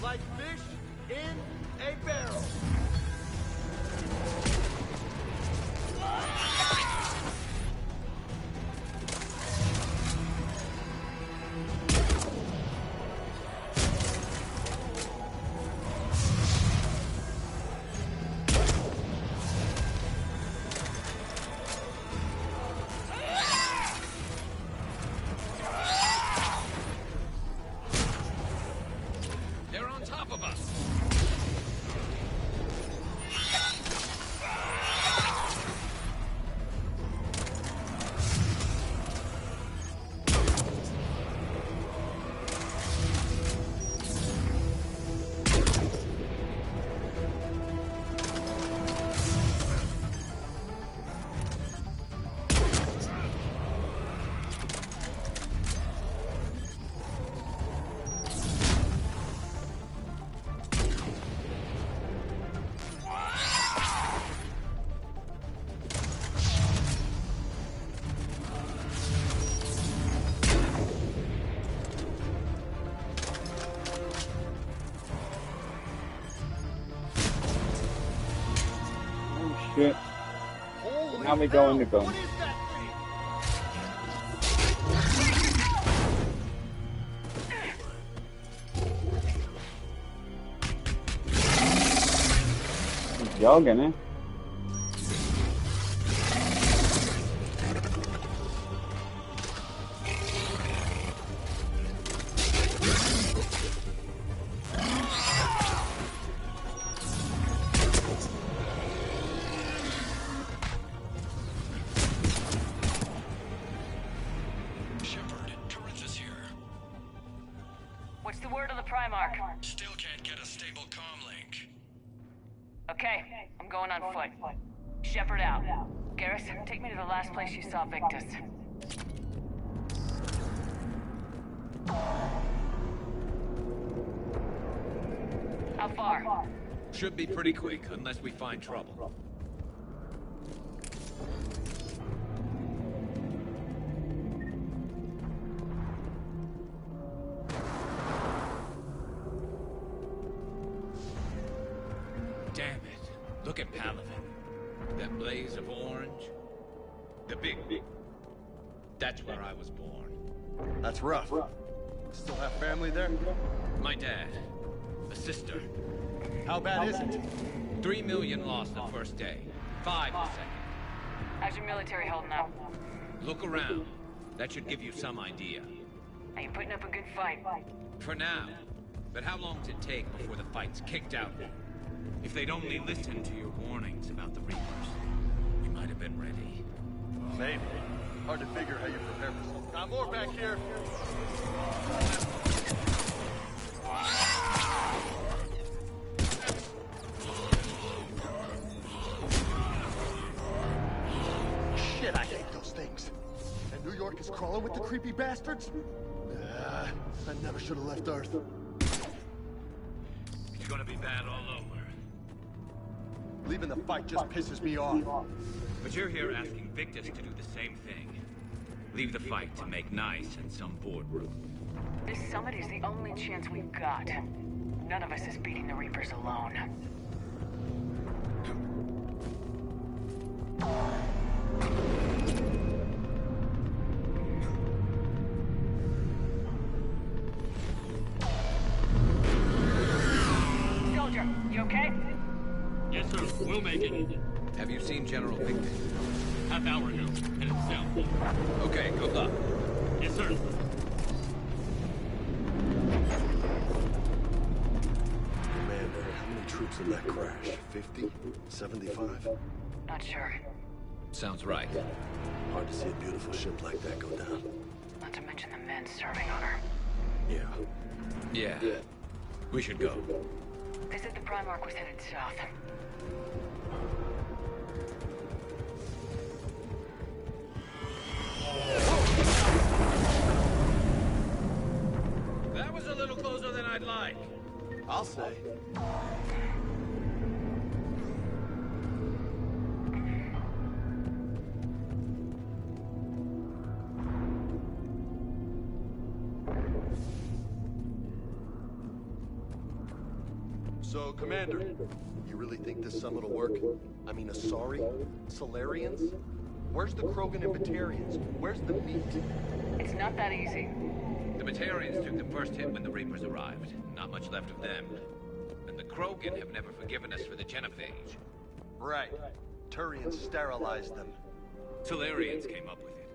like fish in a barrel. They're on top of us. Shit. Now we go in the gun. He's jogging, eh? What's the word on the Primarch? Still can't get a stable comm link. Okay, I'm going on foot. Shepard out. Garrus, take me to the last place you saw Victus. How far? Should be pretty quick, unless we find trouble. Damn it. Look at Palaven. That blaze of orange. The big... That's where I was born. That's rough. Still have family there? My dad. A sister. How bad is it? 3 million lost the first day. 5 the second. How's your military holding up? Look around. That should give you some idea. Are you putting up a good fight? For now. But how long does it take before the fight's kicked out? If they'd only listened to your warnings about the Reapers, we might have been ready. Maybe. Hard to figure how you prepare for something. Got more back here. Shit, I hate those things. And New York is crawling with the creepy bastards? I never should have left Earth. It's gonna be bad all over. Leaving the fight just pisses me off. But you're here asking Victus to do the same thing. Leave the fight to make nice in some boardroom. This summit is the only chance we've got. None of us is beating the Reapers alone. Soldier, you okay? Yes, sir. We'll make it. Have you seen General Victor? Half hour ago. Headed south. Okay, good luck. Yes, sir. Commander, how many troops in that crash? 50? 75? Not sure. Sounds right. Hard to see a beautiful ship like that go down. Not to mention the men serving on her. Yeah. Yeah. We should go. They said the Primarch was headed south. That was a little closer than I'd like. I'll say. So, Commander, you really think this summit will work? I mean, Asari? Solarians? Where's the Krogan and Batarians? Where's the meat? It's not that easy. The Batarians took the first hit when the Reapers arrived. Not much left of them. And the Krogan have never forgiven us for the genophage. Right. Turians sterilized them. Solarians came up with it.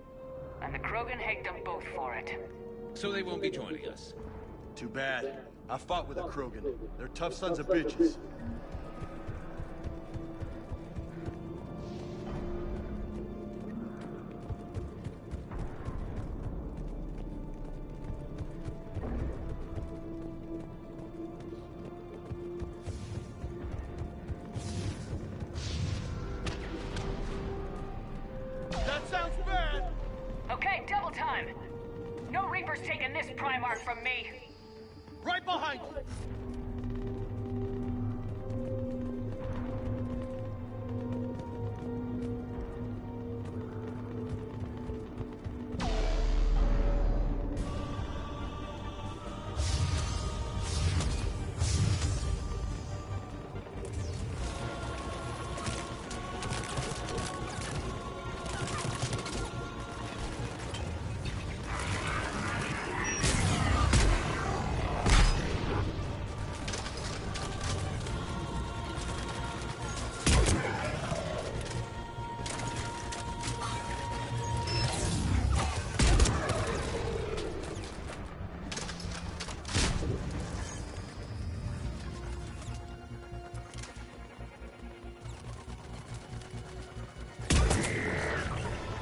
And the Krogan hate them both for it. So they won't be joining us. Too bad. I fought with a Krogan. They're tough sons of bitches. That sounds bad! Okay, double time! No Reapers taking this Primarch from me! Right behind you!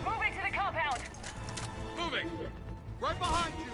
Moving to the compound! Moving! Right behind you!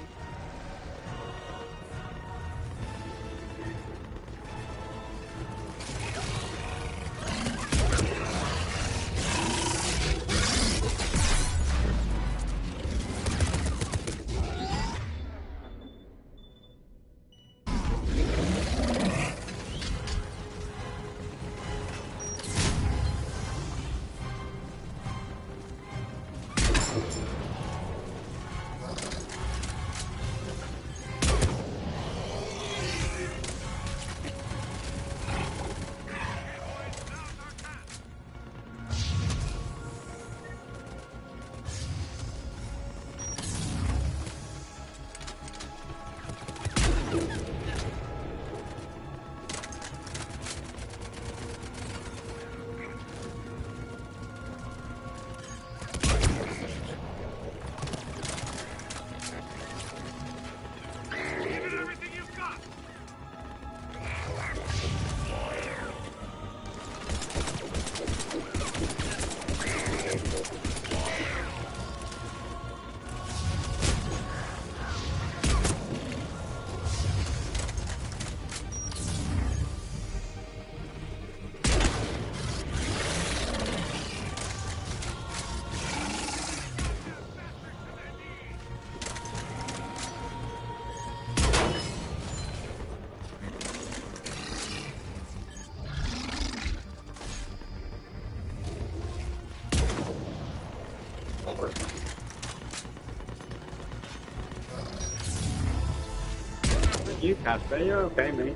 You, Casper, you're okay, mate.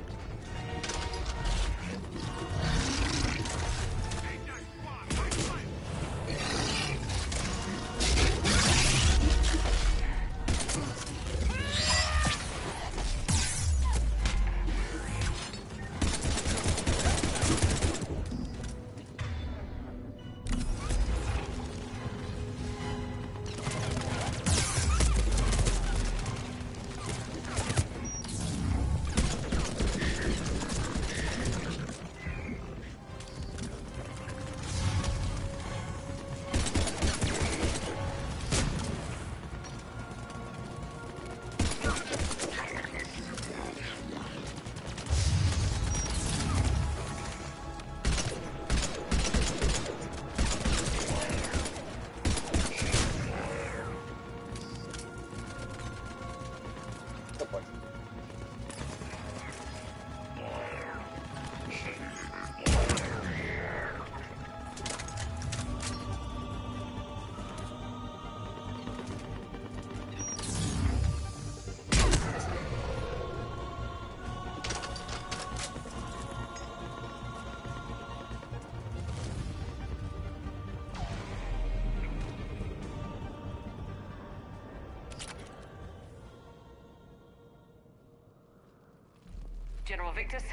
General Victus?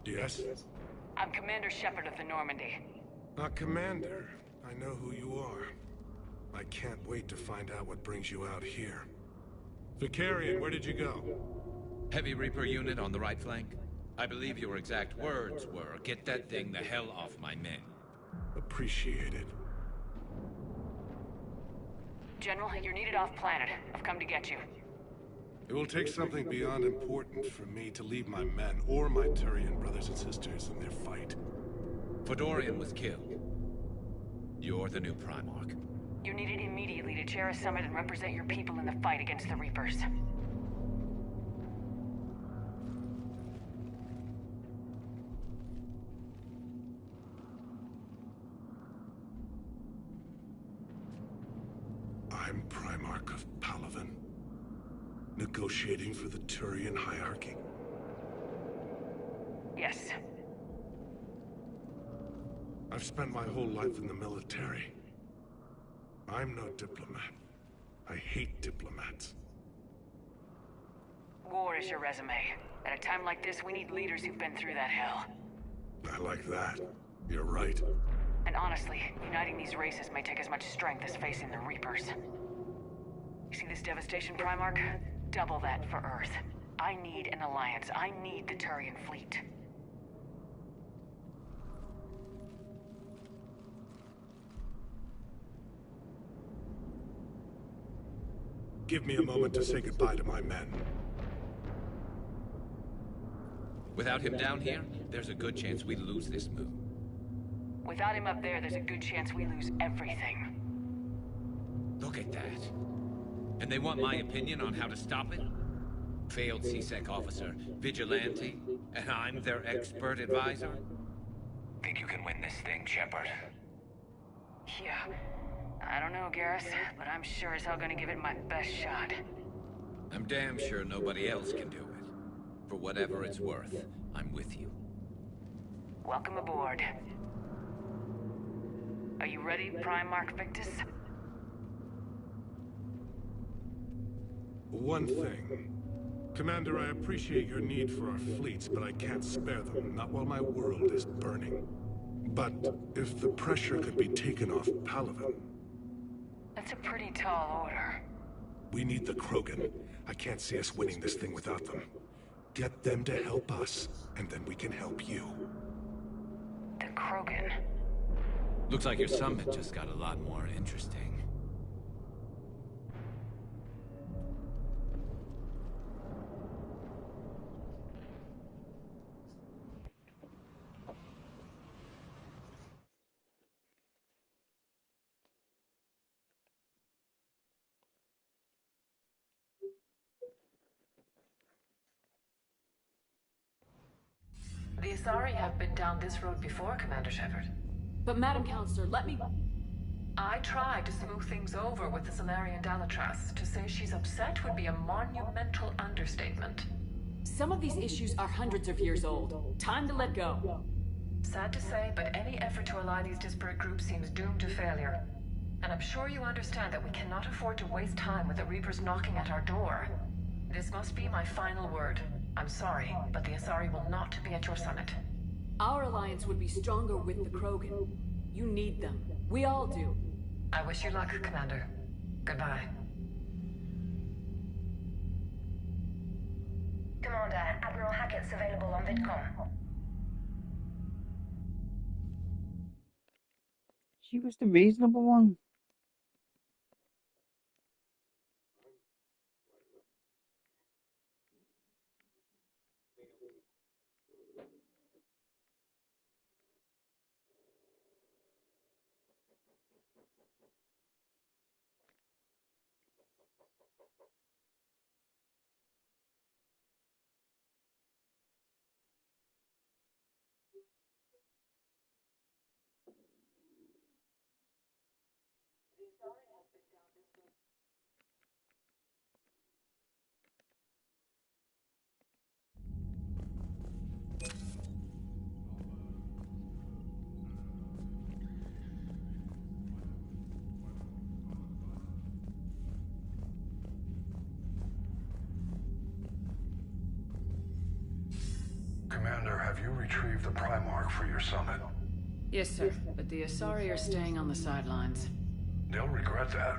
Yes? I'm Commander Shepard of the Normandy. Commander, I know who you are. I can't wait to find out what brings you out here. Vicarian, where did you go? Heavy Reaper unit on the right flank. I believe your exact words were, "Get that thing the hell off my men." Appreciate it. General, you're needed off-planet. I've come to get you. It will take something beyond important for me to leave my men or my Turian brothers and sisters in their fight. Fedorian was killed. You're the new Primarch. You're needed immediately to chair a summit and represent your people in the fight against the Reapers. I'm Primarch of Palaven. Negotiating for the Turian hierarchy. Yes. I've spent my whole life in the military. I'm no diplomat. I hate diplomats. War is your resume. At a time like this, we need leaders who've been through that hell. I like that. You're right. And honestly, uniting these races may take as much strength as facing the Reapers. You see this devastation, Primarch? Double that for Earth. I need an alliance. I need the Turian fleet. Give me a moment to say goodbye to my men. Without him down here, there's a good chance we lose this move. Without him up there, there's a good chance we lose everything. Look at that. And they want my opinion on how to stop it? Failed C-Sec officer, vigilante, and I'm their expert advisor? Think you can win this thing, Shepard? Yeah. I don't know, Garrus, but I'm sure as hell gonna give it my best shot. I'm damn sure nobody else can do it. For whatever it's worth, I'm with you. Welcome aboard. Are you ready, Primarch Victus? One thing. Commander, I appreciate your need for our fleets, but I can't spare them, not while my world is burning. But if the pressure could be taken off Palaven... That's a pretty tall order. We need the Krogan. I can't see us winning this thing without them. Get them to help us, and then we can help you. The Krogan? Looks like your summit just got a lot more interesting. The Asari have been down this road before, Commander Shepard. But Madam Counselor, let me... I tried to smooth things over with the Solarian Dalatras. To say she's upset would be a monumental understatement. Some of these issues are hundreds of years old. Time to let go. Sad to say, but any effort to ally these disparate groups seems doomed to failure. And I'm sure you understand that we cannot afford to waste time with the Reapers knocking at our door. This must be my final word. I'm sorry, but the Asari will not be at your summit. Our alliance would be stronger with the Krogan. You need them. We all do. I wish you luck, Commander. Goodbye. Commander, Admiral Hackett's available on VidCom. She was the reasonable one. Commander, have you retrieved the Primarch for your summit? Yes, sir. But the Asari are staying on the sidelines. They'll regret that.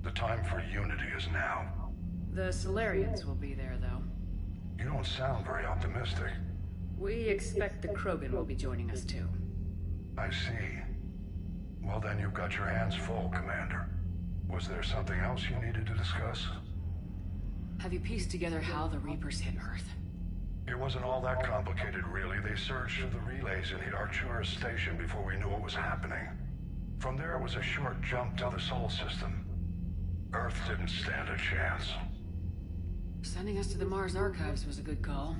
The time for unity is now. The Solarians will be there, though. You don't sound very optimistic. We expect the Krogan will be joining us, too. I see. Well, then you've got your hands full, Commander. Was there something else you needed to discuss? Have you pieced together how the Reapers hit Earth? It wasn't all that complicated, really. They surged through the relays and hit Arcturus Station before we knew what was happening. From there, it was a short jump to the Sol system. Earth didn't stand a chance. Sending us to the Mars Archives was a good call.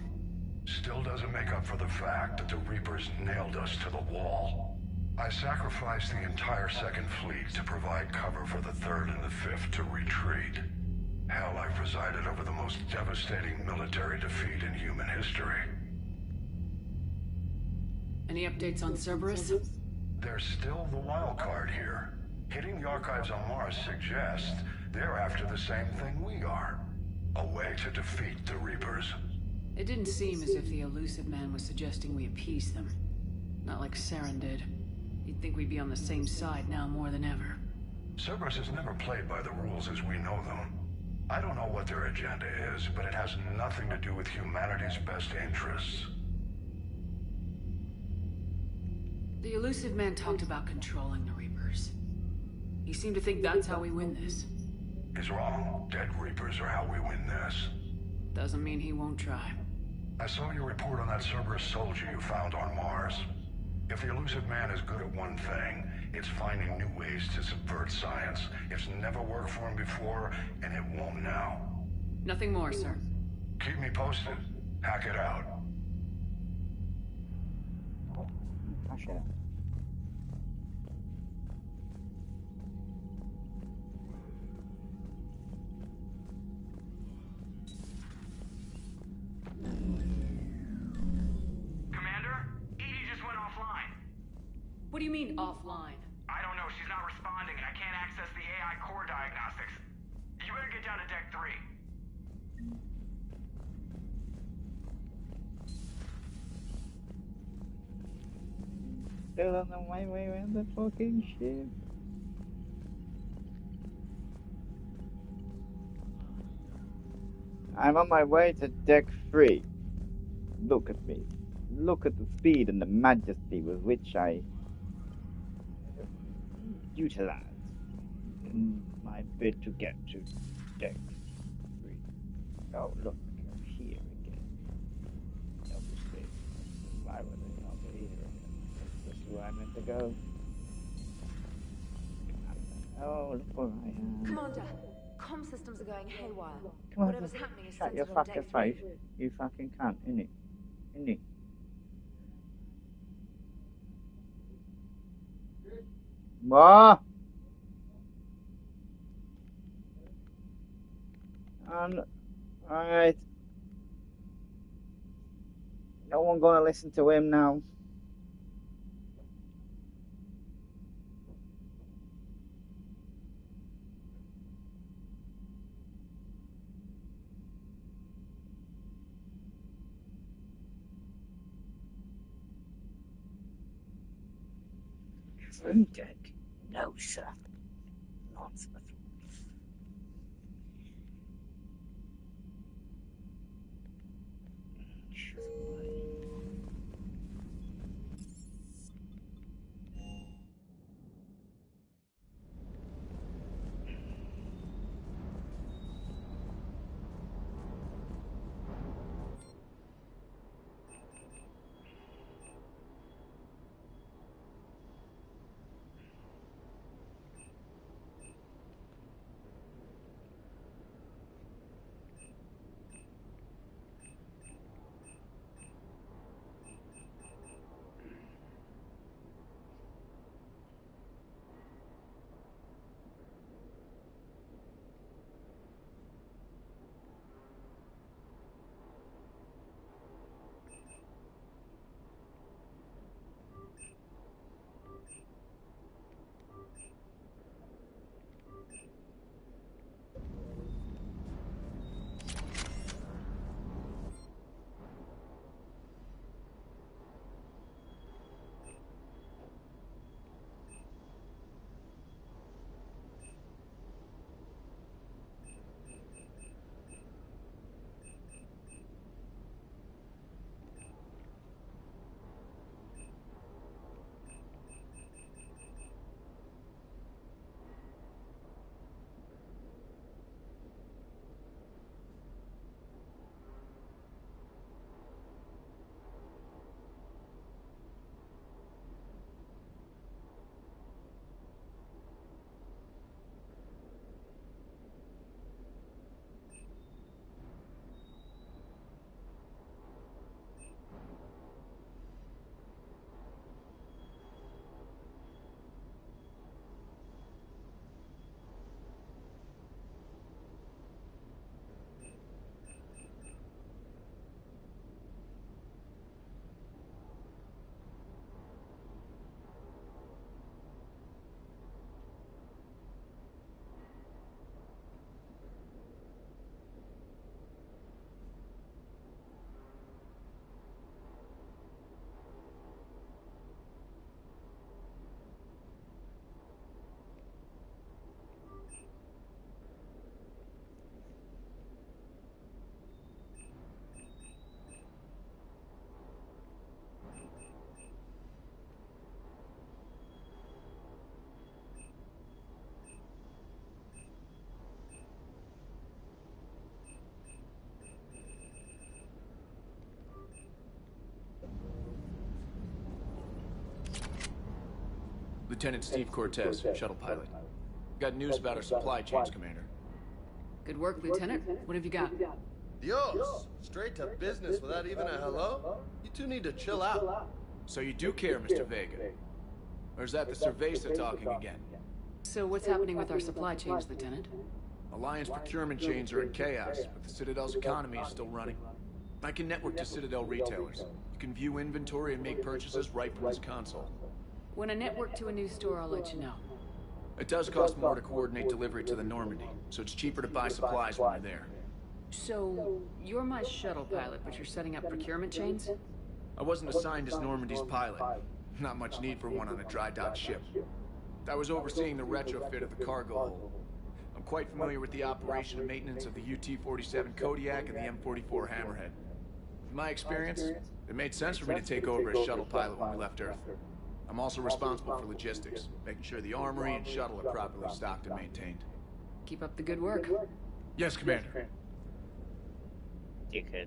Still doesn't make up for the fact that the Reapers nailed us to the wall. I sacrificed the entire Second Fleet to provide cover for the Third and the Fifth to retreat. Hell, I presided over the most devastating military defeat in human history. Any updates on Cerberus? There's still the wild card here. Hitting the archives on Mars suggests they're after the same thing we are. A way to defeat the Reapers. It didn't seem as if the elusive man was suggesting we appease them. Not like Saren did. You'd think we'd be on the same side now more than ever. Cerberus has never played by the rules as we know them. I don't know what their agenda is, but it has nothing to do with humanity's best interests. The elusive man talked about controlling the Reapers. He seemed to think that's how we win this. He's wrong. Dead Reapers are how we win this. Doesn't mean he won't try. I saw your report on that Cerberus soldier you found on Mars. If the elusive man is good at one thing, it's finding new ways to subvert science. It's never worked for him before, and it won't now. Nothing more, sir. Keep me posted. Hack it out. Hack. Commander, Edie just went offline. What do you mean, offline? I don't know. She's not responding, and I can't access the AI core diagnostics. You better get down to Deck 3. Still on the way around the fucking ship. I'm on my way to Deck 3. Look at me. Look at the speed and the majesty with which I utilize in my bid to get to Deck 3. Oh, look, I'm here again. Obviously, why would they not be here again? This is where I meant to go. Oh, look where I am. Commander, comm systems are going haywire. Come on, Whatever's happening is shut your centered on fucking Deck 3. face. You fucking cunt, innit? Innit? What? And alright. No one gonna listen to him now. Dead. No, sir. Nonsense. Lieutenant Steve Cortez, shuttle pilot. Got news about our supply chains, Commander. Good work, Lieutenant. What have you got? Dios! Straight to business without even a hello? You two need to chill out. So you do care, Mr. Vega? Or is that the Cerveza talking again? So what's happening with our supply chains, Lieutenant? Alliance procurement chains are in chaos, but the Citadel's economy is still running. I can network to Citadel retailers. You can view inventory and make purchases right from this console. When I network to a new store, I'll let you know. It does cost more to coordinate delivery to the Normandy, so it's cheaper to buy supplies when you're there. So, you're my shuttle pilot, but you're setting up procurement chains? I wasn't assigned as Normandy's pilot. Not much need for one on a dry dock ship. I was overseeing the retrofit of the cargo hold. I'm quite familiar with the operation and maintenance of the UT-47 Kodiak and the M44 Hammerhead. In my experience, it made sense for me to take over as shuttle pilot when we left Earth. I'm also responsible for logistics, making sure the armory and shuttle are properly stocked and maintained. Keep up the good work. Yes, Commander. Dickhead.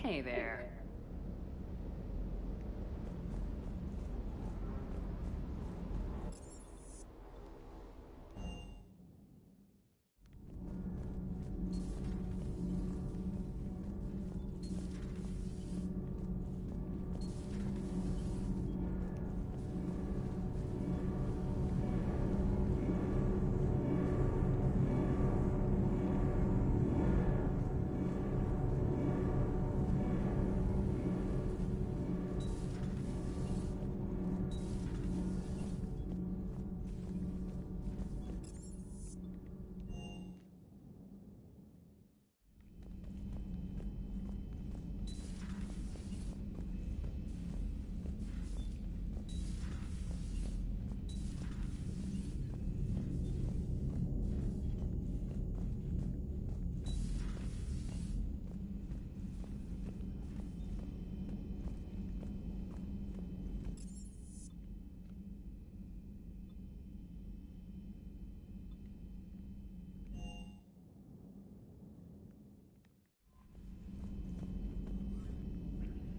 Hey there.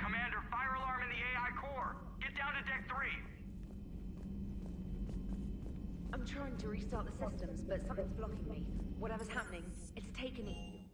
Commander, fire alarm in the AI core. Get down to deck 3. I'm trying to restart the systems, but something's blocking me. Whatever's happening, it's taken me.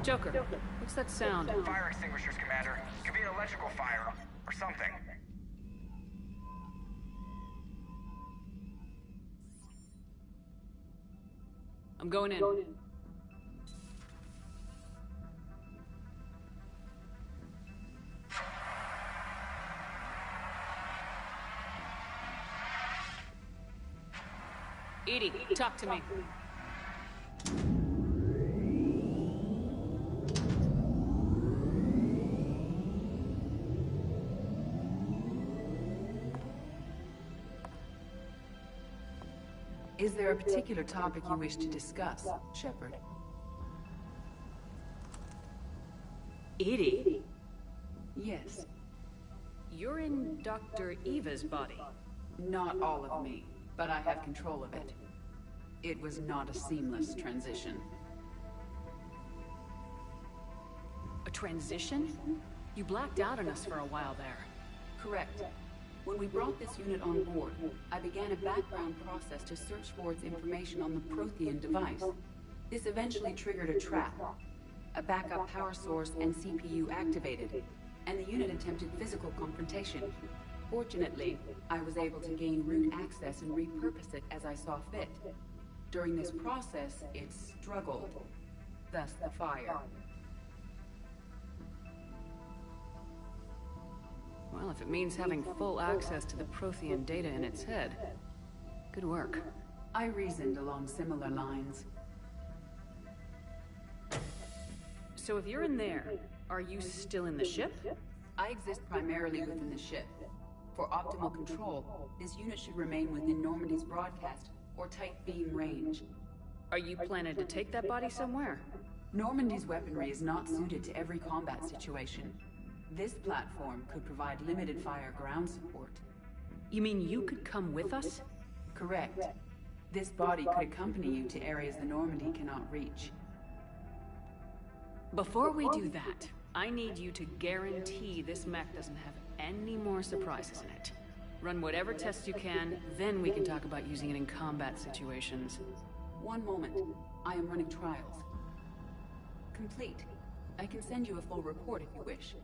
Joker, what's that sound? Fire extinguishers, Commander. Could be an electrical fire, or something. I'm going in. Edie, talk to me. Is there a particular topic you wish to discuss, Shepard? Edie? Yes. You're in Dr. Eva's body. Not all of me, but I have control of it. It was not a seamless transition. transition? You blacked out on us for a while there. Correct. When we brought this unit on board, I began a background process to search for its information on the Prothean device. This eventually triggered a trap. A backup power source and CPU activated, and the unit attempted physical confrontation. Fortunately, I was able to gain root access and repurpose it as I saw fit. During this process, it struggled. Thus the fire. Well, if it means having full access to the Prothean data in its head, good work. I reasoned along similar lines. So if you're in there, are you still in the ship? I exist primarily within the ship. For optimal control, this unit should remain within Normandy's broadcast or tight beam range. Are you planning to take that body somewhere? Normandy's weaponry is not suited to every combat situation. This platform could provide limited fire ground support. You mean you could come with us? Correct. This body could accompany you to areas the Normandy cannot reach. Before we do that, I need you to guarantee this mech doesn't have any more surprises in it. Run whatever tests you can, then we can talk about using it in combat situations. One moment. I am running trials. Complete. I can send you a full report if you wish.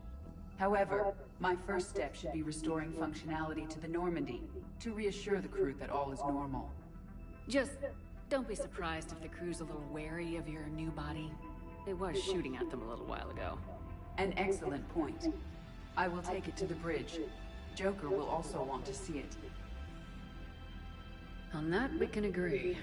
However, my first step should be restoring functionality to the Normandy, to reassure the crew that all is normal. Just don't be surprised if the crew's a little wary of your new body. They was shooting at them a little while ago. An excellent point. I will take it to the bridge. Joker will also want to see it. On that, we can agree.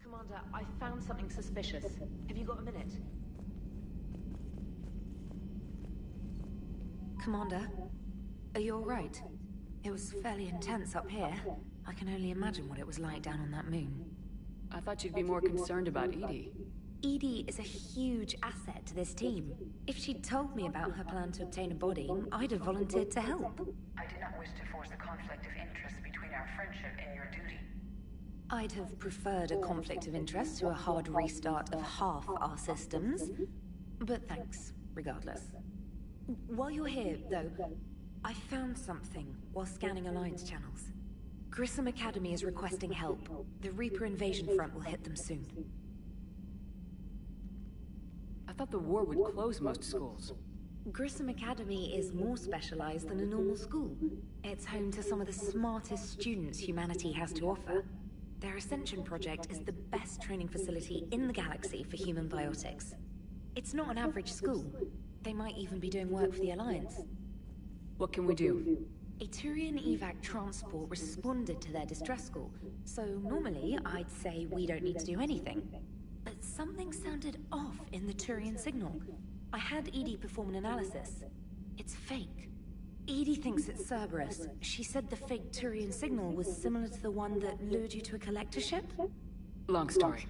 Commander, I found something suspicious. Have you got a minute? Commander, are you all right? It was fairly intense up here. I can only imagine what it was like down on that moon. I thought you'd be more concerned about Edie. Edie is a huge asset to this team. If she'd told me about her plan to obtain a body, I'd have volunteered to help. I did not wish to force a conflict of interest between our friendship and your duty. I'd have preferred a conflict of interest to a hard restart of half our systems. But thanks, regardless. While you're here, though, I found something while scanning Alliance channels. Grissom Academy is requesting help. The Reaper invasion front will hit them soon. I thought the war would close most schools. Grissom Academy is more specialized than a normal school. It's home to some of the smartest students humanity has to offer. Their Ascension project is the best training facility in the galaxy for human biotics. It's not an average school. They might even be doing work for the Alliance. What can we do? A Turian evac transport responded to their distress call, so normally I'd say we don't need to do anything. But something sounded off in the Turian signal. I had Edie perform an analysis. It's fake. Edie thinks it's Cerberus. She said the fake Turian signal was similar to the one that lured you to a collector ship? Long story.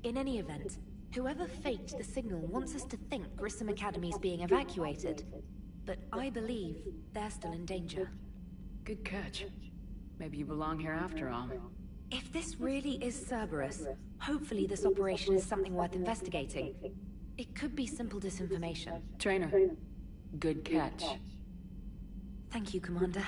In any event, whoever faked the signal wants us to think Grissom Academy's being evacuated. But I believe they're still in danger. Good catch. Maybe you belong here after all. If this really is Cerberus, hopefully this operation is something worth investigating. It could be simple disinformation. Trainer, good catch. Thank you, Commander.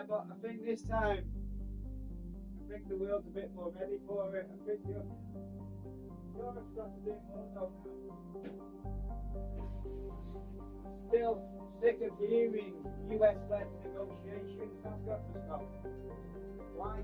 but I think this time, I think the world's a bit more ready for it. I think Europe's got to do more though now. Still sick of hearing US-led negotiations. That's got to stop. Why?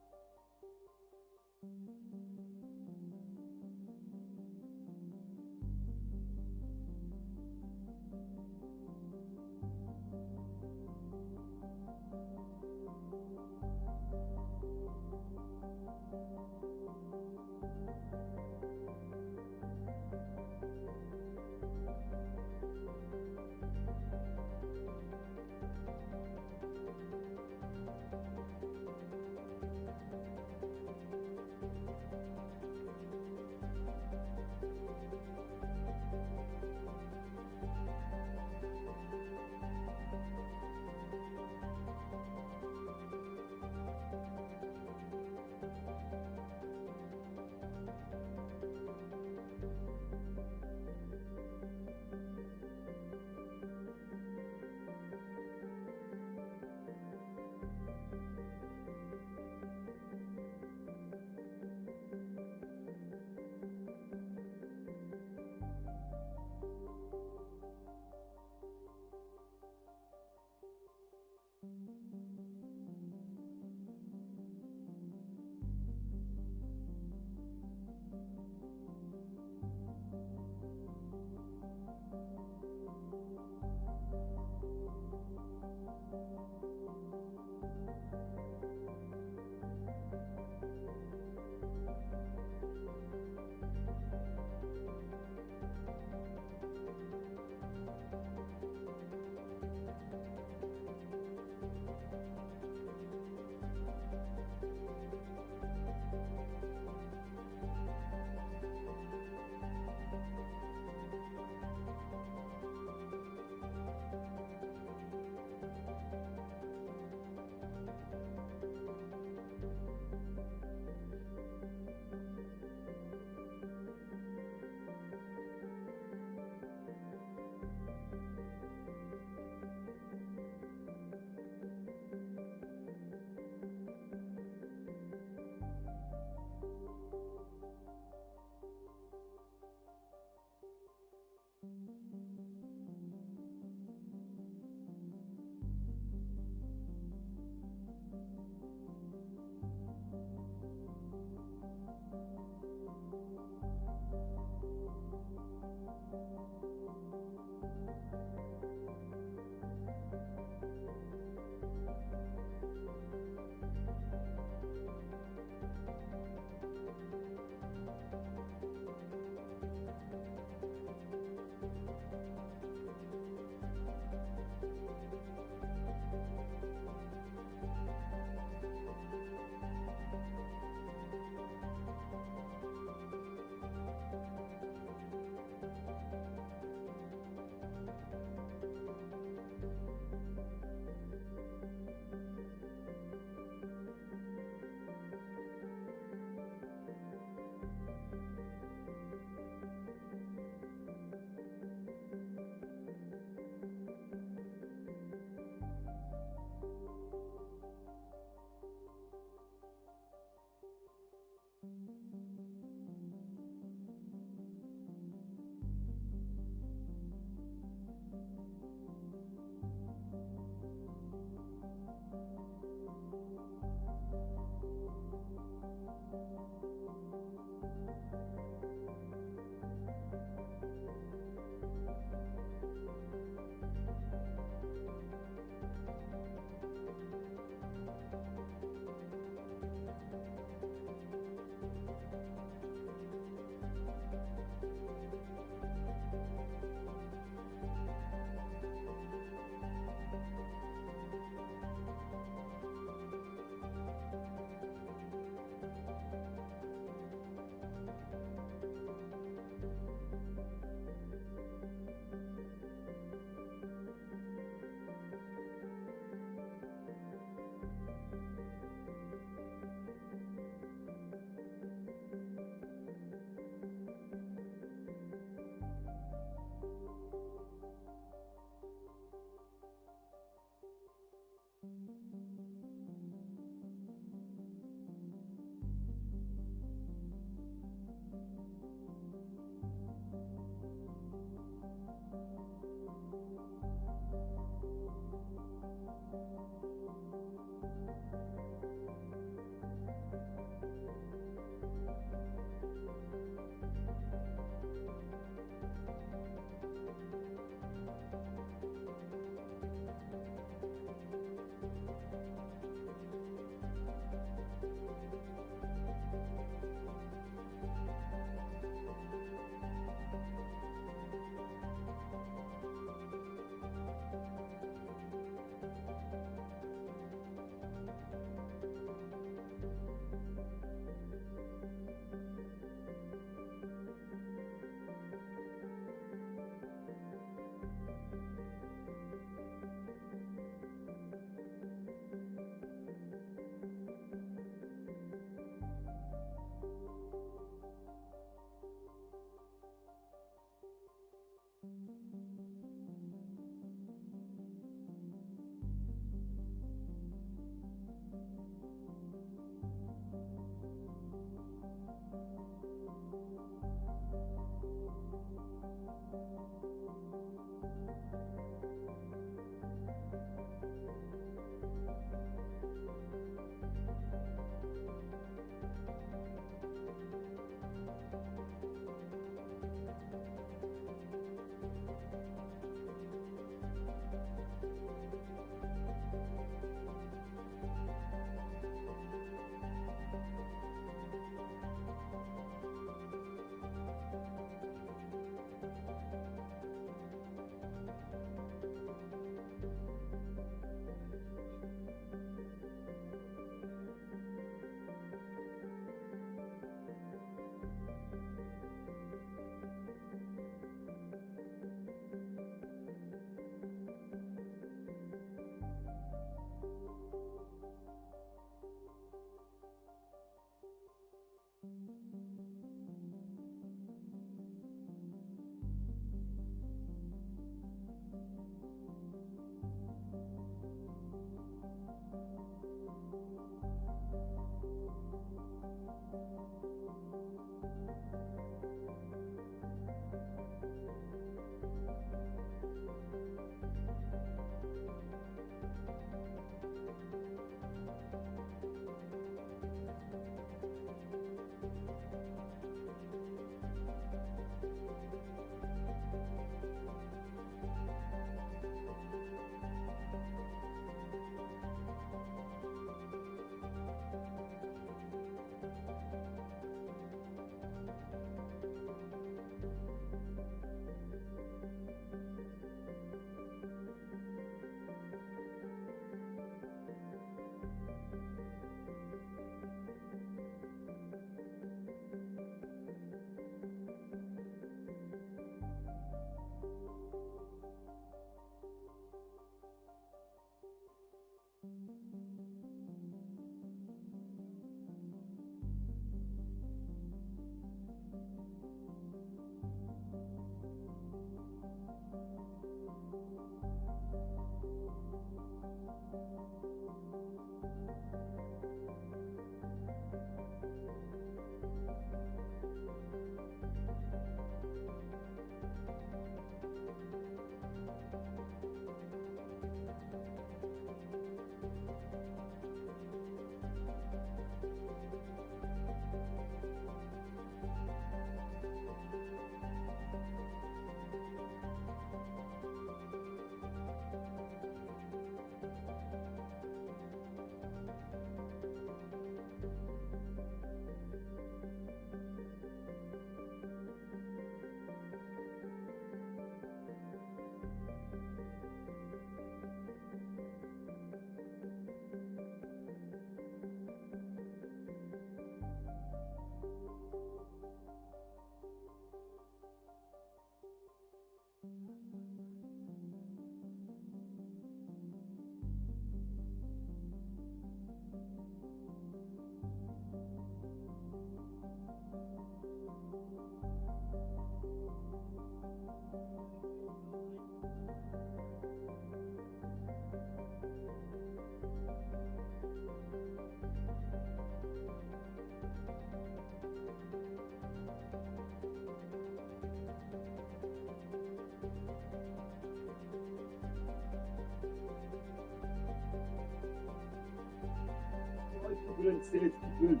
people and save people.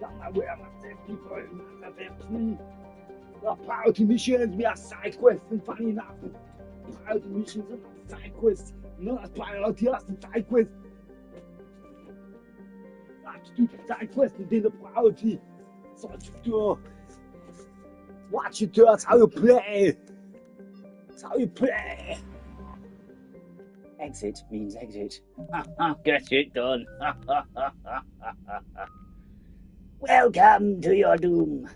Down my way, I'm not save people, I'm not Ectfree. We are priority missions, we are side quests, and funny enough, priority missions are not side quests. Not as priority as the side quests. Not to do the side quests within the priority. So what you do. Watch it, that's how you play. That's how you play. Exit means exit. Get it done. Welcome to your doom.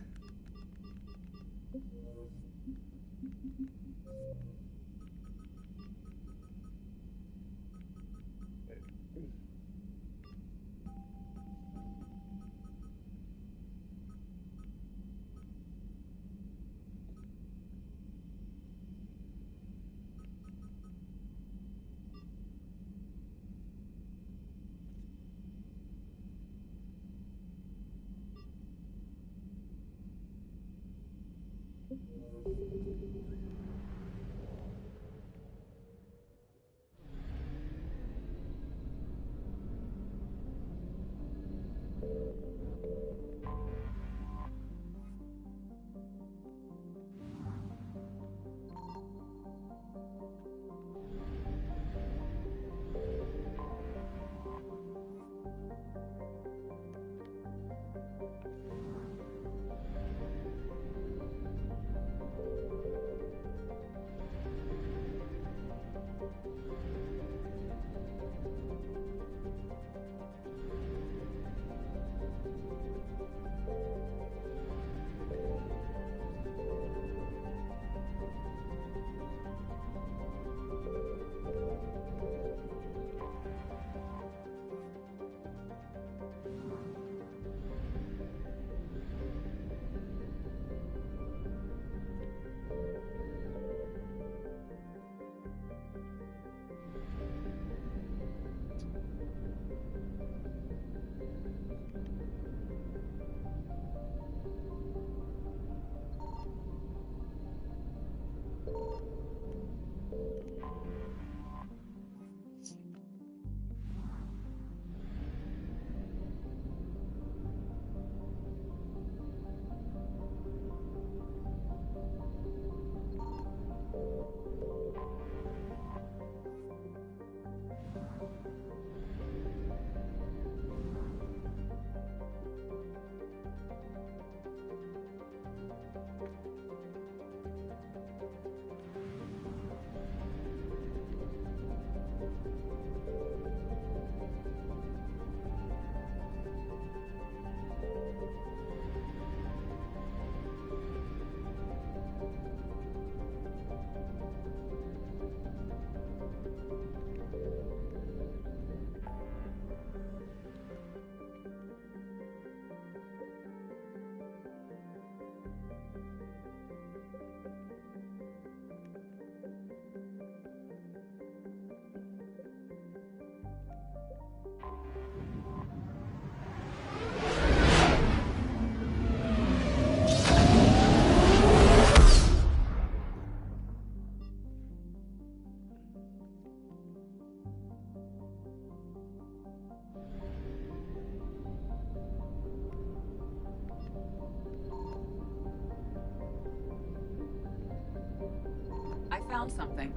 found something.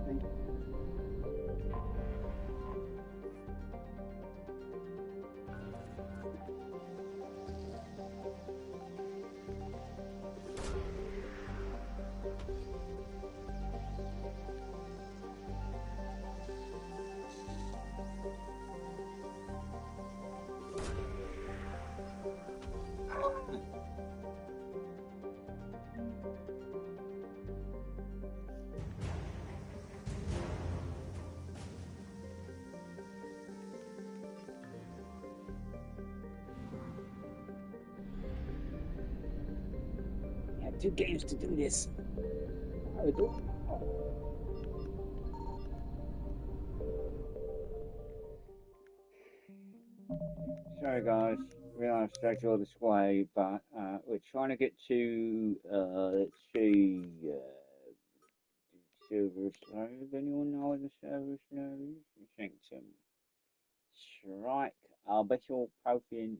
I have 2 games to do this. I don't know. Sorry guys, we are scheduled this way, but we're trying to get to, let's see, Silver Slave. Anyone know where the Silver Slave is? I think some strike orbital Prothean.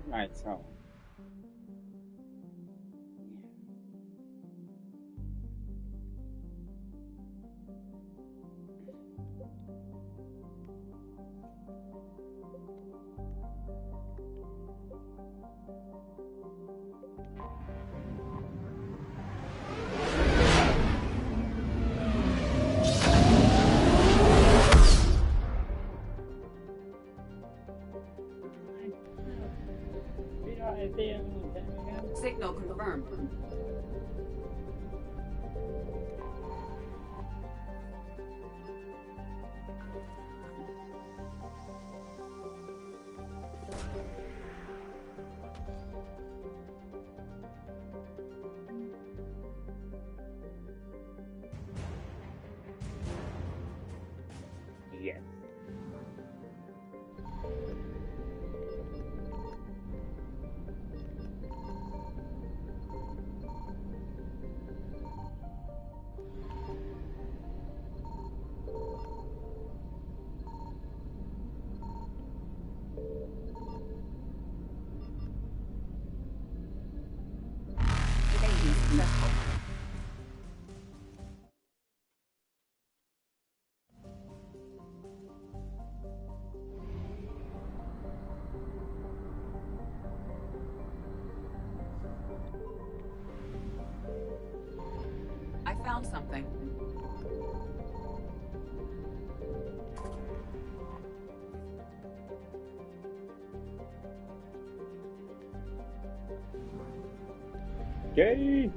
Right, so. Signal confirmed. Yes. I found something. Okay.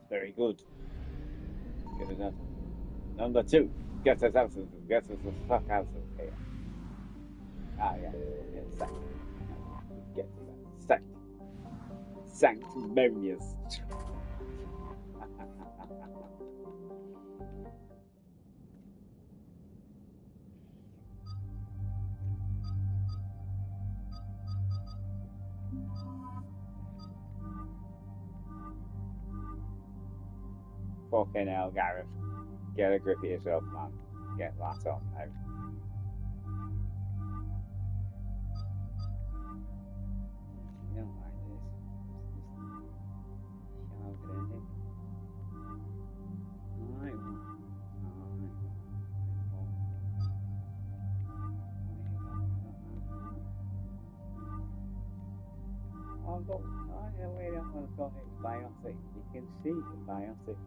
Very good. Good enough. Number 2. Get us the fuck out of here. Ah, yeah. Yeah, sacked. Get us out. Sacked. Sanctimonious. Fucking hell, Gareth. Get a grip of yourself, man. Get that on now. You don't like this. Shall I get anything? Alright. I've got, I wait up, I've got it biotic. You can see the biotic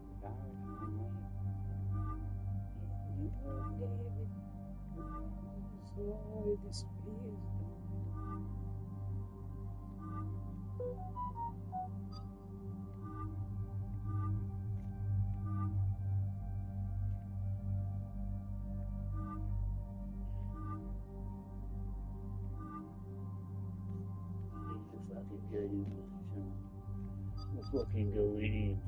slowly disappears. dirty. Fucking go in.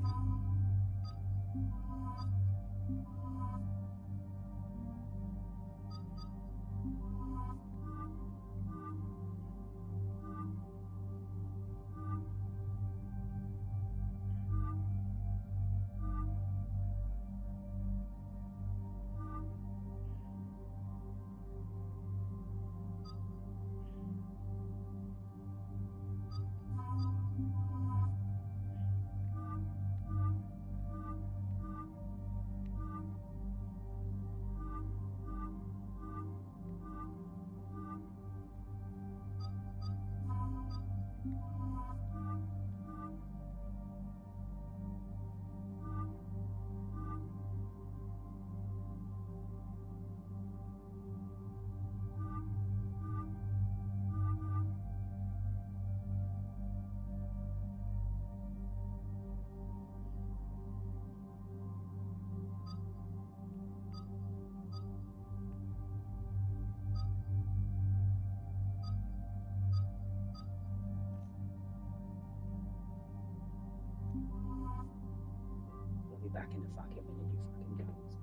We'll be back in a fucking minute, you fucking guys.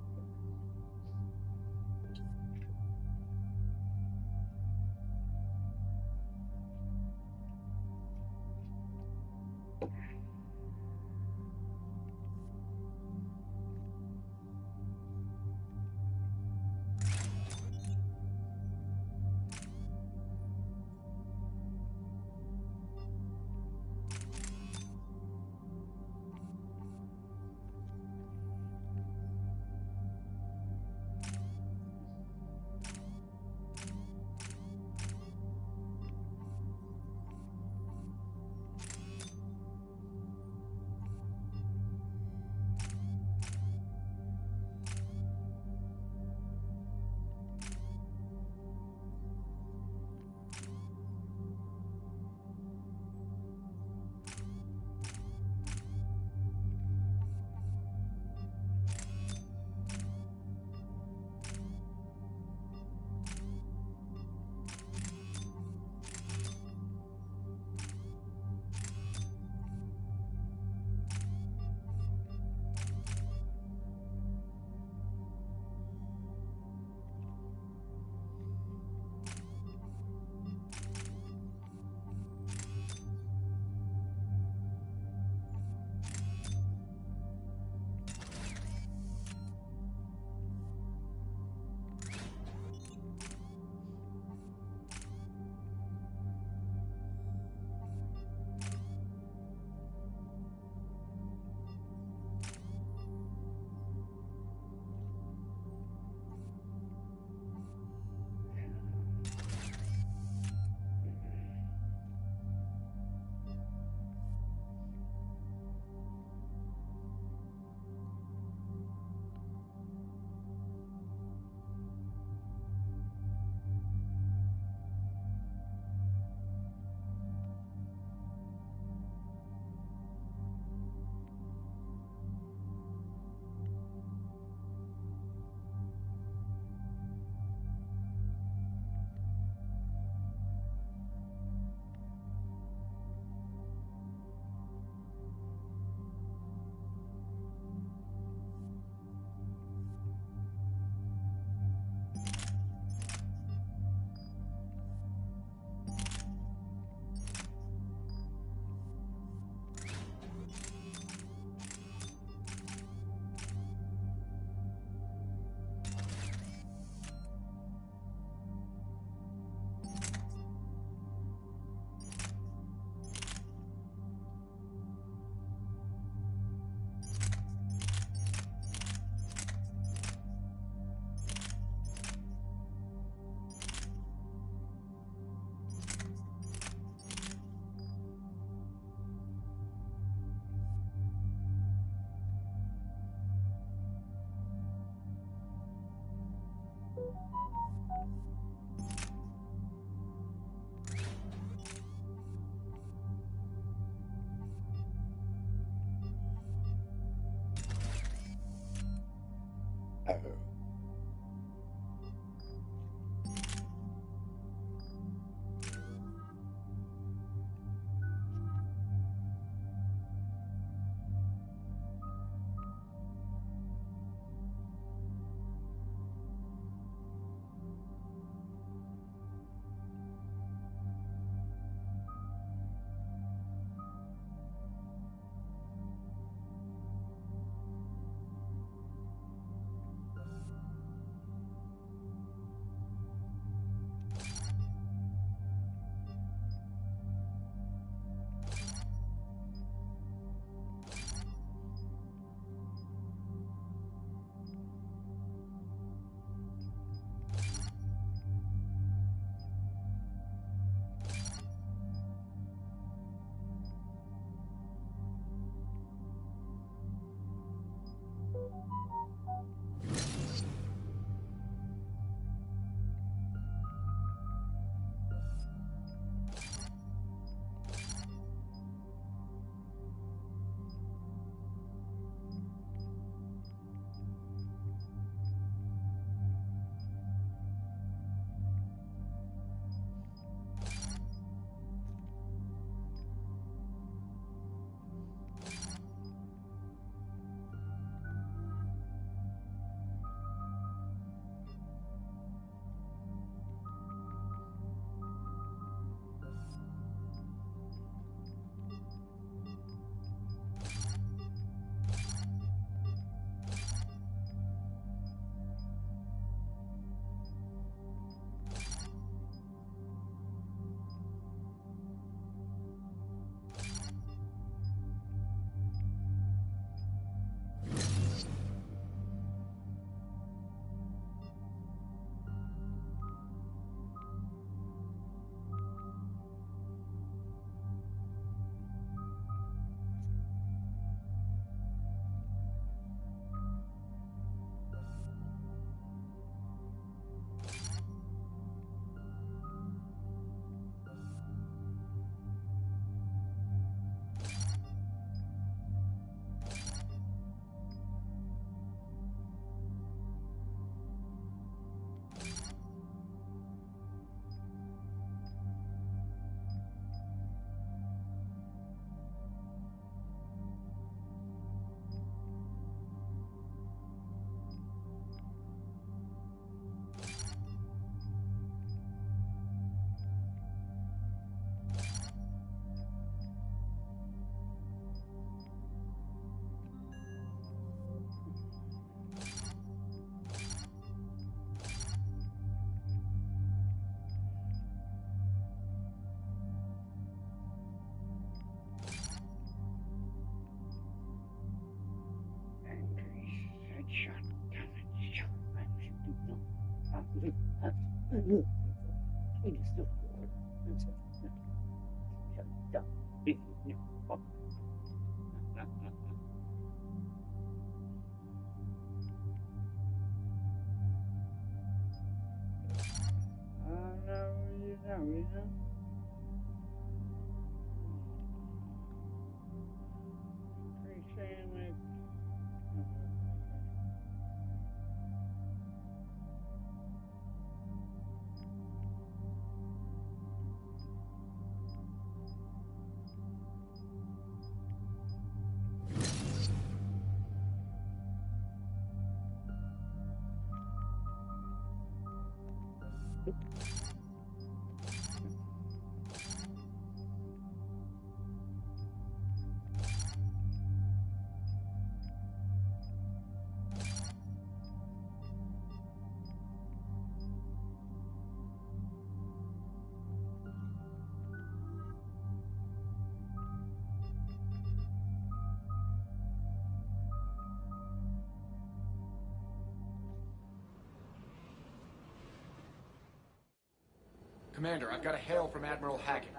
Commander, I've got a hail from Admiral Hackett.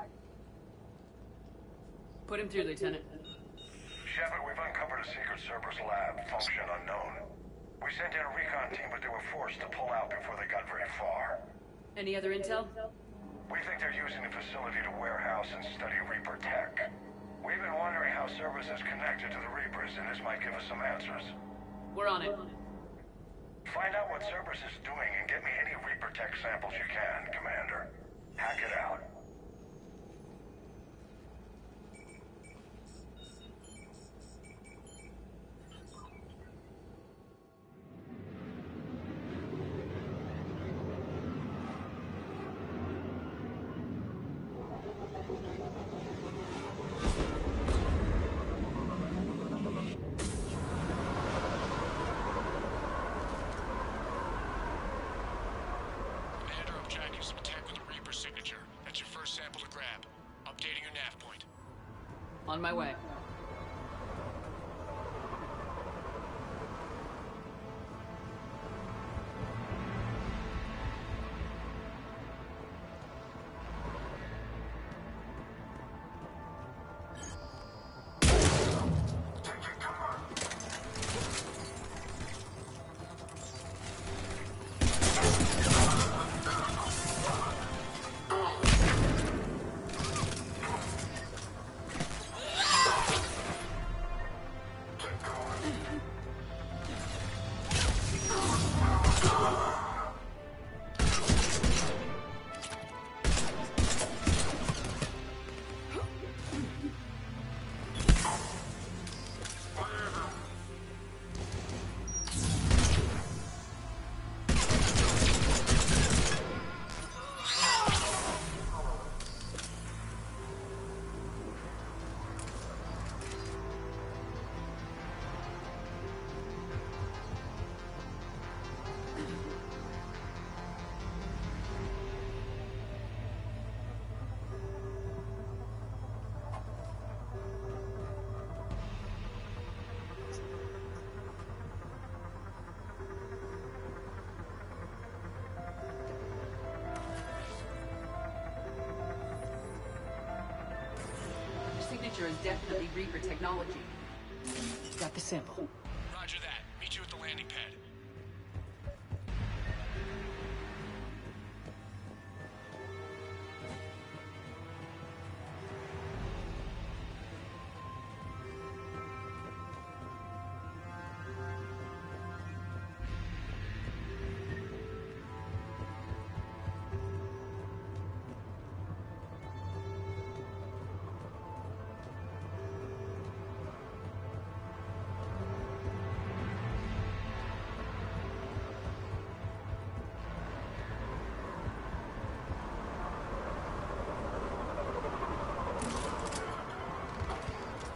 Put him through, Lieutenant. Shepard, we've uncovered a secret Cerberus lab, function unknown. We sent in a recon team, but they were forced to pull out before they got very far. Any other intel? We think they're using the facility to warehouse and study Reaper tech. We've been wondering how Cerberus is connected to the Reapers, and this might give us some answers. We're on it. Find out what Cerberus is doing and get me any Reaper tech samples you can, Commander. Hack it out. On my way. Signature is definitely Reaper technology. Got the sample. Roger that. Meet you at the landing pad.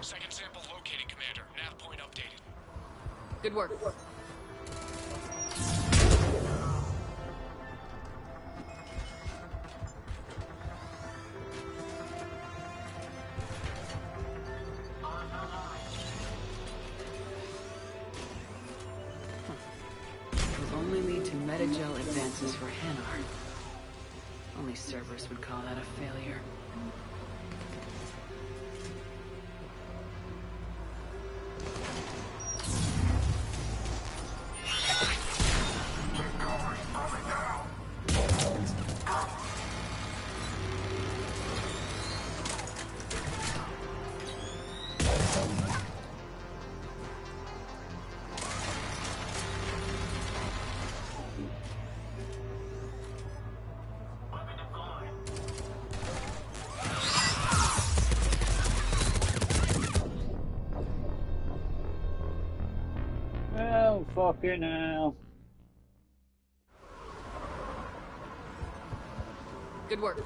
Second sample located, Commander. Nav point updated. Good work. Will only lead to metagel advances for Hanar. Cerberus would call that a failure. Oh, fucking hell. Good work.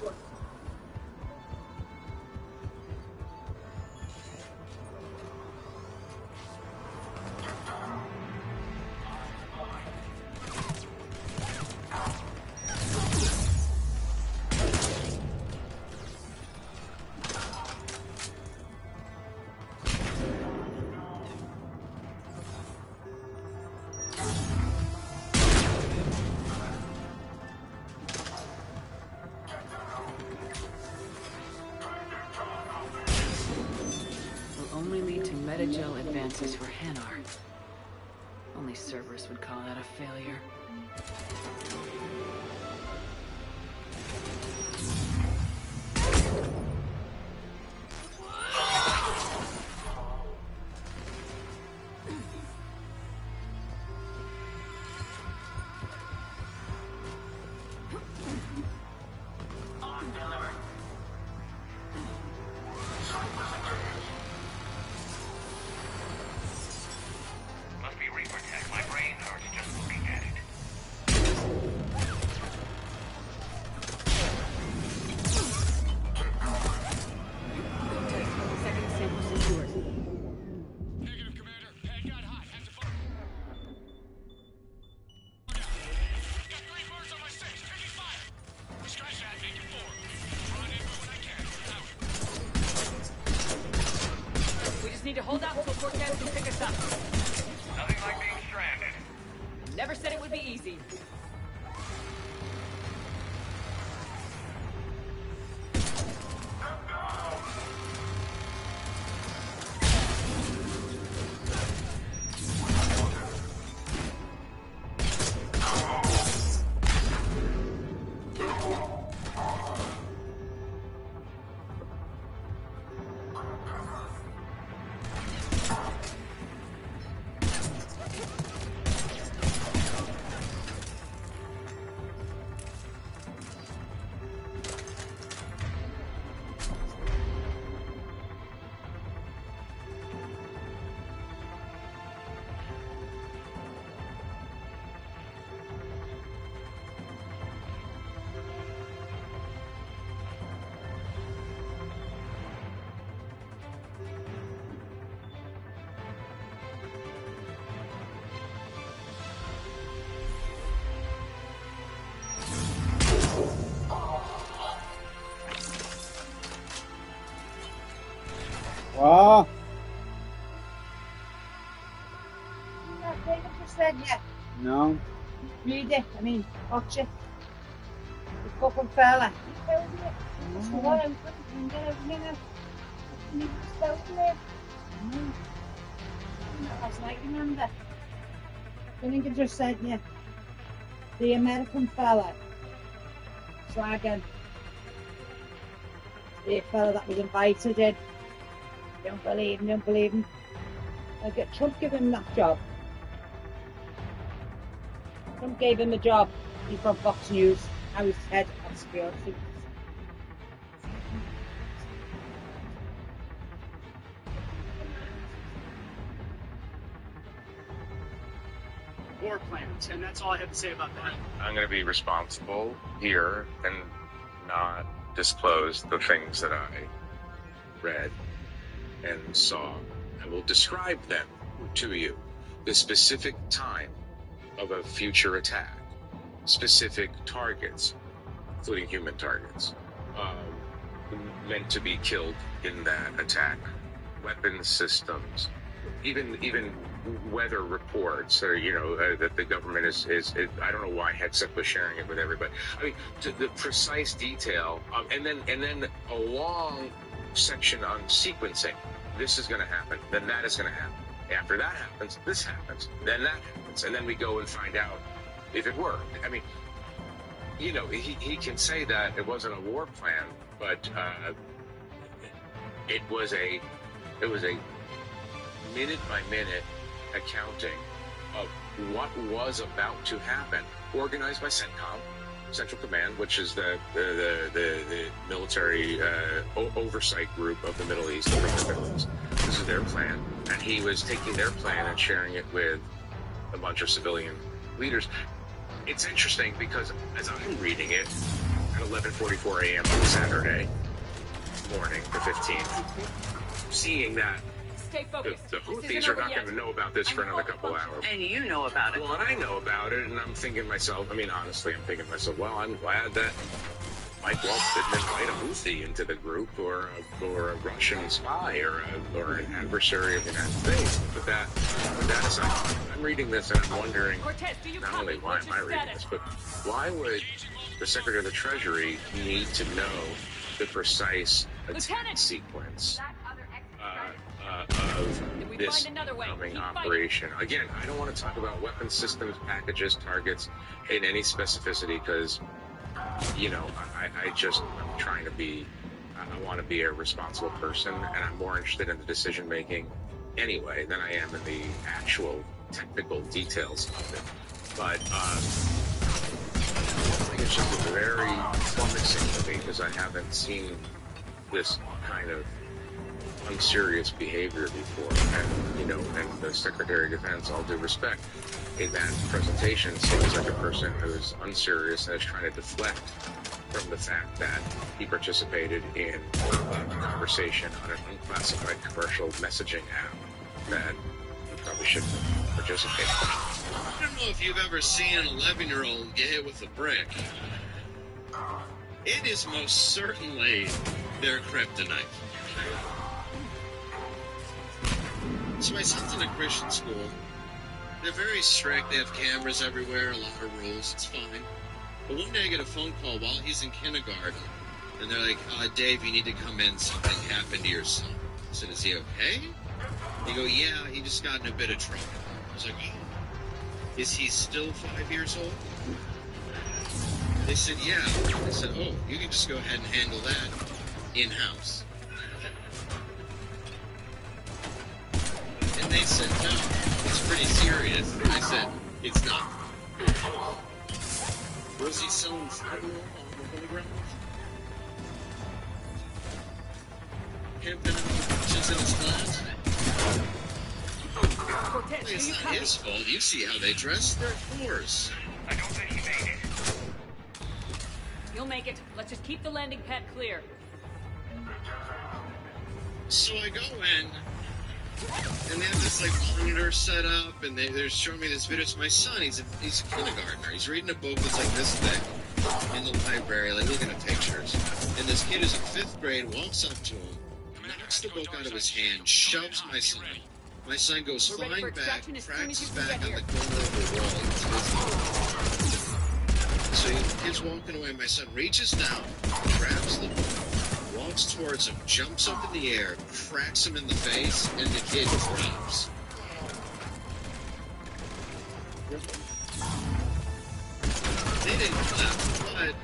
Only lead to metagel advances for Hanar. Only Cerberus would call that a failure. Must be Reaper tech. My brain hurts just looking at it. Second sample secured. Negative, Commander. Pad got hot. Have to fire. Got 3 birds on my 6. Taking fire. Scratch that. Make it 4. Draw an input when I can. Out. We just need to hold out until Cortez can pick us up. Nothing like being stranded. Never said it would be easy. What? That thing I just said, yeah. No. Read it. I mean, watch it. The fucking fella. He spelled it. That's the one I was looking for. He spelled it. Last night, remember? I think I just said, yeah. The American fella. Slagging. The fella that was invited in. Don't believe him. Trump gave him that job. Trump gave him a job. He's from Fox News. I was head of security. War plans, and that's all I have to say about that. I'm going to be responsible here and not disclose the things that I read and saw. I will describe them to you. The specific time of a future attack, specific targets, including human targets, meant to be killed in that attack, weapon systems, even weather reports, or that the government is I don't know why Hegseth was sharing it with everybody. I mean, the precise detail, and then a long section on sequencing. This is going to happen, then that is going to happen. After that happens, this happens, then that happens, and then we go and find out if it worked. I mean, he can say that it wasn't a war plan, but it was a minute by minute accounting of what was about to happen, organized by CENTCOM, Central Command, which is the military oversight group of the Middle East. This is their plan, and he was taking their plan and sharing it with a bunch of civilian leaders. It's interesting because as I'm reading it at 11:44 a.m. on Saturday morning, the 15th, seeing that the Houthis are not going to know about this for another couple hours. And you know about it. Well, and I know about it, and I'm thinking to myself, honestly, I'm thinking to myself, well, I'm glad that Mike Waltz didn't invite a Houthi into the group, or a Russian spy, or an adversary of the United States. But that aside, I'm reading this and I'm wondering, not only why am I reading this, but why would the Secretary of the Treasury need to know the precise attack sequence of this coming operation? Again, I don't want to talk about weapon systems, packages, targets in any specificity because, I'm trying to be, I want to be a responsible person, and I'm more interested in the decision making anyway than I am in the actual technical details of it. But I think it's just very flummoxing to me because I haven't seen this kind of unserious behavior before, and the Secretary of Defense, all due respect, in that presentation seems like a person who's unserious and is trying to deflect from the fact that he participated in a conversation on an unclassified commercial messaging app that he probably shouldn't participate in. I don't know if you've ever seen an 11-year-old get hit with a brick. It is most certainly their kryptonite. So my son's in a Christian school. They're very strict. They have cameras everywhere, a lot of rules. It's fine. But one day I get a phone call while he's in kindergarten. And they're like, Dave, you need to come in. Something happened to your son. I said, is he okay? They go, yeah, he just got in a bit of trouble. I was like, oh, is he still 5 years old? They said, yeah. I said, oh, you can just go ahead and handle that in-house. And they said, no, it's pretty serious. And I said, it's not. Was he selling fentanyl on the playground? Pimping bitches in his class? It's not his fault. You see how they dress. They're whores. I don't think he made it. You'll make it. Let's just keep the landing pad clear. So I go in, and they have this monitor set up, and they're showing me this video. It's my son. He's a kindergartner. He's reading a book that's like this thick in the library, looking at pictures. And this kid who's in 5th grade walks up to him, knocks the book out of his hand, shoves my son. My son goes flying back, cracks his back on the corner of the wall. So the kid's walking away. My son reaches down, grabs the book, walks towards him, jumps up in the air, cracks him in the face, and the kid drops. They didn't clap, but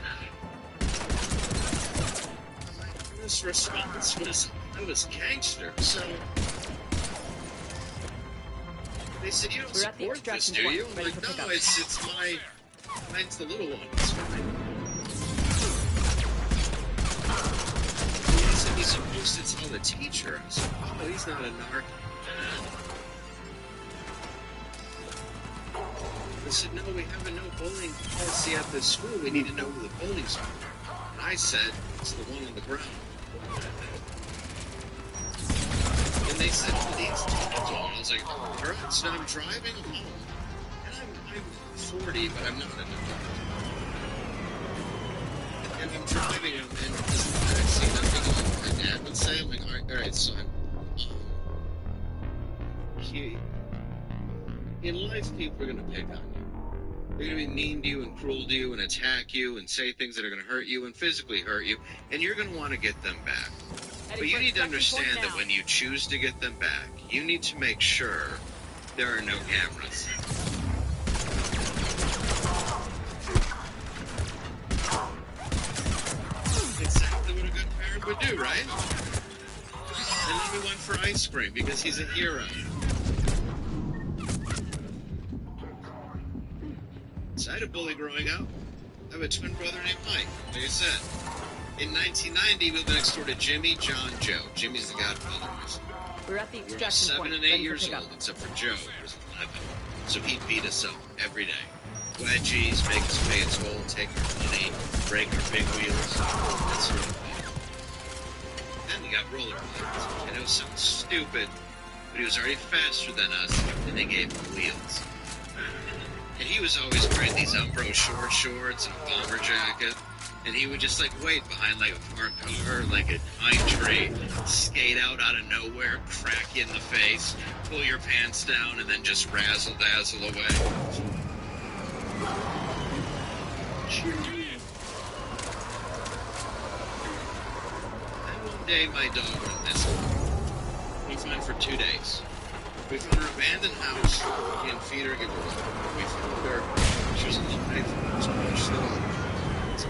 this response was gangster. So they said, you don't support this, do you? I'm like, no, it's mine's the little one. It's fine. He said he's supposed to tell the teacher. I said, oh, he's not a narc. I said, no, we have a no bullying policy at this school. We need to know who the bullies are. And I said, it's the one on the ground. And they said, well, he's talking to him. I was like, all right, so I'm driving home. And I'm 40, but I'm not an adult. And I'm driving him, and I see nothing like my dad would say. I'm like, all right, son. In life, people are gonna pick on you. They're gonna be mean to you and cruel to you and attack you and say things that are gonna hurt you and physically hurt you, and you're gonna want to get them back. But you need to understand that when you choose to get them back, you need to make sure there are no cameras. Exactly what a good parent would do, right? And then we went for ice cream because he's a hero. So I had a bully growing up. I have a twin brother named Mike, like I said. In 1990, we lived next door to Jimmy, John, Joe. Jimmy's the godfather of us. We're at the We were extraction 7 point. and 8 Ready for years pickup. old, except for Joe, who was 11. So he'd beat us up every day. Wedgies, make us pay a toll, take our money, break our big wheels, that sort of thing. Then we got rollerblades. And it was something stupid, but he was already faster than us, and they gave him wheels. And he was always wearing these Umbro short shorts and a bomber jacket. And he would just, like, wait behind, like, a parked car, like a pine tree, skate out of nowhere, crack you in the face, pull your pants down, and then just razzle-dazzle away. And one day, my dog went missing. We found her for 2 days. We found her abandoned house. We didn't feed her, give her water. We found her. She was alive. She was still alive. So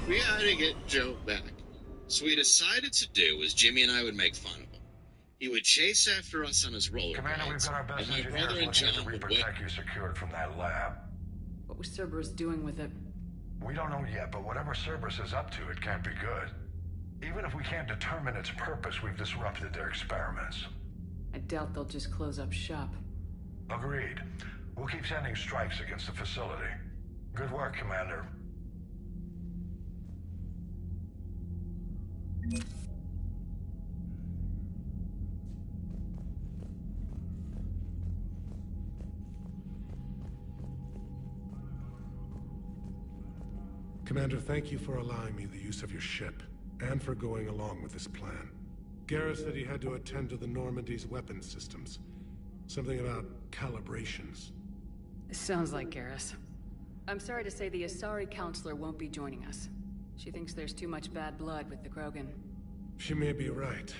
we had to get Joe back. So what we decided to do was Jimmy and I would make fun of him. He would chase after us on his Commander, we've rollerblades, got our best and my engineers brother and looking at the John would Reaper wait. tech you secured from that lab. What was Cerberus doing with it? We don't know yet, but whatever Cerberus is up to, it can't be good. Even if we can't determine its purpose, we've disrupted their experiments. I doubt they'll just close up shop. Agreed. We'll keep sending strikes against the facility. Good work, Commander. Commander, thank you for allowing me the use of your ship, and for going along with this plan. Garrus said he had to attend to the Normandy's weapons systems. Something about calibrations. Sounds like Garrus. I'm sorry to say the Asari counselor won't be joining us. She thinks there's too much bad blood with the Krogan. She may be right,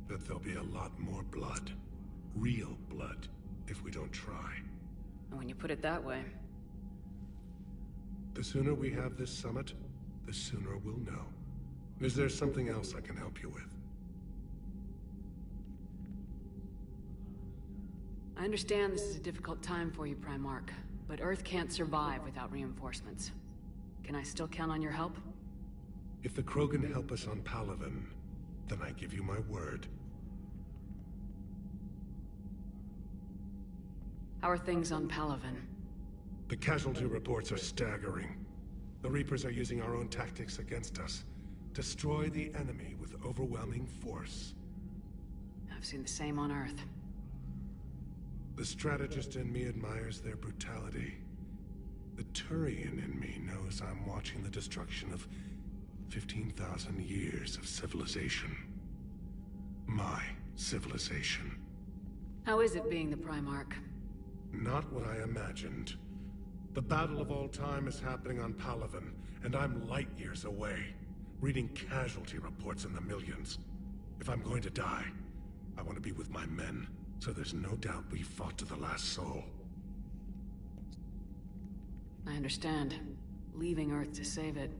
but there'll be a lot more blood. Real blood, if we don't try. And when you put it that way... The sooner we have this summit, the sooner we'll know. Is there something else I can help you with? I understand this is a difficult time for you, Primarch, but Earth can't survive without reinforcements. Can I still count on your help? If the Krogan help us on Palaven, then I give you my word. How are things on Palaven? The casualty reports are staggering. The Reapers are using our own tactics against us. Destroy the enemy with overwhelming force. I've seen the same on Earth. The strategist in me admires their brutality. The Turian in me knows I'm watching the destruction of 15,000 years of civilization. My civilization. How is it being the Primarch? Not what I imagined. The battle of all time is happening on Palaven, and I'm light years away, reading casualty reports in the millions. If I'm going to die, I want to be with my men, so there's no doubt we fought to the last soul. I understand. Leaving Earth to save it.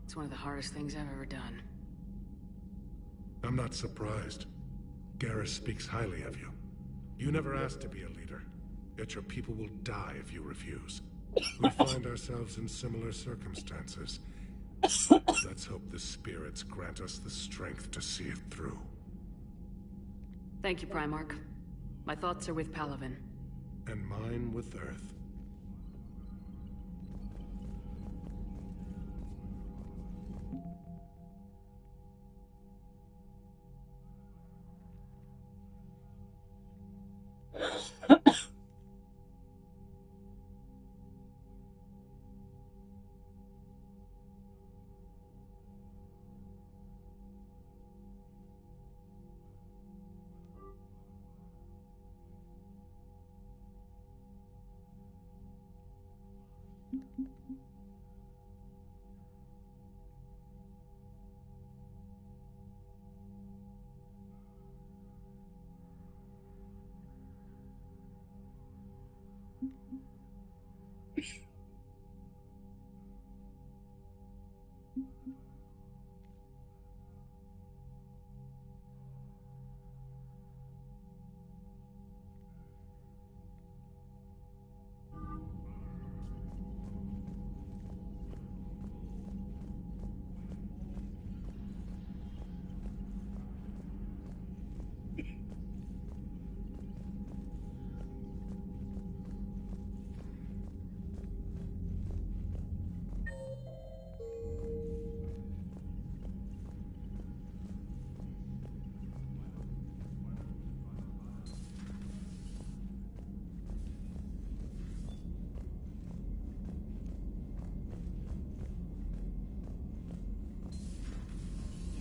It's one of the hardest things I've ever done. I'm not surprised. Garrus speaks highly of you. You never asked to be a leader, yet your people will die if you refuse. We find ourselves in similar circumstances. Let's hope the spirits grant us the strength to see it through. Thank you, Primarch. My thoughts are with Palaven. And mine with Earth. You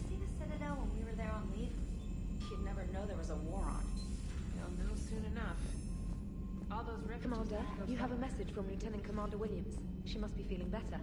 see the Citadel when we were there on leave? You'd never know there was a war on. You'll know soon enough. All those refugees... Commander, you have a message from Lieutenant Commander Williams. She must be feeling better.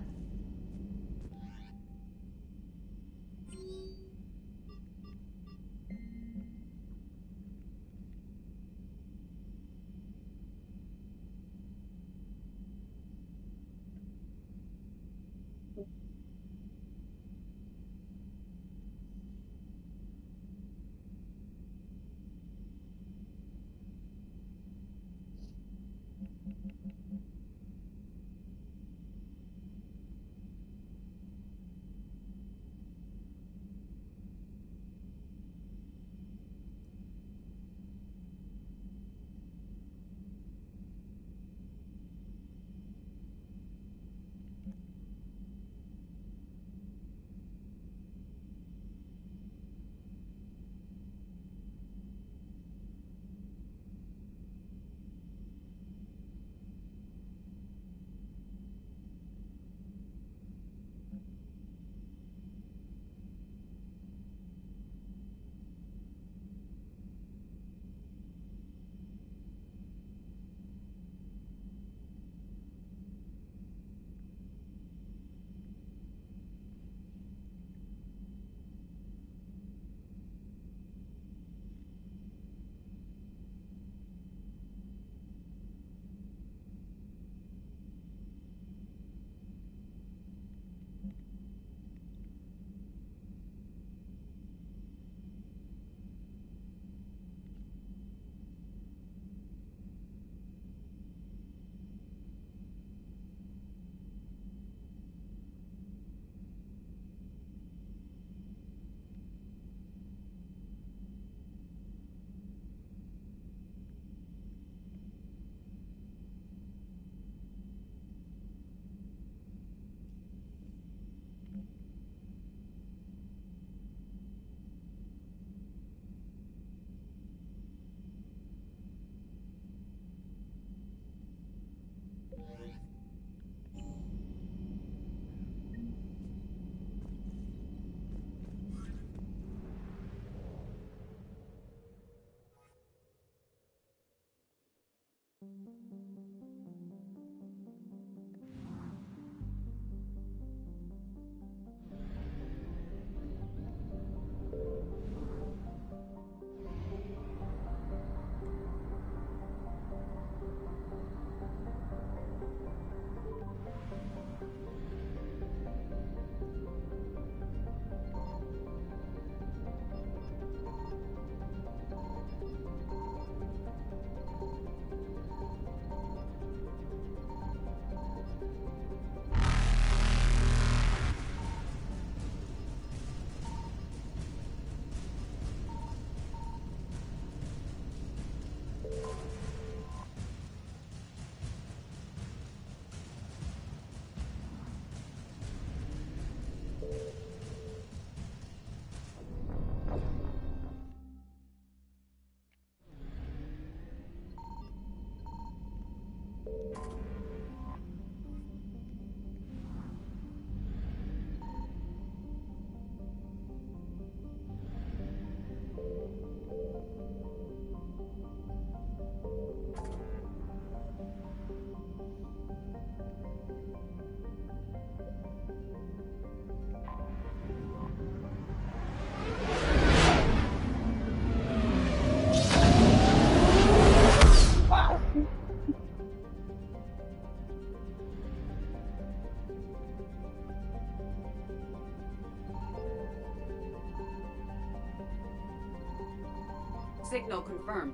Signal confirmed.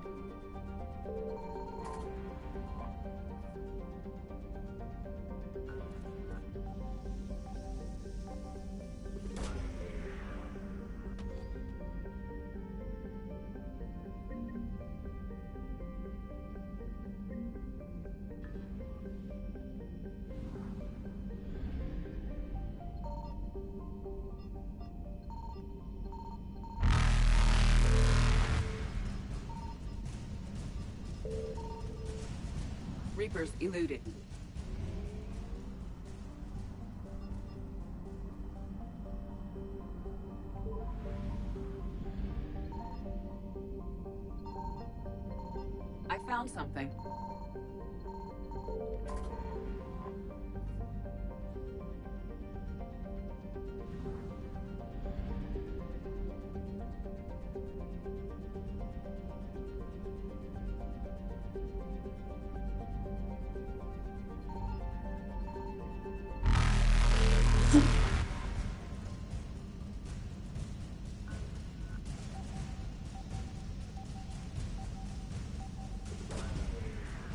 Reapers eluded. I found something.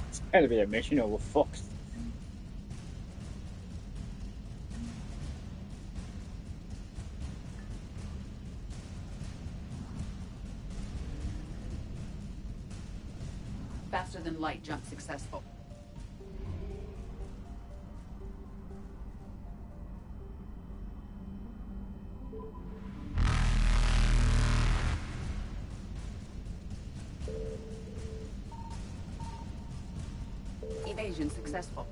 It's gonna be a mission over Fox. Faster than light jump successful. Evasion successful.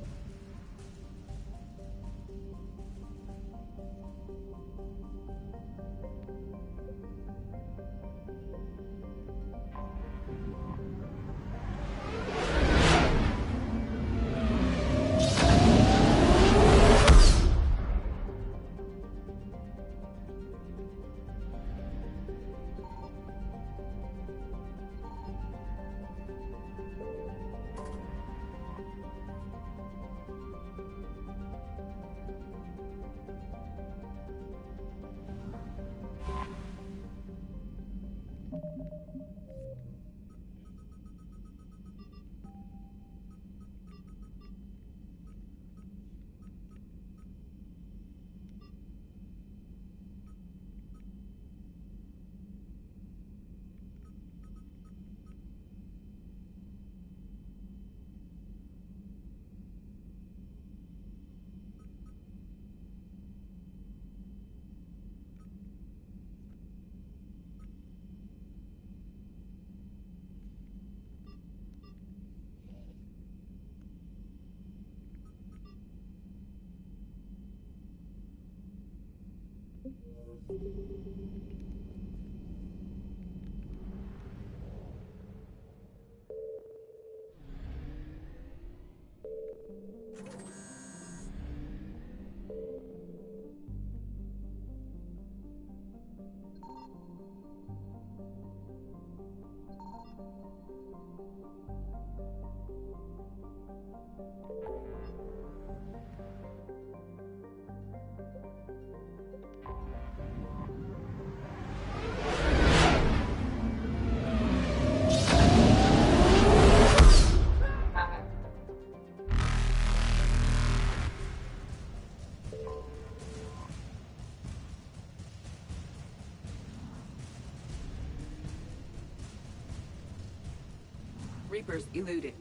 Reapers eluded.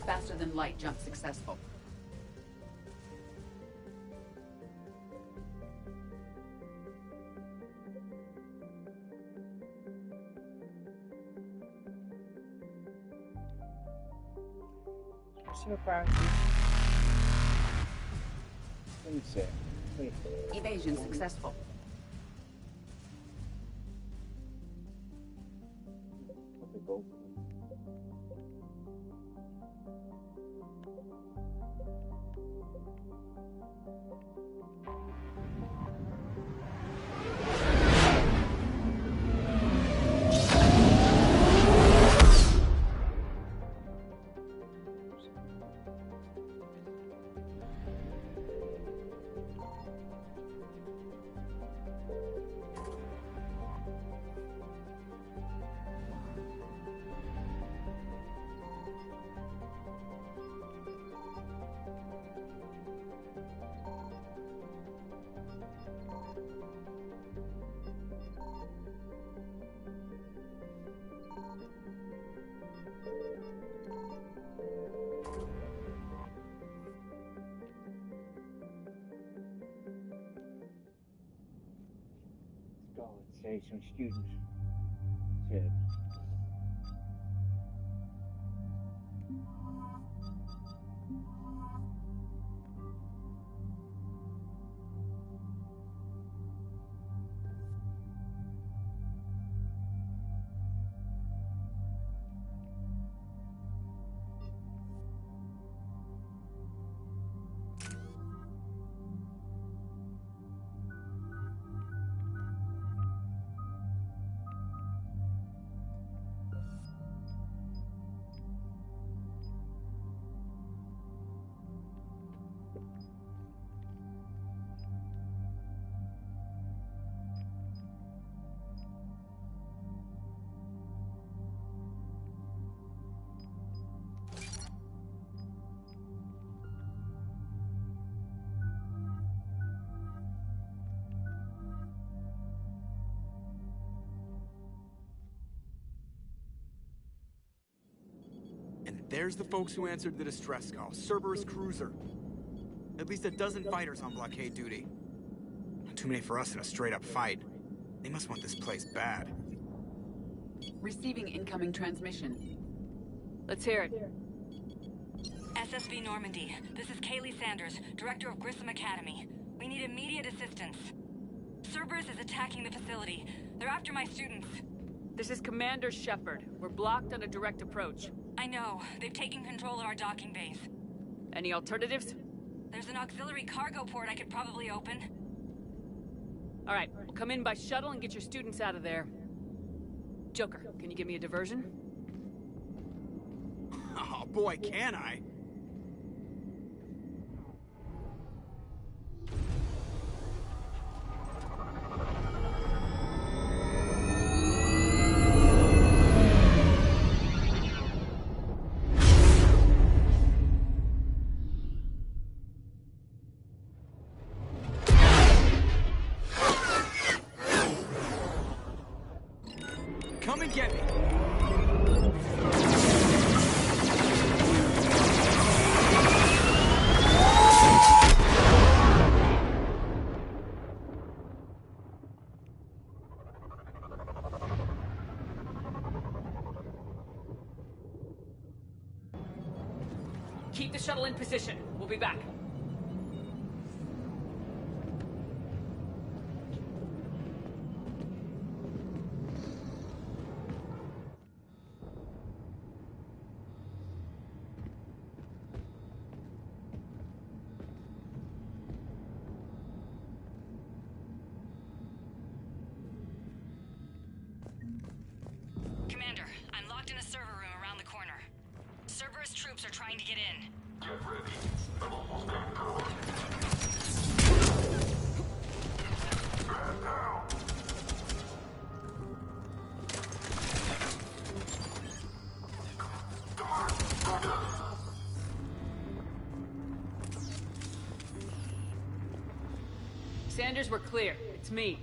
Faster than light jump successful. So apparently. Let me see. Wait. Evasion successful. Probably go. go and say some students said. There's the folks who answered the distress call. Cerberus cruiser. At least a dozen fighters on blockade duty. Not too many for us in a straight-up fight. They must want this place bad. Receiving incoming transmission. Let's hear it. SSB Normandy. This is Kaylee Sanders, Director of Grissom Academy. We need immediate assistance. Cerberus is attacking the facility. They're after my students. This is Commander Shepard. We're blocked on a direct approach. I know. They've taken control of our docking base. Any alternatives? There's an auxiliary cargo port I could probably open. All right, we'll come in by shuttle and get your students out of there. Joker, can you give me a diversion? Oh boy, can I? Come and get me. Keep the shuttle in position. We'll be back. Commander, I'm locked in a server room around the corner. Cerberus troops are trying to get in. Get ready. I'm almost done. Stand down. Sanders, we're clear. It's me.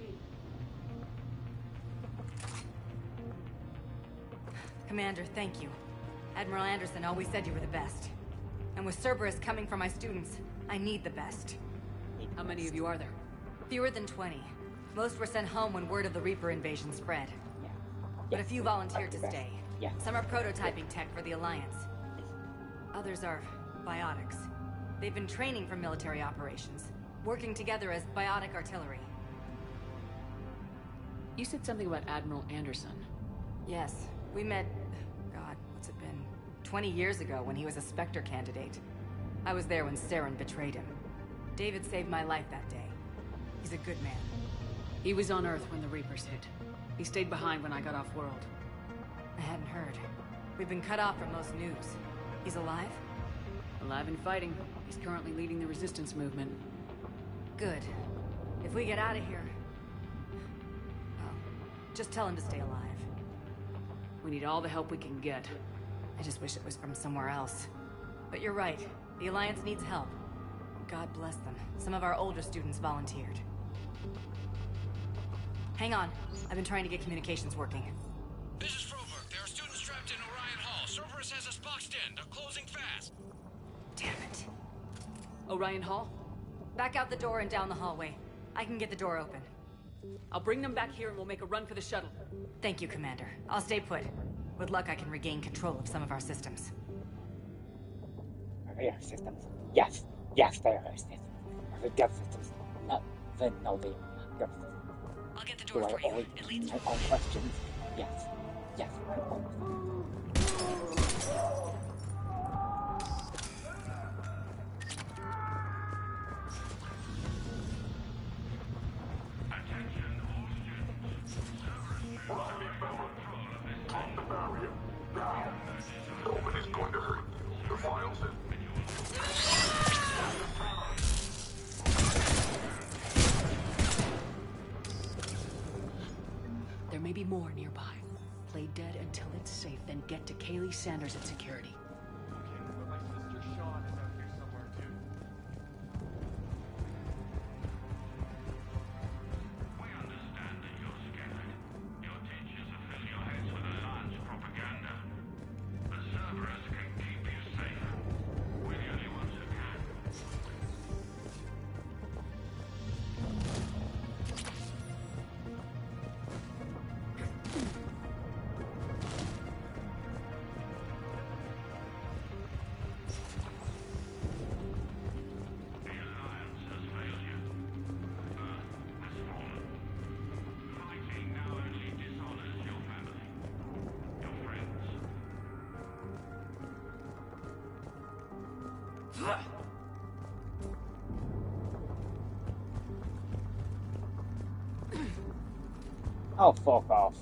Commander, thank you. Admiral Anderson always said you were the best. And with Cerberus coming for my students, I need the best. How many of you are there? Fewer than 20. Most were sent home when word of the Reaper invasion spread. But a few volunteered to stay. Some are prototyping tech for the Alliance. Others are biotics. They've been training for military operations, working together as biotic artillery. You said something about Admiral Anderson. Yes, we met, God, what's it been? 20 years ago when he was a Spectre candidate. I was there when Saren betrayed him. David saved my life that day. He's a good man. He was on Earth when the Reapers hit. He stayed behind when I got off-world. I hadn't heard. We've been cut off from most news. He's alive? Alive and fighting. He's currently leading the resistance movement. Good. If we get out of here... well, just tell him to stay alive. We need all the help we can get. I just wish it was from somewhere else. But you're right. The Alliance needs help. God bless them. Some of our older students volunteered. Hang on. I've been trying to get communications working. This is Froberg. There are students trapped in Orion Hall. Cerberus has us boxed in. They're closing fast. Damn it. Orion Hall? Back out the door and down the hallway. I can get the door open. I'll bring them back here and we'll make a run for the shuttle. Thank you, Commander. I'll stay put. With luck, I can regain control of some of our systems. They are systems. Yes. Yes, they are systems. Are they dev systems? No. Then no, they are not dev systems. I'll get the door for you. It leads my own questions. Yes. Yes, my own. Nobody's going to hurt you. The files in. There may be more nearby. Play dead until it's safe, then get to Kaylee Sanders at security. My sister Sean is out here somewhere too. We understand that you're scared. Your teachers have filled your heads with Alliance propaganda. But Cerberus can keep you safe. We're the only ones who can. The Alliance has failed you. Earth has fallen. Fighting now only dishonors your family, your friends. Oh, fuck off.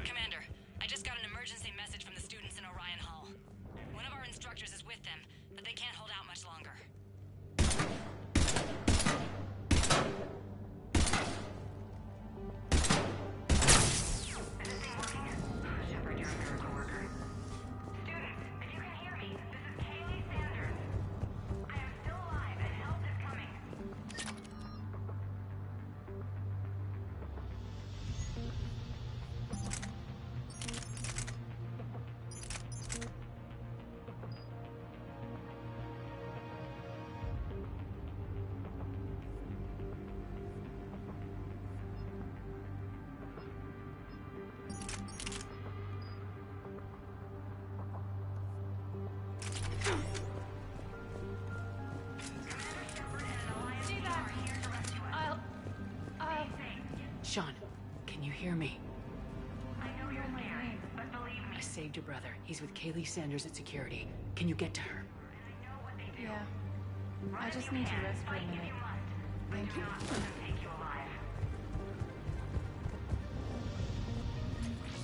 Commander, I just got an emergency message from the students in Orion Hall. One of our instructors is with them, but they can't hold out much longer. Shepard, you're under a coworker. Students, if you can hear me, this is Kaylee Sanders. I am still alive and help is coming. Sean, can you hear me? I know you're scared, but I saved your brother. He's with Kaylee Sanders at security. Can you get to her? Yeah. I just need to rest for a minute. Thank you.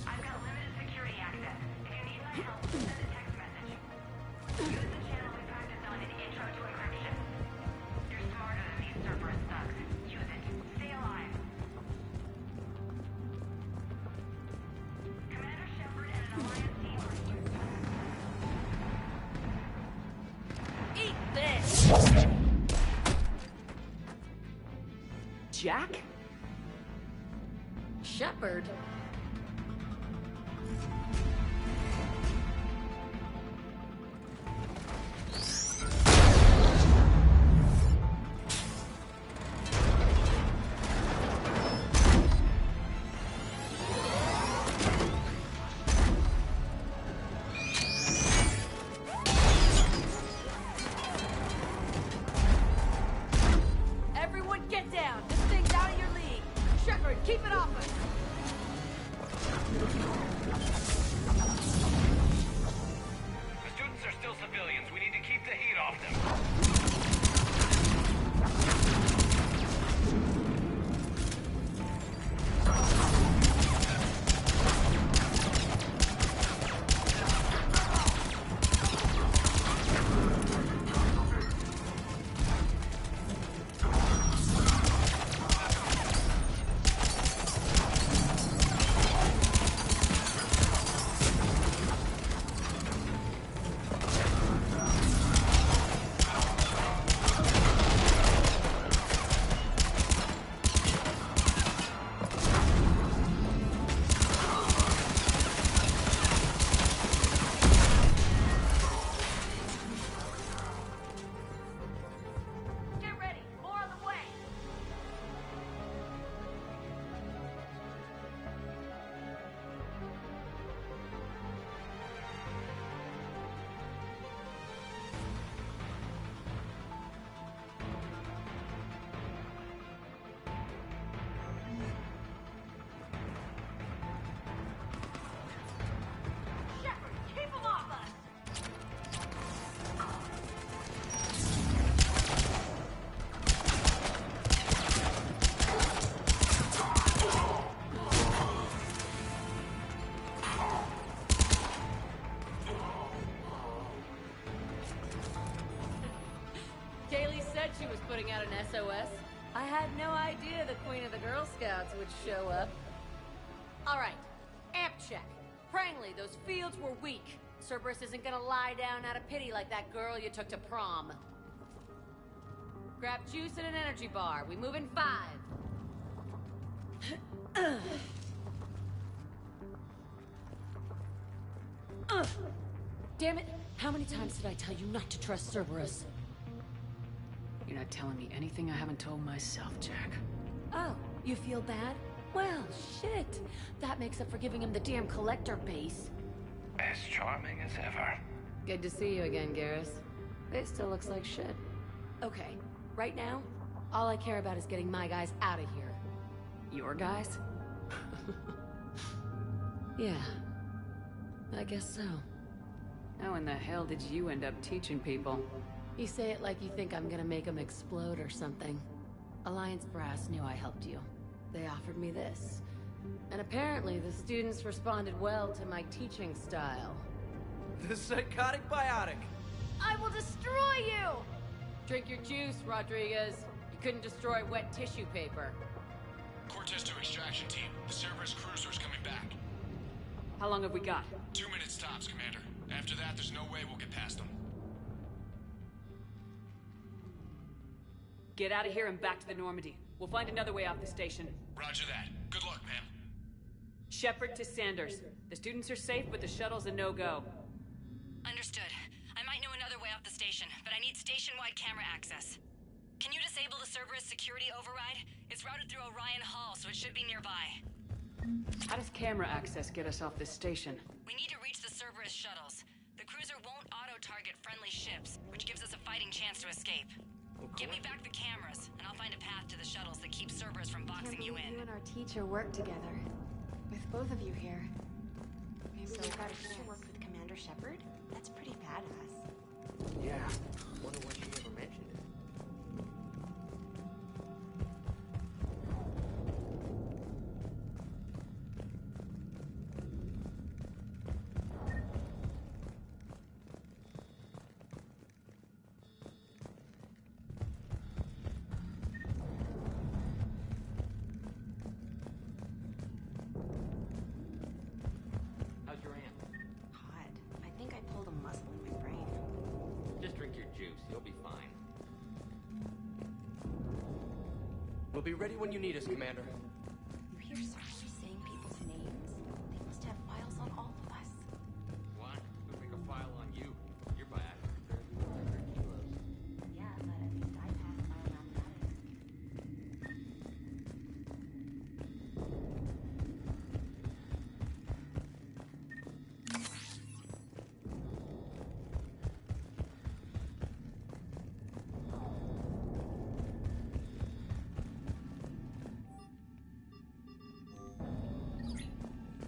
I've got limited security access. If you need my help, send a text message. Use the channel we practiced on in Intro to Encryption. You're smarter than these Cerberus thugs. Use it. Stay alive. Commander Shepard and an Alliance team are here. Eat this! Jack? Shepard? Everyone get down! This thing's out of your league! Shepard, keep it off us! The students are still civilians. We need to keep the heat off them. Get ready. More on the way. Shepard, keep them off us. Kaylee said she was putting out an SOS. I had no idea the Queen of the Girl Scouts would show up. All right, amp check. Prangley, those fields were weak. Cerberus isn't gonna lie down out of pity like that girl you took to prom. Grab juice and an energy bar. We move in 5. Damn it! How many times did I tell you not to trust Cerberus? You're not telling me anything I haven't told myself, Jack. Oh, you feel bad? Well, shit. That makes up for giving him the damn collector base. As charming as ever. Good to see you again, Garrus. It still looks like shit. Okay, right now, all I care about is getting my guys out of here. Your guys? Yeah. I guess so. How in the hell did you end up teaching people? You say it like you think I'm gonna make them explode or something. Alliance brass knew I helped you. They offered me this. And apparently the students responded well to my teaching style. The psychotic biotic. I will destroy you! Drink your juice, Rodriguez. You couldn't destroy wet tissue paper. Cortez to extraction team. The Cerberus cruiser's coming back. How long have we got? 2 minutes tops, Commander. After that, there's no way we'll get past them. Get out of here and back to the Normandy. We'll find another way off the station. Roger that. Good luck, ma'am. Shepard to Sanders. The students are safe, but the shuttle's a no-go. Understood. I might know another way off the station, but I need station-wide camera access. Can you disable the Cerberus security override? It's routed through Orion Hall, so it should be nearby. How does camera access get us off this station? We need to reach the Cerberus shuttles. The cruiser won't auto-target friendly ships, which gives us a fighting chance to escape. Give me back the cameras, and I'll find a path to the shuttles that keep Cerberus from boxing you in. You and our teacher work together. With both of you here. So got a chance to work with Commander Shepard? That's pretty badass. Yeah. Wonder why she never mentioned it. How's your aunt? Hot. I think I pulled a muscle in my brain. Just drink your juice. You'll be fine. We'll be ready when you need us, Commander. You hear Cersei saying people's names? They must have files on all of us. What? We'll make a file on you. You're by actor barely 100 kilos. Yeah, but at least I passed biomathematics.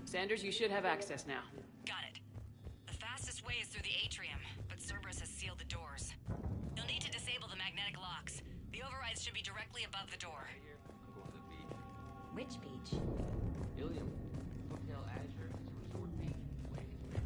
Sanders, you should have access now. Got it. The fastest way is through the atrium, but Cerberus has sealed the doors. You'll need to disable the magnetic locks. The overrides should be directly above the door. I'm going to the beach. Which beach? Ilium. Hotel Azure is a resort beach. Waiting for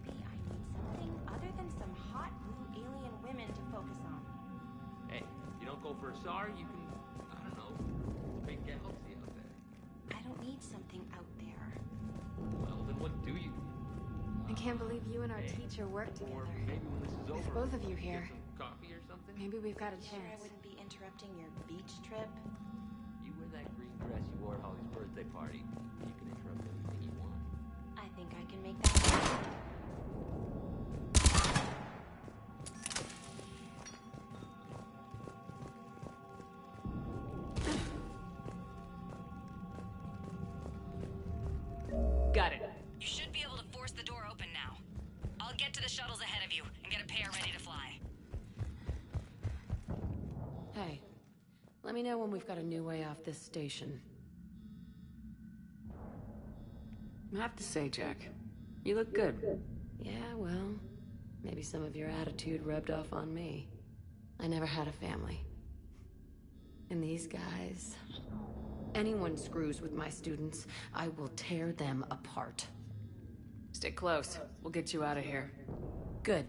Maybe I need something other than some hot blue alien women to focus on. Hey, you don't go for a SAR, you can, I don't know, big galaxy out there. I don't need something out there. Well, then what do you? I can't believe you and our teacher work together. Maybe when this is With over, both of you here. get some coffee or something? Maybe we've got a Sure I chance. wouldn't be interrupting your beach trip? You wear that green dress you wore at Holly's birthday party. You can interrupt anything you want. I think I can make that happen. Got it. You should be able to force the door open now. I'll get to the shuttles ahead of you and get a pair ready to fly. Hey, let me know when we've got a new way off this station. I have to say, Jack, you look good. Yeah, well, maybe some of your attitude rubbed off on me. I never had a family. And these guys... Anyone screws with my students, I will tear them apart. Stick close. We'll get you out of here. Good.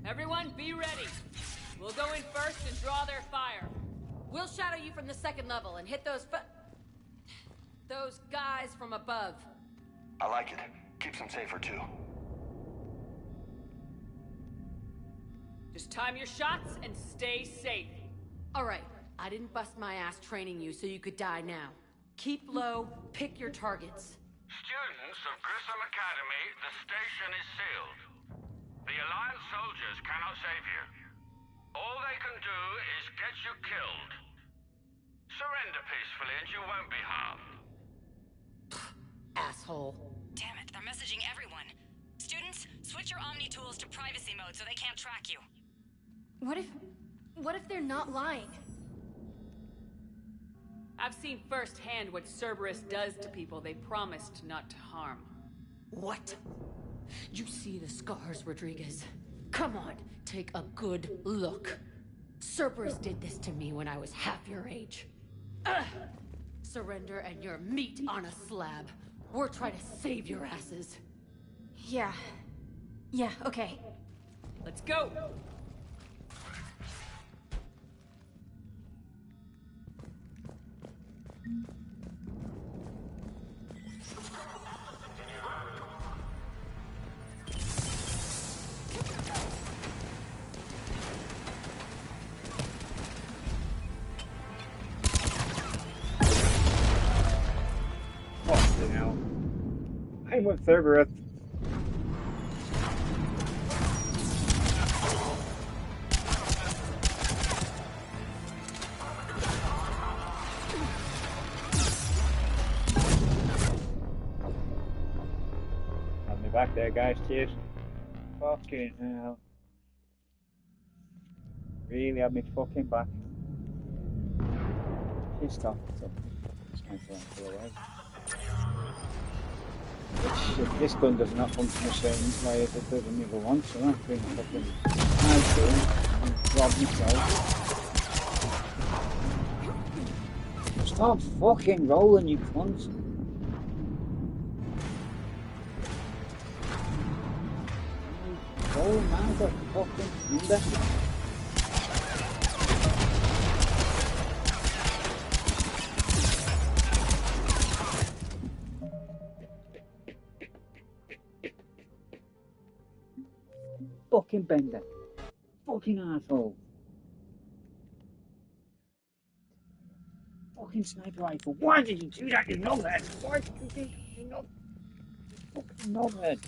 Everyone, be ready. We'll go in first and draw their fire. We'll shadow you from the second level and hit those guys from above. I like it. Keeps them safer, too. Just time your shots and stay safe. All right, I didn't bust my ass training you so you could die now. Keep low, pick your targets. Students of Grissom Academy, the station is sealed. The Alliance soldiers cannot save you. All they can do is get you killed. Surrender peacefully and you won't be harmed. Asshole. Damn it, they're messaging everyone. Students, switch your Omni tools to privacy mode so they can't track you. What if they're not lying? I've seen firsthand what Cerberus does to people they promised not to harm. What? You see the scars, Rodriguez. Come on, take a good look. Cerberus did this to me when I was half your age. Ugh. Surrender and you're meat on a slab. We're trying to save your asses. Yeah. Yeah, okay. Let's go! Fucking hell. I'm with Cerberus. Have me back there, guys. Cheers. Fucking hell. Really had me fucking back. Pissed off. It's time for to pull away. Shit, this gun does not function the same way as it does in the other one, so I've been fucking nice doing and robbed myself. Stop fucking rolling, you cunt. Roll man, got fucking under. Fucking bender. Fucking asshole. Fucking sniper rifle. Why did you do that, you knobhead? Why did you do that, you fucking knobhead?